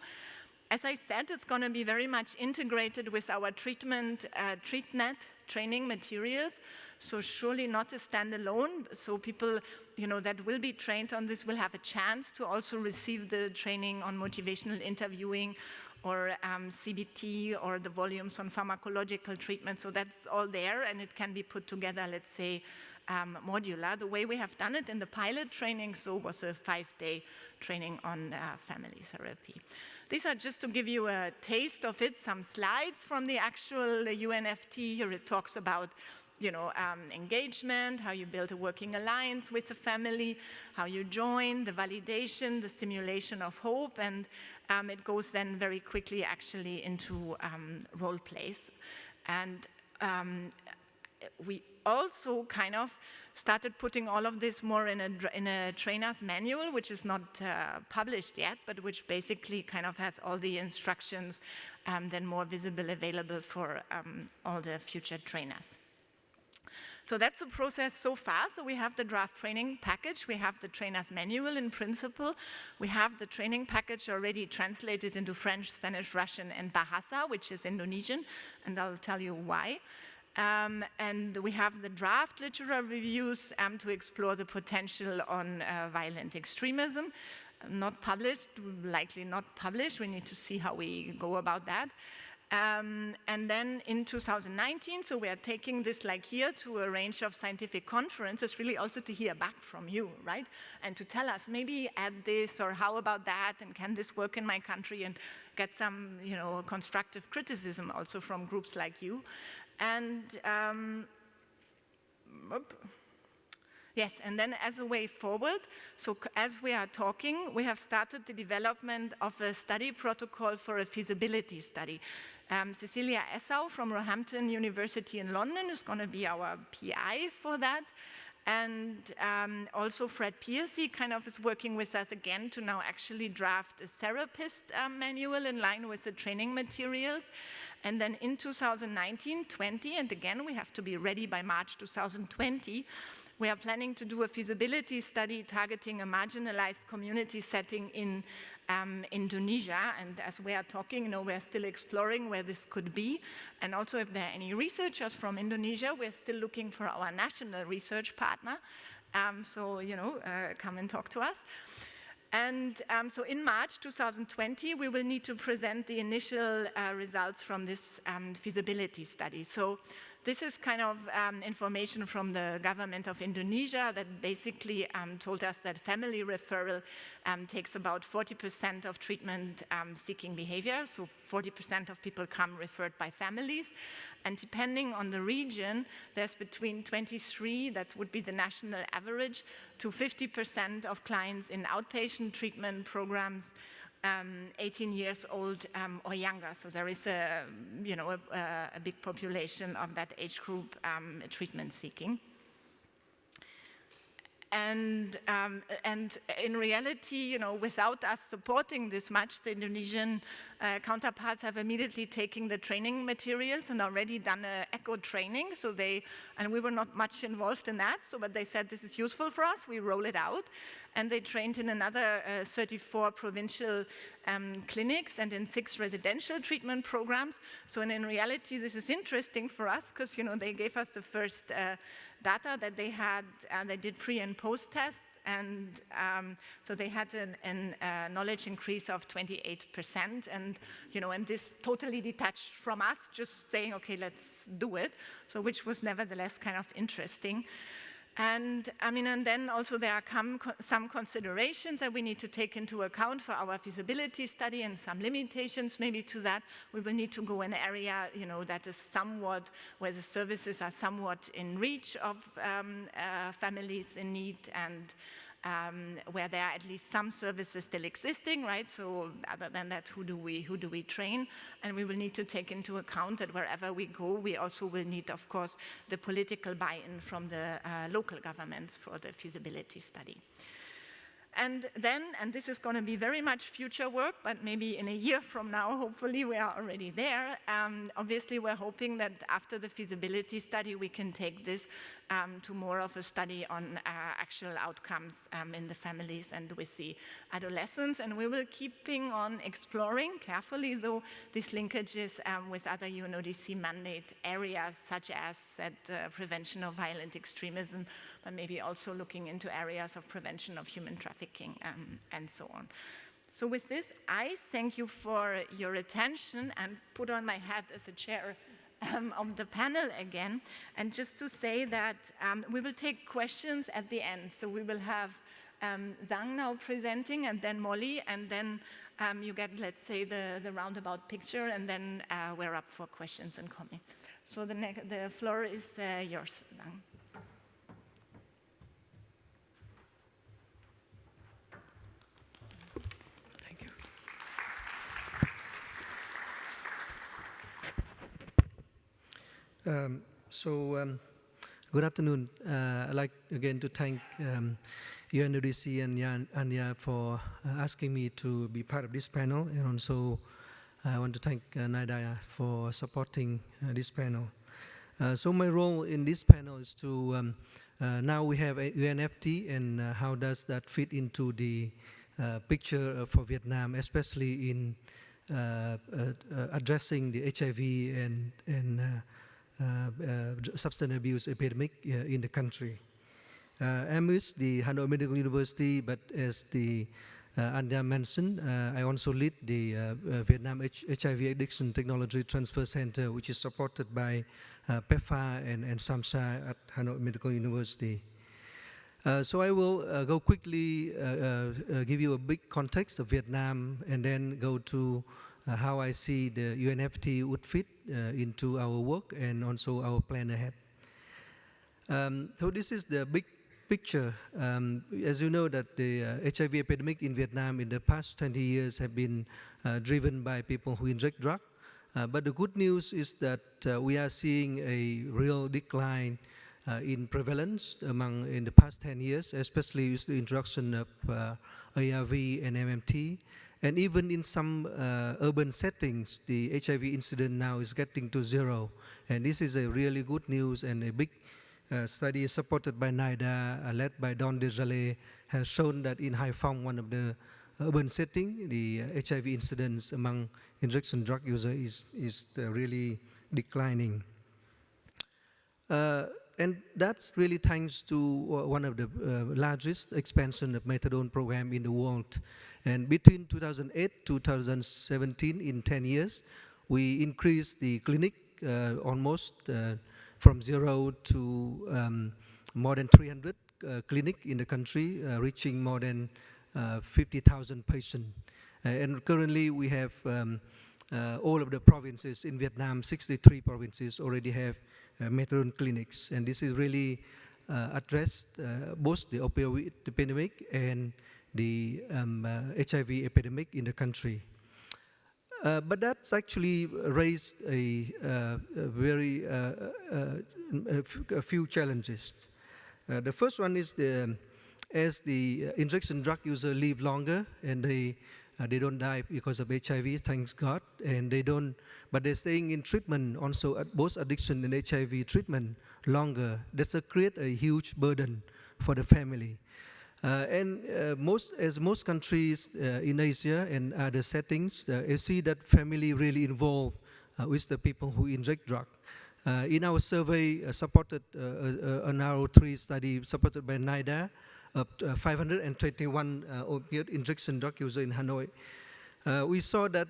As I said, it's going to be very much integrated with our TreatNet training materials, so surely not a standalone. So people, you know, that will be trained on this will have a chance to also receive the training on motivational interviewing, or CBT, or the volumes on pharmacological treatment. So that's all there, and it can be put together, let's say, modular. The way we have done it in the pilot training, so was a 5-day training on family therapy. These are just to give you a taste of it, some slides from the actual UNFT. Here it talks about, you know, engagement, how you build a working alliance with a family, how you join, the validation, the stimulation of hope, and it goes then very quickly actually into role plays. And we also kind of started putting all of this more in a trainer's manual, which is not published yet, but which basically kind of has all the instructions then more visible, available for all the future trainers. So that's the process so far. So we have the draft training package, we have the trainer's manual in principle, we have the training package already translated into French, Spanish, Russian, and Bahasa, which is Indonesian, and I'll tell you why. And we have the draft literature reviews to explore the potential on violent extremism. Not published, likely not published. We need to see how we go about that. And then in 2019, so we are taking this like here to a range of scientific conferences, really also to hear back from you, right? And to tell us, maybe add this, or how about that, and can this work in my country, and get some, you know, constructive criticism also from groups like you. And yes, and then as a way forward, so as we are talking, we have started the development of a study protocol for a feasibility study. Cecilia Essau from Roehampton University in London is going to be our PI for that. And also Fred Piercy kind of is working with us again to now actually draft a therapist manual in line with the training materials. And then in 2019-20, and again we have to be ready by March 2020, we are planning to do a feasibility study targeting a marginalized community setting in Indonesia. And as we are talking, you know, we're still exploring where this could be. And also if there are any researchers from Indonesia, we're still looking for our national research partner. So, you know, come and talk to us. And so in March 2020, we will need to present the initial results from this feasibility study. So this is kind of information from the government of Indonesia that basically told us that family referral takes about 40% of treatment seeking behavior. So 40% of people come referred by families. And depending on the region, there's between 23, that would be the national average, to 50% of clients in outpatient treatment programs 18 years old or younger. So there is a, you know, a big population of that age group treatment seeking. And in reality, you know, without us supporting this much, the Indonesian counterparts have immediately taken the training materials and already done an echo training. So and we were not much involved in that, so but they said this is useful for us, we roll it out. And they trained in another 34 provincial clinics and in 6 residential treatment programs. So in reality, this is interesting for us because, you know, they gave us the first data that they had, they did pre and post tests, and so they had a knowledge increase of 28%, and, you know, and this totally detached from us, just saying, okay, let's do it, so which was nevertheless kind of interesting. And I mean, and then also there are some considerations that we need to take into account for our feasibility study, and some limitations maybe to that. We will need to go in an area, you know, that is somewhat, where the services are somewhat in reach of families in need, and where there are at least some services still existing, right? So other than that, who do we train? And we will need to take into account that wherever we go, we also will need, of course, the political buy-in from the local governments for the feasibility study. And then, and this is going to be very much future work, but maybe in a year from now, hopefully we are already there. Obviously, we're hoping that after the feasibility study, we can take this to more of a study on actual outcomes in the families and with the adolescents. And we will keeping on exploring carefully, though, these linkages with other UNODC mandate areas, such as prevention of violent extremism, but maybe also looking into areas of prevention of human trafficking and so on. So with this, I thank you for your attention and put on my hat as a chair of the panel again. And just to say that we will take questions at the end. So we will have Zhang now presenting, and then Molly, and then you get, let's say, the roundabout picture, and then we're up for questions and comments. So the floor is yours, Zhang.
Good afternoon. I'd like again to thank UNODC and Anya for asking me to be part of this panel, and also I want to thank NIDA for supporting this panel. So my role in this panel is to, now we have a UNFT, and how does that fit into the picture for Vietnam, especially in addressing the HIV and substance abuse epidemic in the country. I'm with the Hanoi Medical University, but as the Anya mentioned, I also lead the Vietnam HIV Addiction Technology Transfer Center, which is supported by PEPFAR and SAMHSA at Hanoi Medical University. So I will go quickly, give you a big context of Vietnam, and then go to how I see the UNFT would fit into our work and also our plan ahead. So this is the big picture. As you know, that the HIV epidemic in Vietnam in the past 20 years have been driven by people who inject drugs. But the good news is that we are seeing a real decline in prevalence in the past 10 years, especially with the introduction of ARV and MMT. And even in some urban settings, the HIV incident now is getting to 0. And this is a really good news, and a big study supported by NIDA, led by Don Desjardins, has shown that in Hai Phong, one of the urban settings, the HIV incidence among injection drug users is really declining. And that's really thanks to one of the largest expansion of methadone program in the world. And between 2008 to 2017, in 10 years, we increased the clinic almost from 0 to more than 300 clinics in the country, reaching more than 50,000 patients. And currently we have all of the provinces in Vietnam, 63 provinces already have methadone clinics. And this is really addressed both the opioid epidemic and the HIV epidemic in the country. But that's actually raised a few challenges. The first one is as the injection drug users live longer, and they don't die because of HIV, thanks God, and but they're staying in treatment also at both addiction and HIV treatment longer. That's create a huge burden for the family. As most countries in Asia and other settings, you see that family really involved with the people who inject drug. In our survey, supported an RO3 study supported by NIDA, of 521 opioid injection drug users in Hanoi, we saw that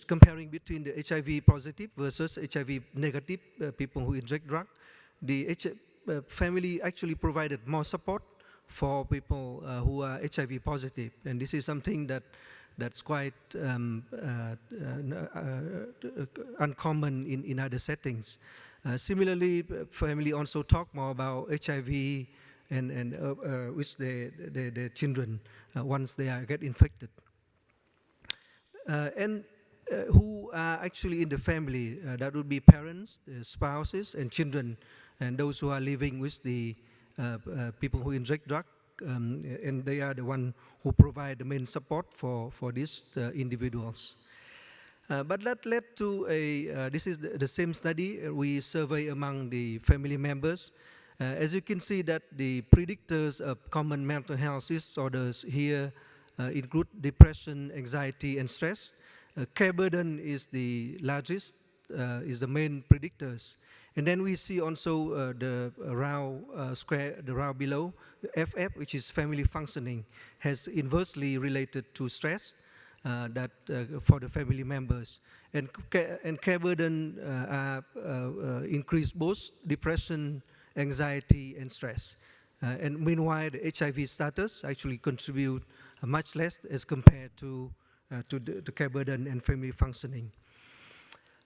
comparing between the HIV positive versus HIV negative people who inject drug, the family actually provided more support for people who are HIV positive, and this is something that's quite uncommon in other settings. Similarly, family also talk more about HIV and with their children once they get infected. And who are actually in the family, that would be parents, the spouses, and children, and those who are living with the people who inject drug, and they are the one who provide the main support for these individuals. But that led to this is the same study, we survey among the family members. As you can see that the predictors of common mental health disorders here include depression, anxiety, and stress. Care burden is the largest, is the main predictors. And then we see also the row below, the FF, which is family functioning, has inversely related to stress for the family members. And care burden increase both depression, anxiety, and stress. And meanwhile, the HIV status actually contribute much less as compared to the care burden and family functioning.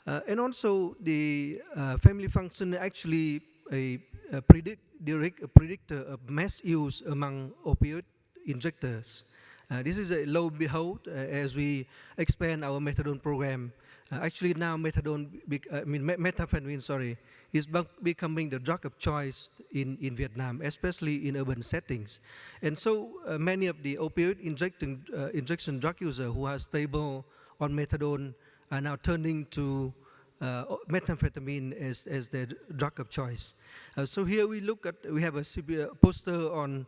And also, the family function actually a predictor of mass use among opioid injectors. This is a lo and behold, as we expand our methadone program. Actually, now methamphetamine, is becoming the drug of choice in Vietnam, especially in urban settings. And so many of the opioid injection drug users who are stable on methadone are now turning to methamphetamine as their drug of choice. So here we have a poster on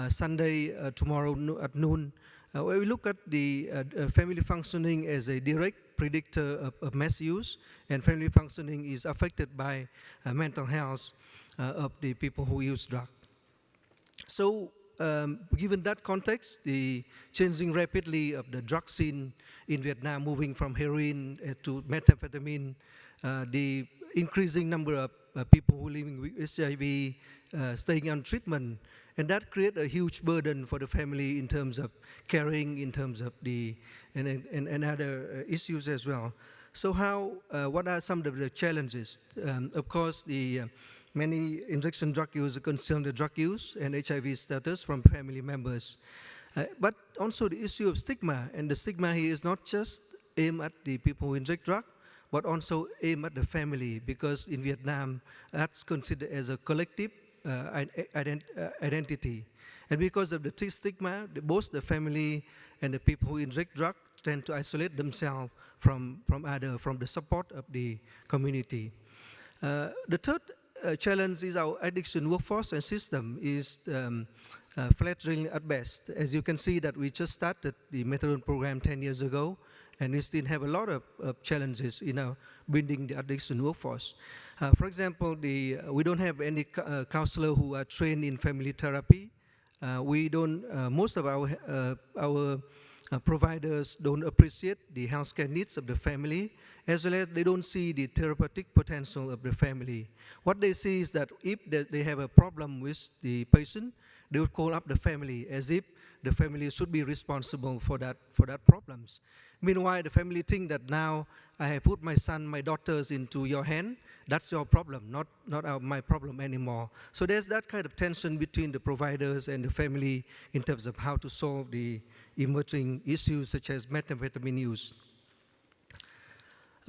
Sunday, tomorrow at noon, where we look at the family functioning as a direct predictor of mass use, and family functioning is affected by mental health of the people who use drugs. So given that context, the changing rapidly of the drug scene in Vietnam, moving from heroin to methamphetamine, the increasing number of people who are living with HIV staying on treatment, and that creates a huge burden for the family in terms of caring, in terms of and other issues as well. So what are some of the challenges? Of course, many injection drug users conceal the drug use and HIV status from family members. But also the issue of stigma, and the stigma here is not just aimed at the people who inject drug, but also aimed at the family, because in Vietnam, that's considered as a collective identity. And because of the stigma, both the family and the people who inject drug tend to isolate themselves from the support of the community. The third challenge is our addiction workforce and system is fledgling at best. As you can see that we just started the methadone program 10 years ago, and we still have a lot of challenges in building the addiction workforce. For example, we don't have any counselor who are trained in family therapy. Most of our providers don't appreciate the healthcare needs of the family, as well as they don't see the therapeutic potential of the family. What they see is that if they have a problem with the patient, they would call up the family as if the family should be responsible for that problems. Meanwhile, the family think that now I have put my son, my daughters into your hand, that's your problem, not my problem anymore. So there's that kind of tension between the providers and the family in terms of how to solve the emerging issues such as methamphetamine use.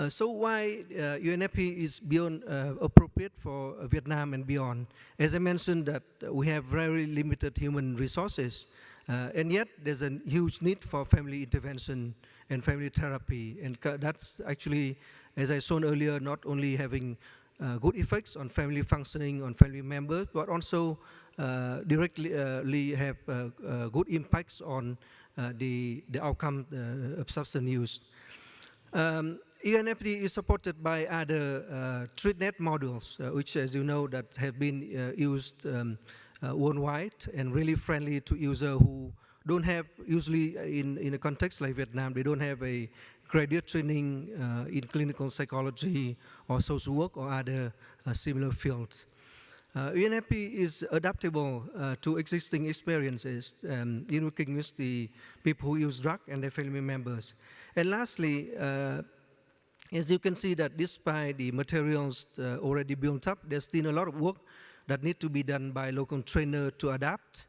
So why UNFP is beyond appropriate for Vietnam and beyond? As I mentioned, that we have very limited human resources, and yet there's a huge need for family intervention and family therapy. And that's actually, as I shown earlier, not only having good effects on family functioning, on family members, but also directly have good impacts on the outcome of substance use. UNFD is supported by other TreatNet models, which, as you know, that have been used worldwide and really friendly to users who don't have, usually in a context like Vietnam, they don't have a graduate training in clinical psychology or social work or other similar fields. UNFP is adaptable to existing experiences in working with the people who use drugs and their family members. And lastly, As you can see that despite the materials already built up, there's still a lot of work that need to be done by local trainer to adapt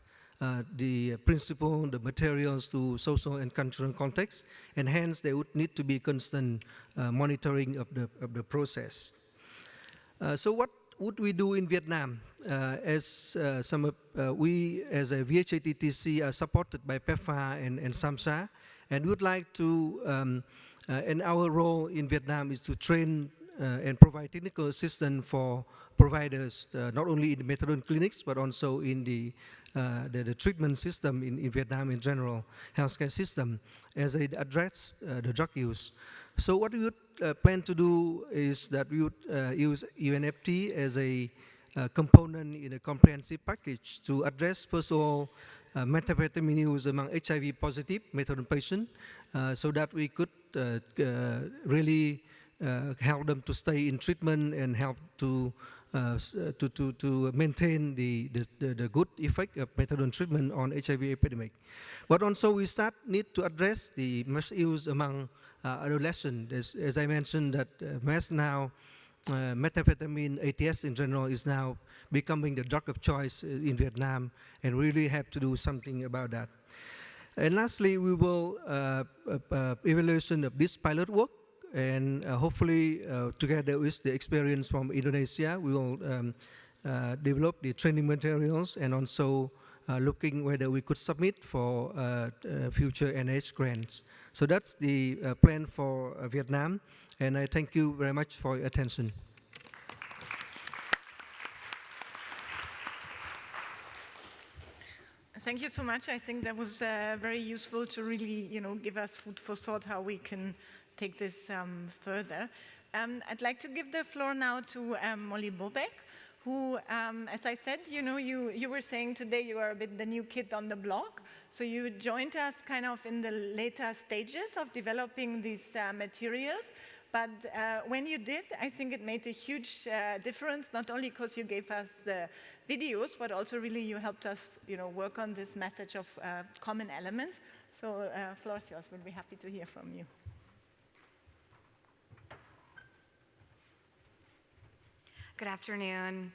the principle, the materials to social and cultural context, and hence there would need to be constant monitoring of the process. So what would we do in Vietnam? We as a VHATTC are supported by PEPFAR and SAMHSA, and we would like to, and our role in Vietnam is to train and provide technical assistance for providers, not only in the methadone clinics, but also in the treatment system in Vietnam in general, healthcare system, as they address the drug use. So what we would plan to do is that we would use UNFT as a component in a comprehensive package to address, first of all, methamphetamine use among HIV-positive methadone patients, so that we could really help them to stay in treatment and help to maintain the good effect of methadone treatment on HIV epidemic. But also we need to address the mass use among adolescents. As I mentioned, that mass now, methamphetamine, ATS in general, is now becoming the drug of choice in Vietnam, and really have to do something about that. And lastly, we will evaluation of this pilot work, and hopefully together with the experience from Indonesia, we will develop the training materials, and also looking whether we could submit for future NIH grants. So that's the plan for Vietnam, and I thank you very much for your attention.
Thank you so much. I think that was very useful to really, give us food for thought how we can take this further. I'd like to give the floor now to Molly Bobek, who, as I said, you were saying today you are a bit the new kid on the block. So you joined us kind of in the later stages of developing these materials. But when you did, I think it made a huge difference, not only because you gave us videos, but also really you helped us, work on this message of common elements. So floor is yours. We'll be happy to hear from you.
Good afternoon.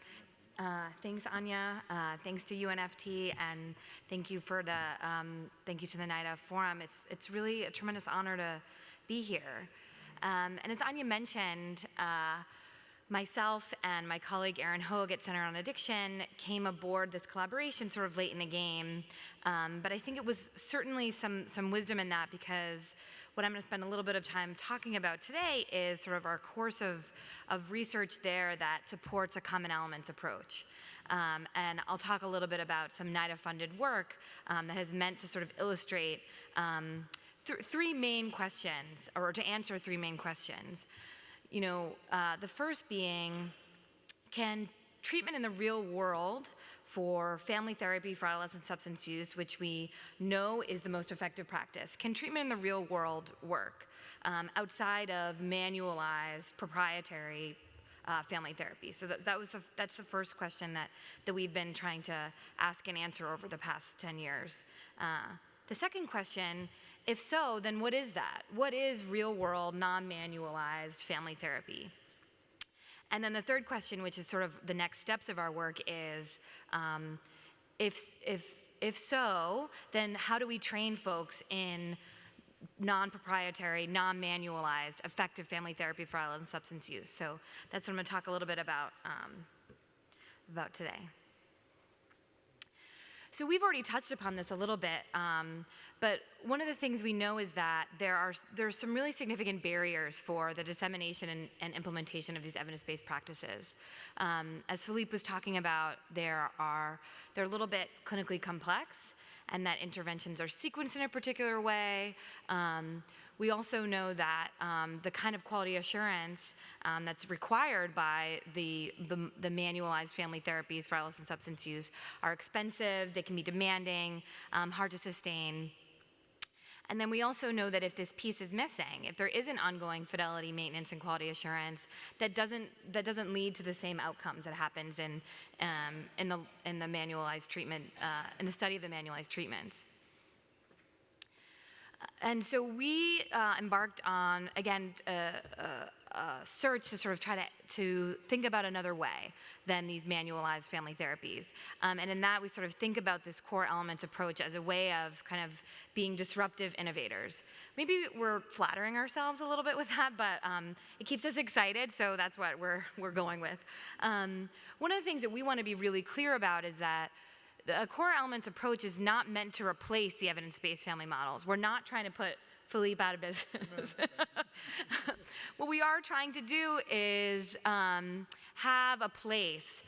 Thanks, Anya. Thanks to UNFT, and thank you to the NIDA Forum. It's really a tremendous honor to be here. And as Anya mentioned, myself and my colleague Erin Hoag at Center on Addiction came aboard this collaboration sort of late in the game. But I think it was certainly some wisdom in that, because what I'm going to spend a little bit of time talking about today is sort of our course of research there that supports a common elements approach. And I'll talk a little bit about some NIDA-funded work that has meant to sort of illustrate three main questions, or to answer three main questions. The first being, can treatment in the real world for family therapy for adolescent substance use, which we know is the most effective practice, can treatment in the real world work outside of manualized proprietary family therapy? So that's the first question that we've been trying to ask and answer over the past 10 years. The second question, if so, then what is that? What is real world, non-manualized family therapy? And then the third question, which is sort of the next steps of our work, is if so, then how do we train folks in non-proprietary, non-manualized, effective family therapy for adolescent substance use? So that's what I'm going to talk a little bit about today. So we've already touched upon this a little bit, but one of the things we know is that there's some really significant barriers for the dissemination and implementation of these evidence-based practices. As Philippe was talking about, they're a little bit clinically complex, and that interventions are sequenced in a particular way. We also know that the kind of quality assurance that's required by the manualized family therapies for adolescent substance use are expensive, they can be demanding, hard to sustain. And then we also know that if this piece is missing, if there isn't ongoing fidelity, maintenance, and quality assurance, that doesn't lead to the same outcomes that happens in the manualized treatment, in the study of the manualized treatments. And so we embarked on, again, a search to sort of try to think about another way than these manualized family therapies. And in that, we sort of think about this core elements approach as a way of kind of being disruptive innovators. Maybe we're flattering ourselves a little bit with that, but it keeps us excited, so that's what we're going with. One of the things that we want to be really clear about is that the core elements approach is not meant to replace the evidence-based family models. We're not trying to put Philippe out of business. What we are trying to do is have a place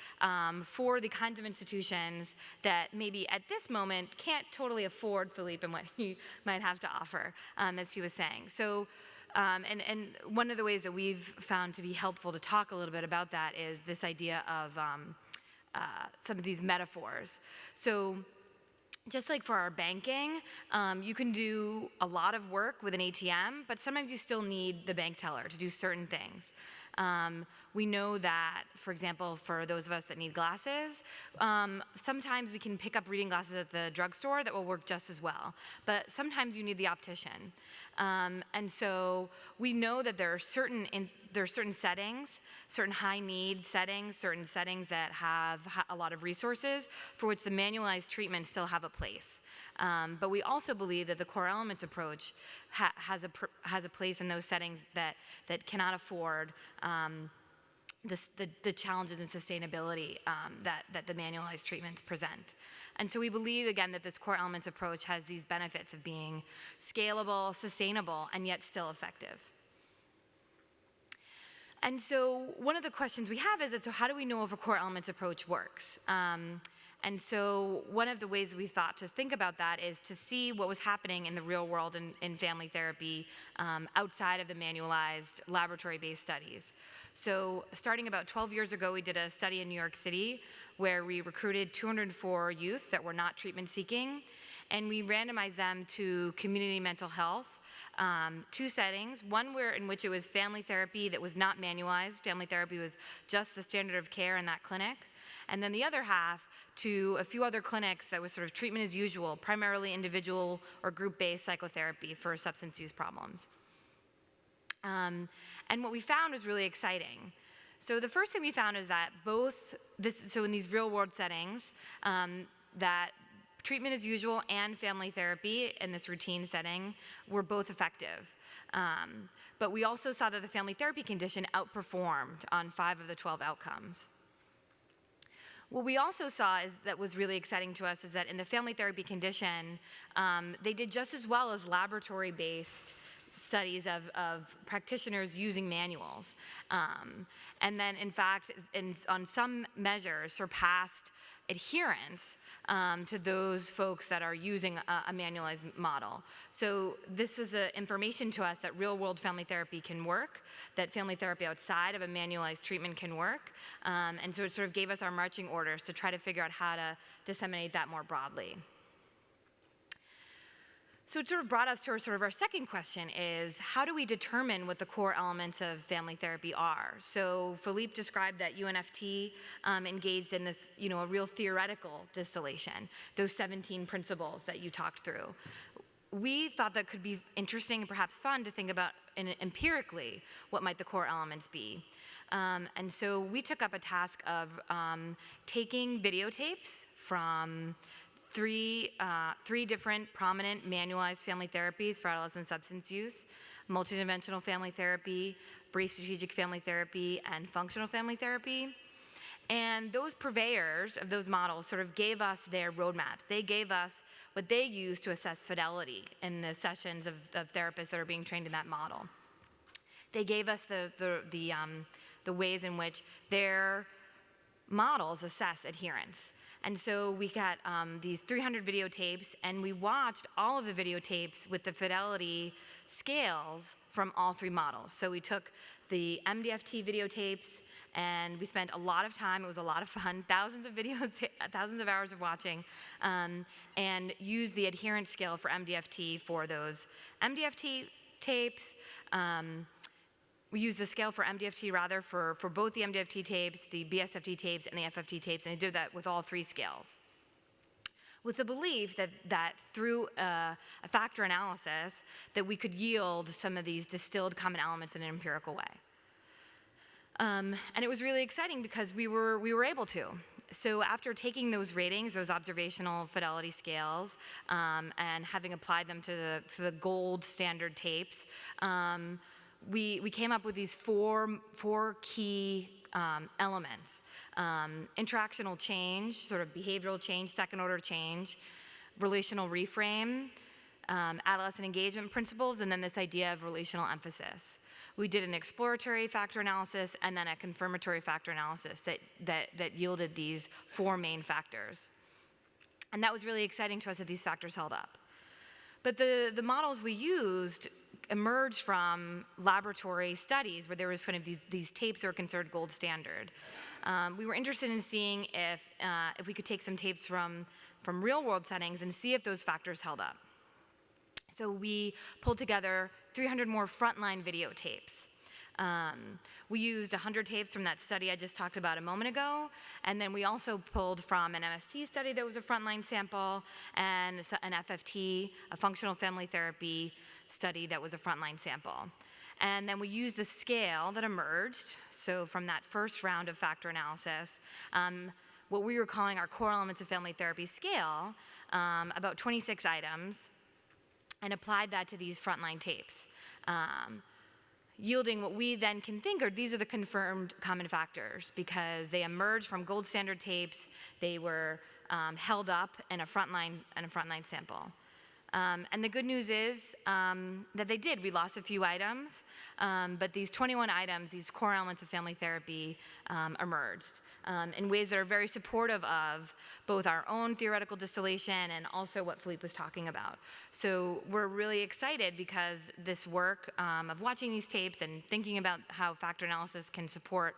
for the kinds of institutions that maybe at this moment can't totally afford Philippe and what he might have to offer, as he was saying. So, and one of the ways that we've found to be helpful to talk a little bit about that is this idea of some of these metaphors. So, just like for our banking, you can do a lot of work with an ATM, but sometimes you still need the bank teller to do certain things. We know that, for example, for those of us that need glasses, sometimes we can pick up reading glasses at the drugstore that will work just as well. But sometimes you need the optician. And so we know that there are certain settings, certain high need settings, certain settings that have a lot of resources for which the manualized treatments still have a place. But we also believe that the core elements approach has a place in those settings that cannot afford the challenges in sustainability that the manualized treatments present. And so we believe, again, that this core elements approach has these benefits of being scalable, sustainable, and yet still effective. And so one of the questions we have is, so how do we know if a core elements approach works? And so one of the ways we thought to think about that is to see what was happening in the real world in family therapy outside of the manualized laboratory-based studies. So starting about 12 years ago, we did a study in New York City where we recruited 204 youth that were not treatment seeking, and we randomized them to community mental health, 2 settings, one in which it was family therapy that was not manualized. Family therapy was just the standard of care in that clinic. And then the other half to a few other clinics that was sort of treatment as usual, primarily individual or group-based psychotherapy for substance use problems. And what we found was really exciting. So the first thing we found is that so in these real-world settings, that treatment as usual and family therapy in this routine setting were both effective. But we also saw that the family therapy condition outperformed on 5 of the 12 outcomes. What we also saw that was really exciting to us is that in the family therapy condition, they did just as well as laboratory-based studies of practitioners using manuals. And then, in fact, on some measures, surpassed adherence to those folks that are using a manualized model. So this was information to us that real-world family therapy can work, that family therapy outside of a manualized treatment can work, and so it sort of gave us our marching orders to try to figure out how to disseminate that more broadly. So it sort of brought us to our second question is, how do we determine what the core elements of family therapy are? So Philippe described that UNFT engaged in this, a real theoretical distillation, those 17 principles that you talked through. We thought that could be interesting and perhaps fun to think about empirically what might the core elements be. And so we took up a task of taking videotapes from three different prominent manualized family therapies for adolescent substance use: multidimensional family therapy, brief strategic family therapy, and functional family therapy. And those purveyors of those models sort of gave us their roadmaps. They gave us what they use to assess fidelity in the sessions of therapists that are being trained in that model. They gave us the ways in which their models assess adherence. And so we got these 300 videotapes, and we watched all of the videotapes with the fidelity scales from all 3 models. So we took the MDFT videotapes, and we spent a lot of time. It was a lot of fun, thousands of videos, thousands of hours of watching, and used the adherence scale for MDFT for those MDFT tapes. We used the scale for MDFT rather for both the MDFT tapes, the BSFT tapes, and the FFT tapes, and they did that with all 3 scales. with the belief that through a factor analysis that we could yield some of these distilled common elements in an empirical way. And it was really exciting because we were able to. So after taking those ratings, those observational fidelity scales, and having applied them to the gold standard tapes, we came up with these four key elements. Interactional change, sort of behavioral change, second order change, relational reframe, adolescent engagement principles, and then this idea of relational emphasis. We did an exploratory factor analysis and then a confirmatory factor analysis that yielded these four main factors. And that was really exciting to us that these factors held up. But the models we used emerged from laboratory studies where there was kind of these tapes that were considered gold standard. We were interested in seeing if we could take some tapes from real world settings and see if those factors held up. So we pulled together 300 more frontline videotapes. We used 100 tapes from that study I just talked about a moment ago, and then we also pulled from an MST study that was a frontline sample, and an FFT, a functional family therapy study that was a frontline sample. And then we used the scale that emerged, so from that first round of factor analysis, what we were calling our core elements of family therapy scale, about 26 items, and applied that to these frontline tapes, yielding what we then can think are these are the confirmed common factors because they emerged from gold standard tapes. They were held up in a frontline sample. And the good news is that they did. We lost a few items, but these 21 items, these core elements of family therapy, emerged in ways that are very supportive of both our own theoretical distillation and also what Philippe was talking about. So we're really excited because this work of watching these tapes and thinking about how factor analysis can support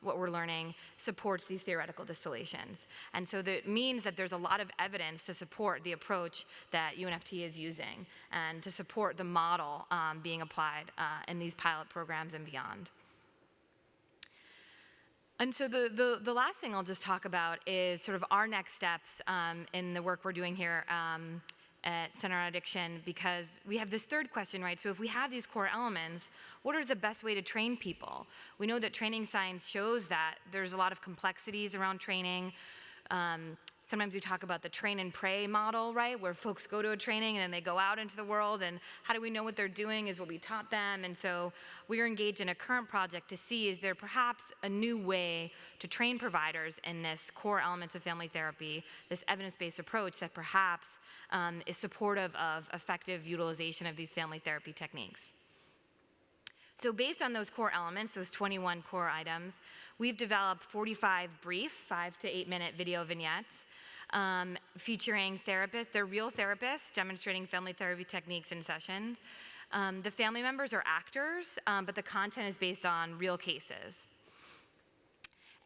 what we're learning supports these theoretical distillations. And so that means that there's a lot of evidence to support the approach that UNFT is using and to support the model being applied in these pilot programs and beyond. And so the last thing I'll just talk about is sort of our next steps in the work we're doing here at Center on Addiction, because we have this third question, right? So if we have these core elements, what is the best way to train people? We know that training science shows that there's a lot of complexities around training. Sometimes we talk about the train and pray model, right? Where folks go to a training and then they go out into the world, and how do we know what they're doing is what we taught them. And so we are engaged in a current project to see, is there perhaps a new way to train providers in this core elements of family therapy, this evidence-based approach that perhaps is supportive of effective utilization of these family therapy techniques. So based on those core elements, those 21 core items, we've developed 45 brief 5 to 8 minute video vignettes featuring therapists. They're real therapists demonstrating family therapy techniques in sessions. The family members are actors, but the content is based on real cases.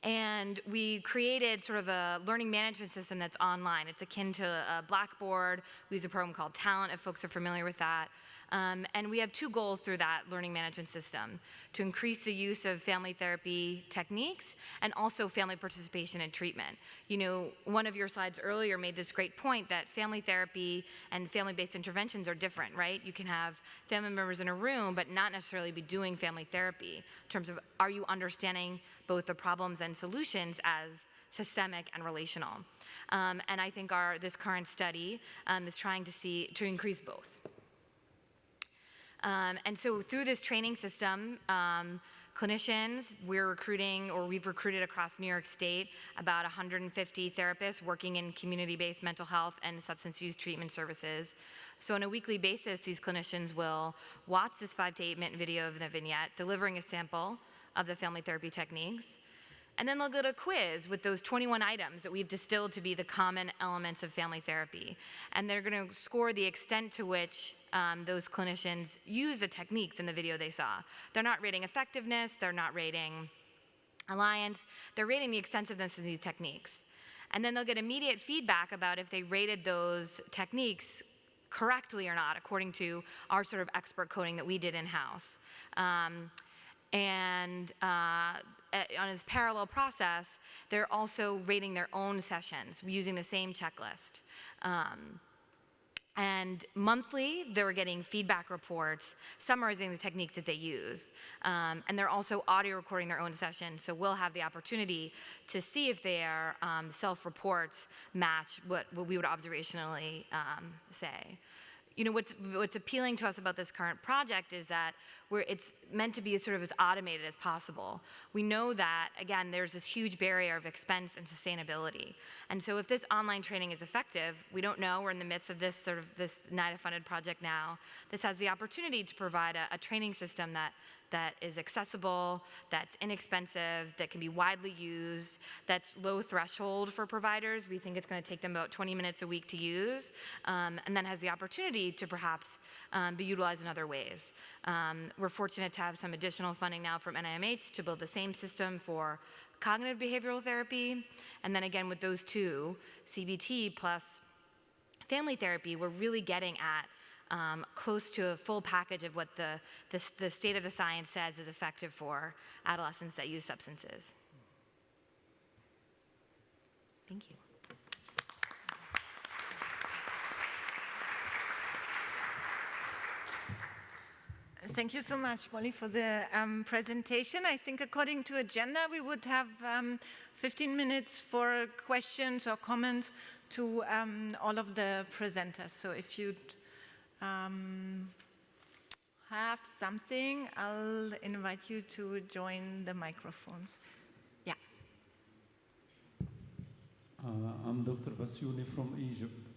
And we created sort of a learning management system that's online. It's akin to a Blackboard. We use a program called Talent, if folks are familiar with that. And we have two goals through that learning management system: to increase the use of family therapy techniques and also family participation in treatment. You know, one of your slides earlier made this great point that family therapy and family-based interventions are different, right? You can have family members in a room but not necessarily be doing family therapy in terms of, are you understanding both the problems and solutions as systemic and relational? And I think this current study is trying to increase both. And so through this training system, clinicians, we've recruited across New York State about 150 therapists working in community-based mental health and substance use treatment services. So on a weekly basis, these clinicians will watch this 5 to 8 minute video of the vignette, delivering a sample of the family therapy techniques. And then they'll get a quiz with those 21 items that we've distilled to be the common elements of family therapy. And they're going to score the extent to which those clinicians use the techniques in the video they saw. They're not rating effectiveness, they're not rating alliance, they're rating the extensiveness of these techniques. And then they'll get immediate feedback about if they rated those techniques correctly or not, according to our sort of expert coding that we did in-house. on this parallel process, they're also rating their own sessions using the same checklist. And monthly, they're getting feedback reports summarizing the techniques that they use. And they're also audio recording their own session, so we'll have the opportunity to see if their self-reports match what we would observationally say. You know, what's appealing to us about this current project is that it's meant to be sort of as automated as possible. We know that, again, there's this huge barrier of expense and sustainability. And so if this online training is effective, we don't know, we're in the midst of this this NIDA-funded project now. This has the opportunity to provide a training system that is accessible, that's inexpensive, that can be widely used, that's low threshold for providers. We think it's going to take them about 20 minutes a week to use, and then has the opportunity to perhaps be utilized in other ways. We're fortunate to have some additional funding now from NIMH to build the same system for cognitive behavioral therapy, and then again with those two, CBT plus family therapy, we're really getting at close to a full package of what the state of the science says is effective for adolescents that use substances. Thank you.
Thank you so much, Molly, for the presentation. I think according to agenda, we would have 15 minutes for questions or comments to all of the presenters. So if you'd have something, I'll invite you to join the microphones. Yeah.
I'm Dr. Basyouni from Egypt.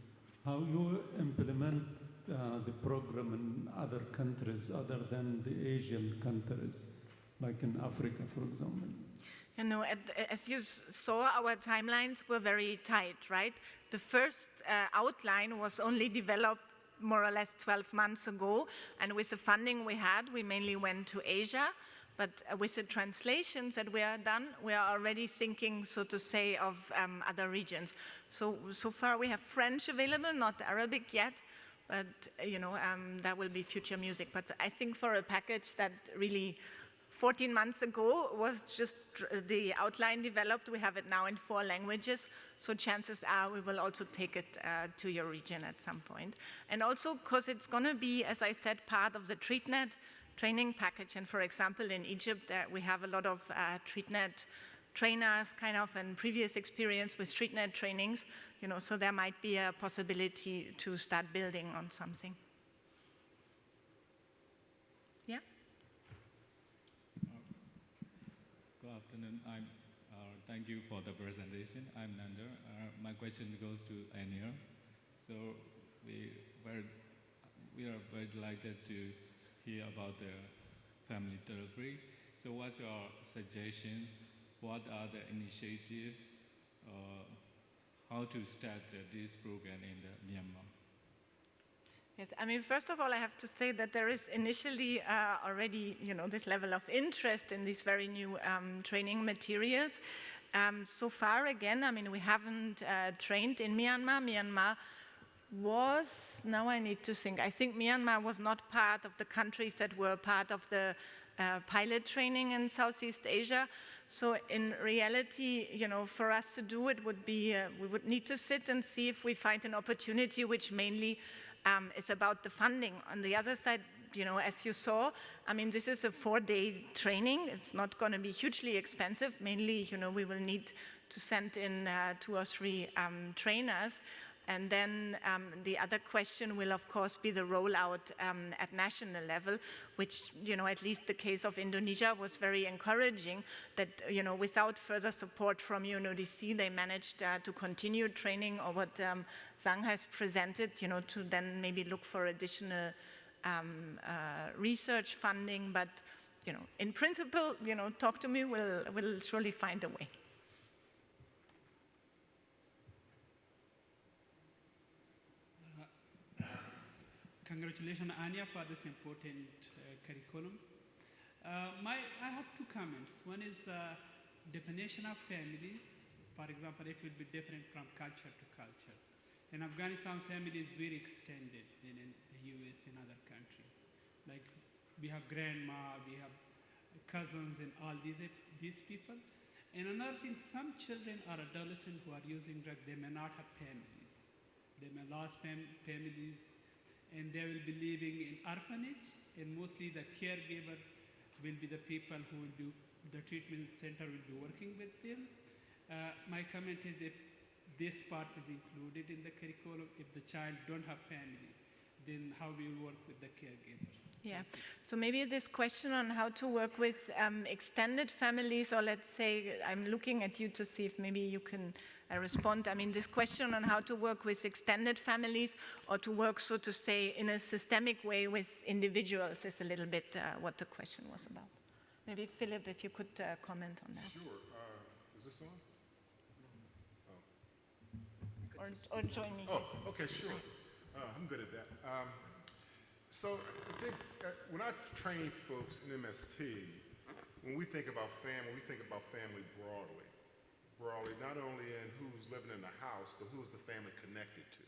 How you implement the program in other countries other than the Asian countries, like in Africa, for example?
You know, as you saw, our timelines were very tight, right? The first outline was only developed more or less 12 months ago, and with the funding we had, we mainly went to Asia, but with the translations that we are done, we are already thinking, so to say, of other regions. So far we have French available, not Arabic yet, but you know, that will be future music. But I think for a package that really 14 months ago was just the outline developed, we have it now in 4 languages, so chances are we will also take it to your region at some point. And also because it's going to be, as I said, part of the TreatNet training package. And for example, in Egypt, we have a lot of TreatNet trainers kind of and previous experience with TreatNet trainings, you know, so there might be a possibility to start building on something. Yeah?
Good afternoon. Thank you for the presentation. I'm Nander. My question goes to Anya. So we are very delighted to hear about the family therapy. So what's your suggestions? What are the initiatives? How to start this program in Myanmar?
Yes, I mean, first of all, I have to say that there is initially already, you know, this level of interest in these very new training materials. So far, again, I mean, we haven't trained in Myanmar. Myanmar was, now I need to think, I think Myanmar was not part of the countries that were part of the pilot training in Southeast Asia. So in reality, you know, for us to do it would be, we would need to sit and see if we find an opportunity which mainly is about the funding. On the other side, you know, as you saw, I mean, this is a 4-day training. It's not going to be hugely expensive. Mainly, you know, we will need to send in 2 or 3 trainers. And then the other question will, of course, be the rollout at national level, which, you know, at least the case of Indonesia was very encouraging that, you know, without further support from UNODC, they managed to continue training, or what Zhang has presented, you know, to then maybe look for additional research funding. But, you know, in principle, you know, talk to me, we'll surely find a way.
Congratulations, Anya, for this important curriculum. I have 2 comments. One is the definition of families. For example, it will be different from culture to culture. In Afghanistan, family is very extended than in the US and other countries. Like we have grandma, we have cousins and all these. these people. And another thing, some children or adolescents who are using drugs, they may not have families. They may lose families, and they will be living in orphanage, and mostly the caregiver will be the people who will be, the treatment center will be working with them. My comment is if this part is included in the curriculum, if the child don't have family, then how we will work with the caregivers.
Yeah, so maybe this question on how to work with extended families, or let's say, I'm looking at you to see if maybe you can respond. I mean, this question on how to work with extended families or to work, so to say, in a systemic way with individuals is a little bit what the question was about. Maybe Philip, if you could comment on that.
Sure. Is this on?
Or join me.
Oh, okay, sure. I'm good at that. So I think when I train folks in MST, when we think about family broadly. Broadly, not only in who's living in the house, but who's the family connected to,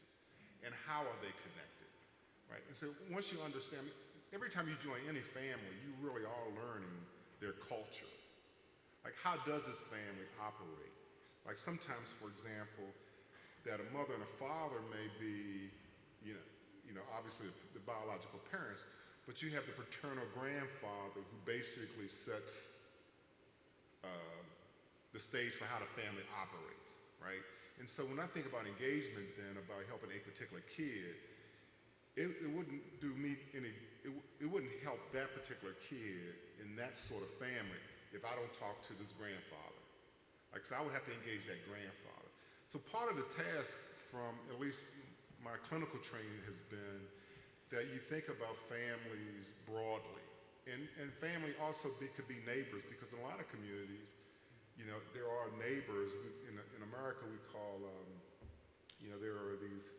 and how are they connected, right? And so once you understand, every time you join any family, you really are learning their culture. Like, how does this family operate? Like, sometimes, for example, that a mother and a father may be, obviously the biological parents, but you have the paternal grandfather who basically sets the stage for how the family operates, right? And so when I think about engagement then, about helping a particular kid, it wouldn't do me any, it wouldn't help that particular kid in that sort of family if I don't talk to this grandfather. Like, so I would have to engage that grandfather. So part of the task from at least my clinical training has been that you think about families broadly. And family also could be neighbors, because in a lot of communities, there are neighbors. In America, we call, there are these,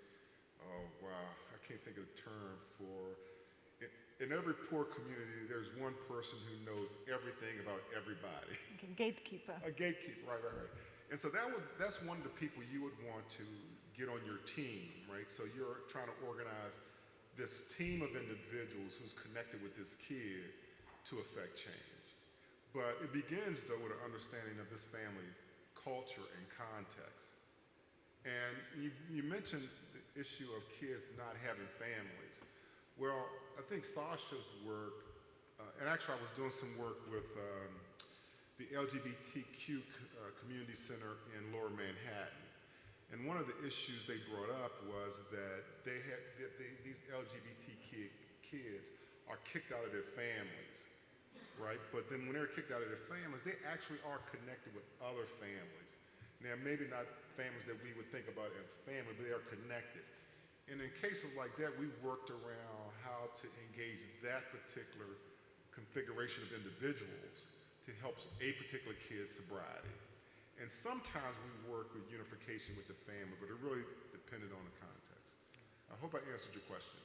I can't think of the term for, in every poor community, there's one person who knows everything about everybody.
Like a gatekeeper.
A gatekeeper, right. And so that's one of the people you would want to get on your team, right? So you're trying to organize this team of individuals who's connected with this kid to affect change. But it begins, though, with an understanding of this family culture and context. And you mentioned the issue of kids not having families. Well, I think Sasha's work, and actually I was doing some work with the LGBTQ Community Center in Lower Manhattan. And one of the issues they brought up was that these LGBT kids are kicked out of their families, right? But then when they're kicked out of their families, they actually are connected with other families. Now, maybe not families that we would think about as family, but they are connected. And in cases like that, we worked around how to engage that particular configuration of individuals to help a particular kid's sobriety. And sometimes we work with unification with the family, but it really depended on the context. I hope I answered your question.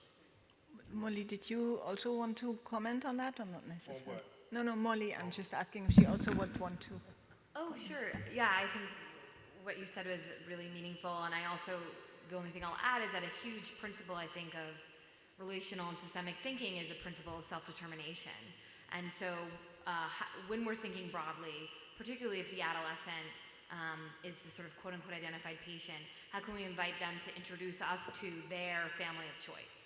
Molly, did you also want to comment on that, or not necessarily?
On what?
No, Molly, I'm just asking if she also would want to.
Oh, sure. Yeah, I think what you said was really meaningful, and I also, the only thing I'll add is that a huge principle, I think, of relational and systemic thinking is a principle of self-determination. And so when we're thinking broadly, particularly if the adolescent is the sort of quote-unquote identified patient, how can we invite them to introduce us to their family of choice?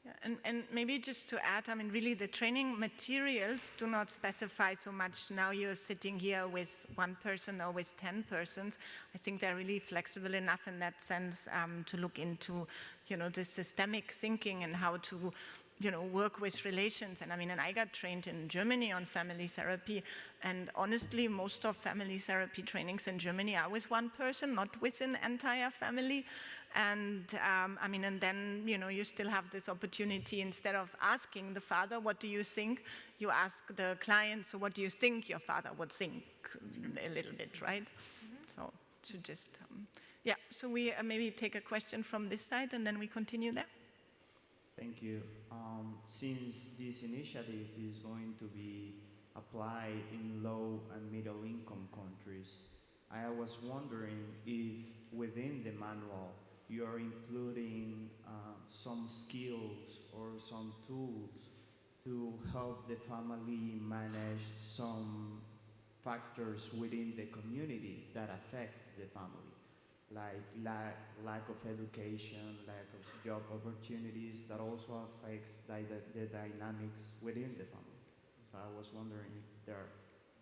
Yeah, and maybe just to add, I mean, really the training materials do not specify so much now you're sitting here with one person or with 10 persons. I think they're really flexible enough in that sense to look into, the systemic thinking and how to, work with relations. And I mean, and I got trained in Germany on family therapy, and honestly, most of family therapy trainings in Germany are with one person, not with an entire family. And I mean, and then, you still have this opportunity, instead of asking the father, what do you think? You ask the client, so what do you think your father would think, a little bit, right? So to just, so we maybe take a question from this side and then we continue there.
Thank you. Since this initiative is going to be applied in low and middle income countries, I was wondering if within the manual you're including some skills or some tools to help the family manage some factors within the community that affects the family, like lack of education, lack of job opportunities, that also affects the dynamics within the family. So I was wondering if there are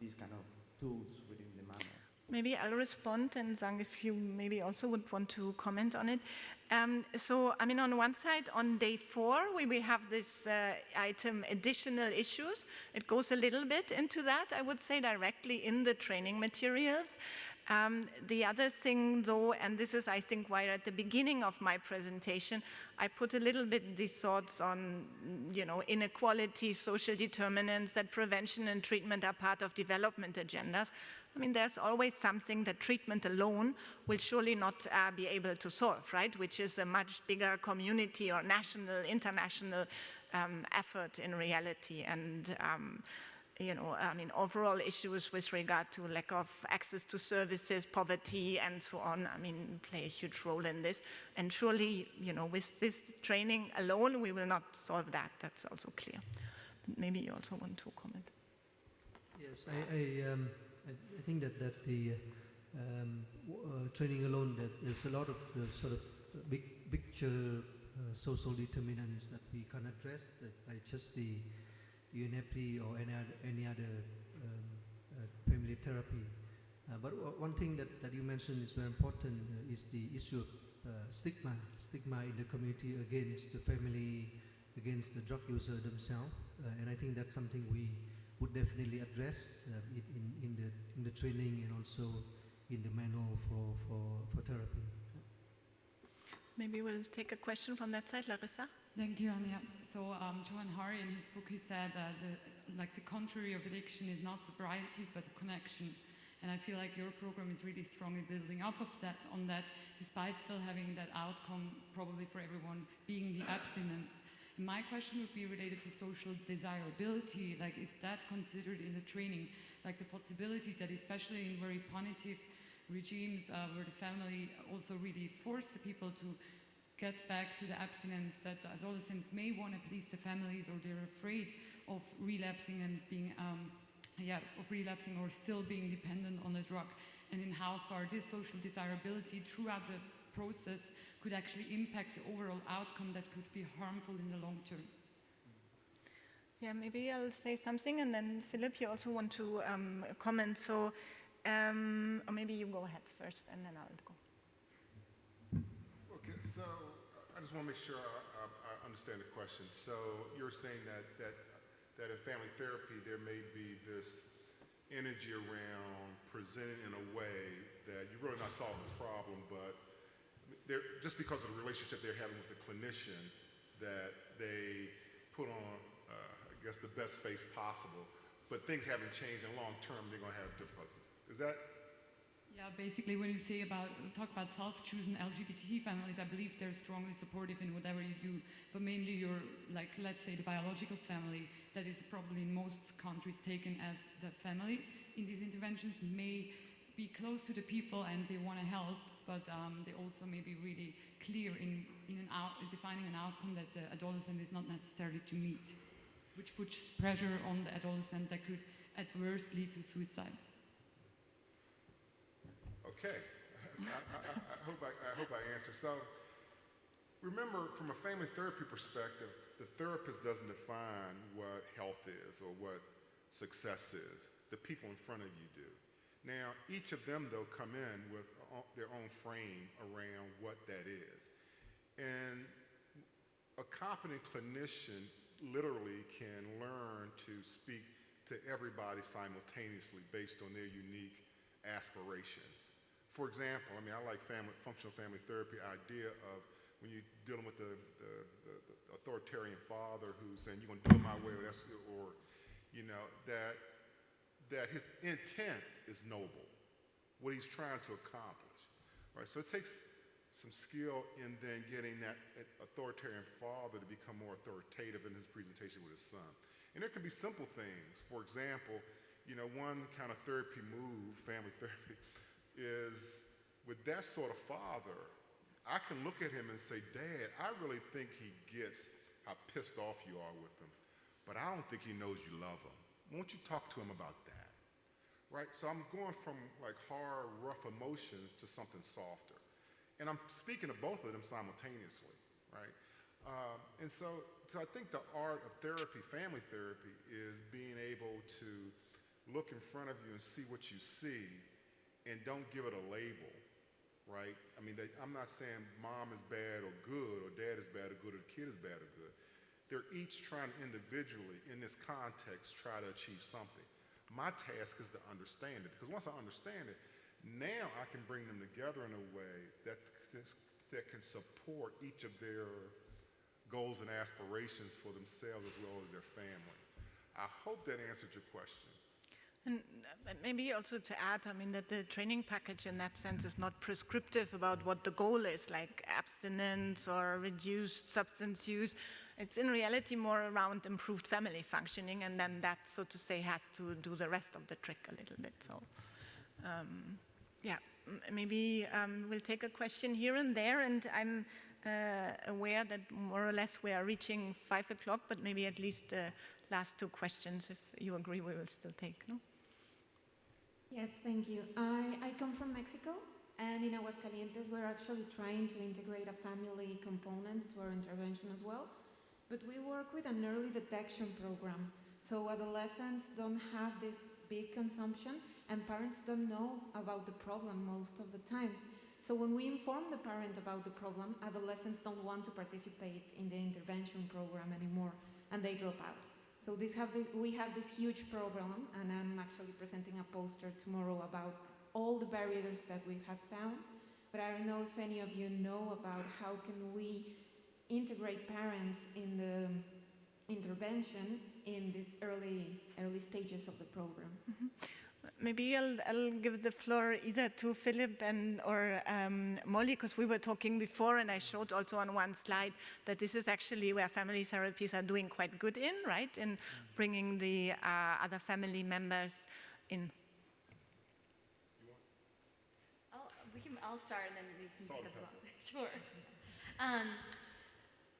these kind of tools within the manual.
Maybe I'll respond, and Zhang, if you maybe also would want to comment on it. So, I mean, on one side, on day 4, we have this item, additional issues. It goes a little bit into that, I would say, directly in the training materials. The other thing, though, and this is, I think, why at the beginning of my presentation, I put a little bit these thoughts on, you know, inequality, social determinants, that prevention and treatment are part of development agendas. I mean, there's always something that treatment alone will surely not be able to solve, right? Which is a much bigger community or national, international effort in reality. And, you know, I mean, overall issues with regard to lack of access to services, poverty, and so on, I mean, play a huge role in this. And surely, you know, with this training alone, we will not solve that. That's also clear. But maybe you also want to comment.
Yes, I think that the training alone, that there's a lot of sort of big picture social determinants that we can address, like just the UNFP or any other family therapy. But one thing that you mentioned is very important is the issue of stigma in the community against the family, against the drug user themselves, and I think that's something we would definitely address in the training and also in the manual for therapy.
Maybe we'll take a question from that side, Larissa.
Thank you, Anya. So Johan Hari, in his book, he said the contrary of addiction is not sobriety, but a connection. And I feel like your program is really strongly building up on that, despite still having that outcome, probably for everyone, being the abstinence. My question would be related to social desirability. Like, is that considered in the training? Like the possibility that, especially in very punitive regimes where the family also really force the people to get back to the abstinence, that the adolescents may want to please the families, or they're afraid of relapsing and being, relapsing or still being dependent on the drug, and in how far this social desirability throughout the process could actually impact the overall outcome that could be harmful in the long term.
Yeah, maybe I'll say something, and then Philip, you also want to comment. So, or maybe you go ahead first, and then I'll go.
Okay, so I just want to make sure I understand the question. So you're saying that in family therapy there may be this energy around presented in a way that you're really not solving the problem, but just because of the relationship they're having with the clinician, that they put on, I guess, the best face possible, but things haven't changed, and long term they're going to have difficulties. Is that?
Yeah, basically when you talk about self-chosen LGBT families, I believe they're strongly supportive in whatever you do, but mainly your, like, let's say the biological family, that is probably in most countries taken as the family in these interventions, may be close to the people and they want to help, but they also may be really clear in defining an outcome that the adolescent is not necessarily to meet, which puts pressure on the adolescent that could adversely lead to suicide.
Okay, I hope I answered. So remember, from a family therapy perspective, the therapist doesn't define what health is or what success is. The people in front of you do. Now, each of them, though, come in with their own frame around what that is. And a competent clinician literally can learn to speak to everybody simultaneously based on their unique aspirations. For example, I mean, I like functional family therapy idea of when you're dealing with the authoritarian father who's saying, you're going to do it my way, or you know, that his intent is noble, what he's trying to accomplish, right? So it takes some skill in then getting that authoritarian father to become more authoritative in his presentation with his son. And there can be simple things. For example, you know, one kind of therapy move, family therapy, is with that sort of father, I can look at him and say, Dad, I really think he gets how pissed off you are with him. but I don't think he knows you love him. Won't you talk to him about that? Right? So I'm going from like hard, rough emotions to something softer. And I'm speaking of both of them simultaneously, right? And so I think the art of therapy, family therapy, is being able to look in front of you and see what you see and don't give it a label, right? I mean, I'm not saying mom is bad or good, or dad is bad or good, or the kid is bad or good. They're each trying to individually, in this context, try to achieve something. My task is to understand it, because once I understand it, now I can bring them together in a way that can support each of their goals and aspirations for themselves as well as their family. I hope that answered your question.
And maybe also to add, I mean, that the training package in that sense is not prescriptive about what the goal is, like abstinence or reduced substance use. It's in reality more around improved family functioning, and then that, so to say, has to do the rest of the trick a little bit. So, yeah, maybe we'll take a question here and there, and I'm aware that more or less we are reaching 5 o'clock, but maybe at least the last 2 questions, if you agree, we will still take, no?
Yes, thank you. I come from Mexico, and in Aguascalientes, we're actually trying to integrate a family component to our intervention as well. But we work with an early detection program. So adolescents don't have this big consumption, and parents don't know about the problem most of the times. So when we inform the parent about the problem, adolescents don't want to participate in the intervention program anymore, and they drop out. So we have this huge program, and I'm actually presenting a poster tomorrow about all the barriers that we have found. But I don't know if any of you know about how can we integrate parents in the intervention in these early stages of the program.
Mm-hmm. Maybe I'll give the floor either to Philip or Molly, because we were talking before, and I showed also on one slide that this is actually where family therapies are doing quite good in, right? In bringing the other family members in.
I'll start, and then we can pick up the ball. Sure.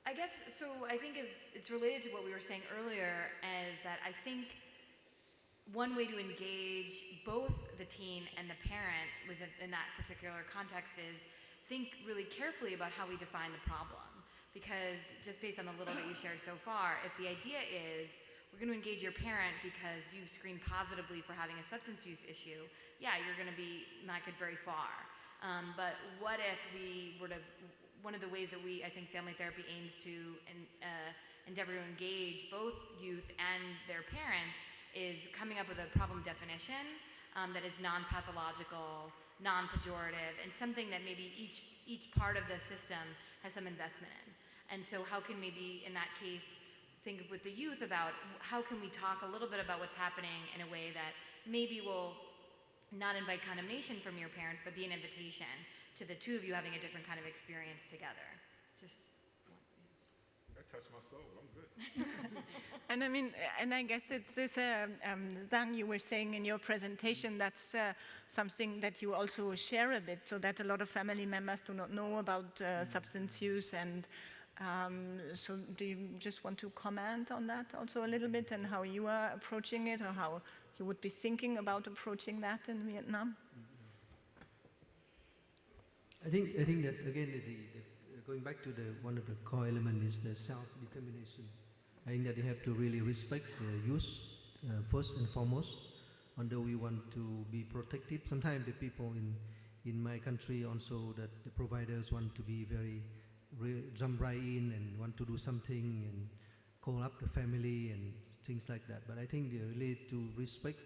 I guess, so I think it's related to what we were saying earlier, is that I think one way to engage both the teen and the parent in that particular context is think really carefully about how we define the problem. Because just based on the little that you shared so far, if the idea is we're going to engage your parent because you've screened positively for having a substance use issue, yeah, you're going to not get very far. But what if we were to, one of the ways that I think family therapy aims to endeavor to engage both youth and their parents is coming up with a problem definition that is non-pathological, non-pejorative, and something that maybe each part of the system has some investment in. And so how can maybe, in that case, think with the youth about how can we talk a little bit about what's happening in a way that maybe will not invite condemnation from your parents, but be an invitation to the two of you having a different kind of experience together.
That touched my soul. I'm good.
And I mean, and I guess it's this, Zhang, you were saying in your presentation, that's something that you also share a bit, so that a lot of family members do not know about substance use. And so do you just want to comment on that also a little bit, and how you are approaching it, or how you would be thinking about approaching that in Vietnam?
I think that, again, going back to one of the core elements is the self-determination. I think that you have to really respect the youth first and foremost, although we want to be protective. Sometimes the people in my country also, that the providers want to be very jump right in and want to do something and call up the family and things like that. But I think they really to respect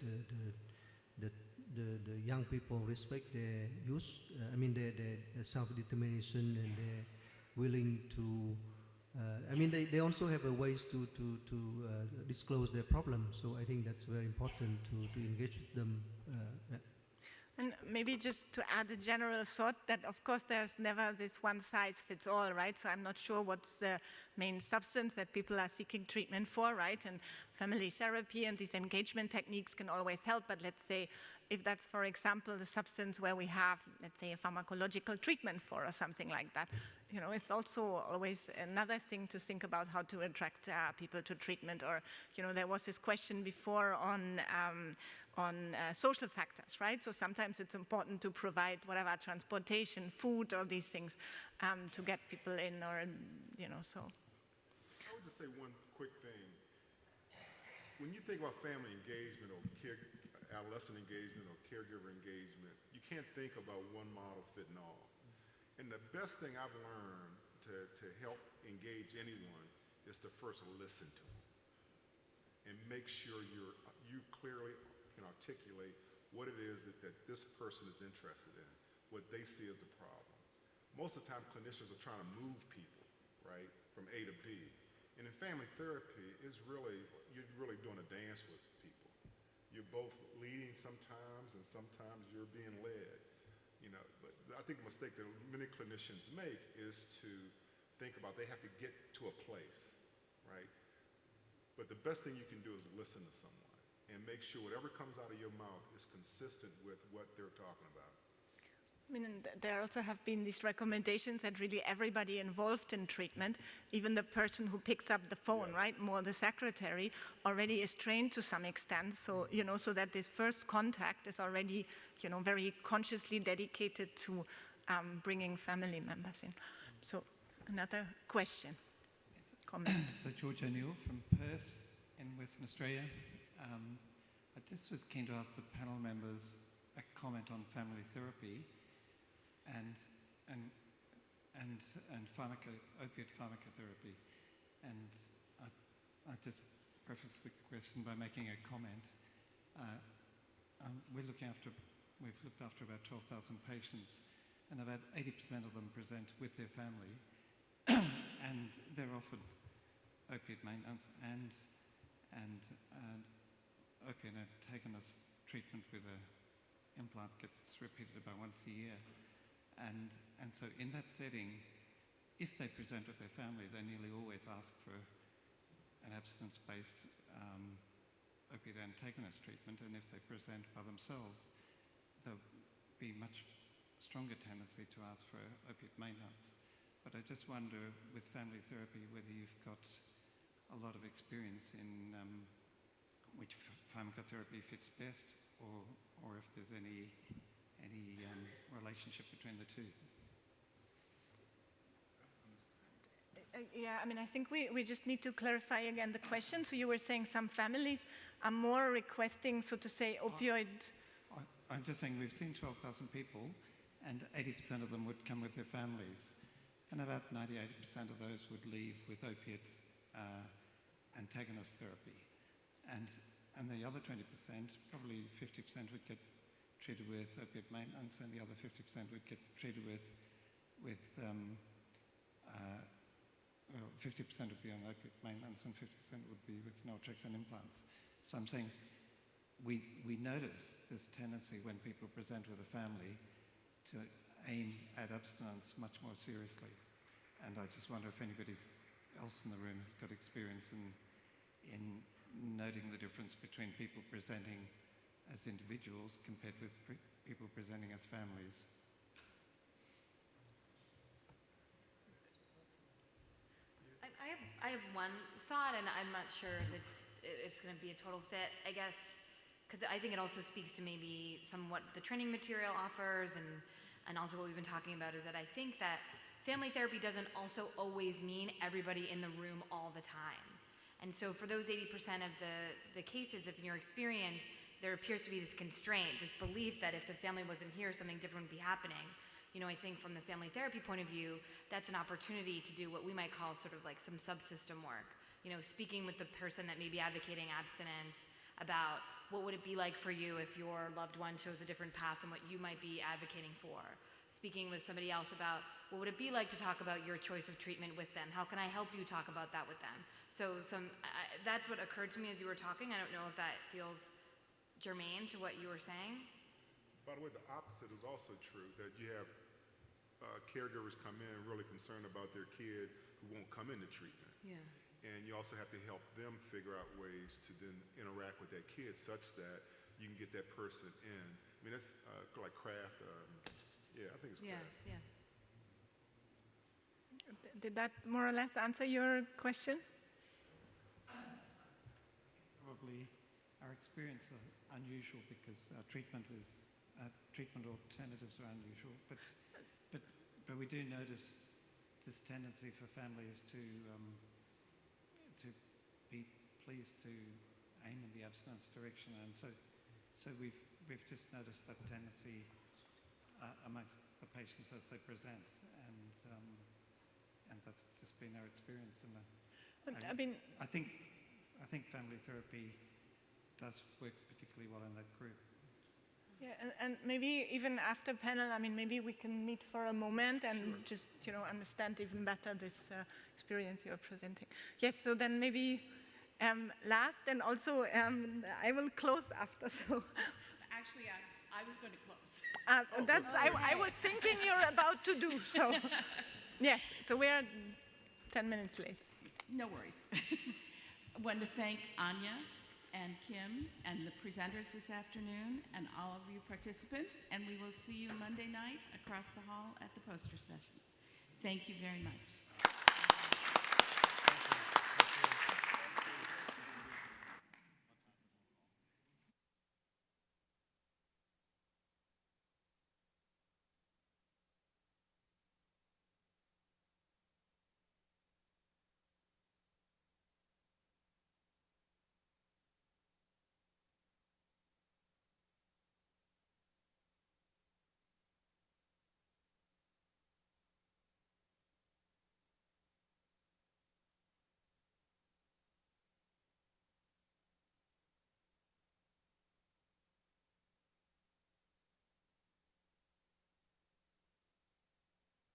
the young people, respect their youth, their self-determination, and they're willing to, they also have a ways to disclose their problems. So I think that's very important to engage with them.
And maybe just to add a general thought that, of course, there's never this one size fits all, right? So I'm not sure what's the main substance that people are seeking treatment for, right? And family therapy and these engagement techniques can always help, but let's say if that's, for example, the substance where we have, let's say, a pharmacological treatment for or something like that. You know, it's also always another thing to think about how to attract people to treatment. Or, you know, there was this question before on social factors, right? So sometimes it's important to provide whatever, transportation, food, all these things to get people in, or, you know, so.
I would just say one quick thing. When you think about family engagement or adolescent engagement or caregiver engagement, you can't think about one model fitting all. And the best thing I've learned to help engage anyone is to first listen to them and make sure you clearly can articulate what it is that this person is interested in, what they see as the problem. Most of the time, clinicians are trying to move people, right, from A to B. And in family therapy, you're really doing a dance with people. You're both leading sometimes, and sometimes you're being led. You know, but I think the mistake that many clinicians make is to think about they have to get to a place, right? But the best thing you can do is listen to someone and make sure whatever comes out of your mouth is consistent with what they're talking about.
I mean, and there also have been these recommendations that really everybody involved in treatment, even the person who picks up the phone, yes, right, more the secretary, already is trained to some extent. So, you know, so that this first contact is already, you know, very consciously dedicated to bringing family members in. So, another question, comment.
So, George O'Neill from Perth in Western Australia. I just was keen to ask the panel members a comment on family therapy and opiate pharmacotherapy. And I just preface the question by making a comment. We've looked after about 12,000 patients, and about 80% of them present with their family, and they're offered opiate maintenance and opiate antagonist treatment with an implant gets repeated about once a year. And so in that setting, if they present with their family, they nearly always ask for an abstinence-based opiate antagonist treatment, and if they present by themselves, there'll be much stronger tendency to ask for opiate maintenance. But I just wonder, with family therapy, whether you've got a lot of experience in which pharmacotherapy fits best, or if there's any relationship between the two.
Yeah, I mean, I think we just need to clarify again the question. So you were saying some families are more requesting, so to say, opioid.
I'm just saying we've seen 12,000 people, and 80% of them would come with their families, and about 98% of those would leave with opiate antagonist therapy, and the other 20%, probably 50%, would get treated with opiate maintenance, and the other 50% would get treated with 50% would be on opiate maintenance, and 50% would be with naltrexone implants. So I'm saying we notice this tendency when people present with a family to aim at abstinence much more seriously. And I just wonder if anybody else in the room has got experience in noting the difference between people presenting as individuals compared with people presenting as families.
I have one thought, and I'm not sure if it's going to be a total fit, I guess, because I think it also speaks to maybe somewhat the training material offers, and also what we've been talking about is that I think that family therapy doesn't also always mean everybody in the room all the time. And so for those 80% of the cases, if in your experience, there appears to be this constraint, this belief that if the family wasn't here, something different would be happening. You know, I think from the family therapy point of view, that's an opportunity to do what we might call sort of like some subsystem work. You know, speaking with the person that may be advocating abstinence about what would it be like for you if your loved one chose a different path than what you might be advocating for. Speaking with somebody else about what would it be like to talk about your choice of treatment with them. How can I help you talk about that with them? So that's what occurred to me as you were talking. I don't know if that feels germane to what you were saying.
By the way, the opposite is also true, that you have caregivers come in really concerned about their kid who won't come into treatment.
Yeah.
And you also have to help them figure out ways to then interact with that kid such that you can get that person in. I mean, that's like craft. Yeah, I think it's craft.
Yeah. Did that more or less answer your question?
Probably our experience is unusual because treatment alternatives are unusual, but we do notice this tendency for families to be pleased to aim in the abstinence direction, and so we've just noticed that tendency amongst the patients as they present, and that's just been our experience. And I think family therapy does work particularly well in that group.
Yeah, and maybe even after panel, I mean, maybe we can meet for a moment and just, understand even better this experience you're presenting. Yes, so then maybe last, and also I will close after, so.
Actually, I was going to close.
I was thinking you're about to do so. Yes, so we're 10 minutes late.
No worries. I want to thank Anya and Kim and the presenters this afternoon and all of you participants, and we will see you Monday night across the hall at the poster session. Thank you very much.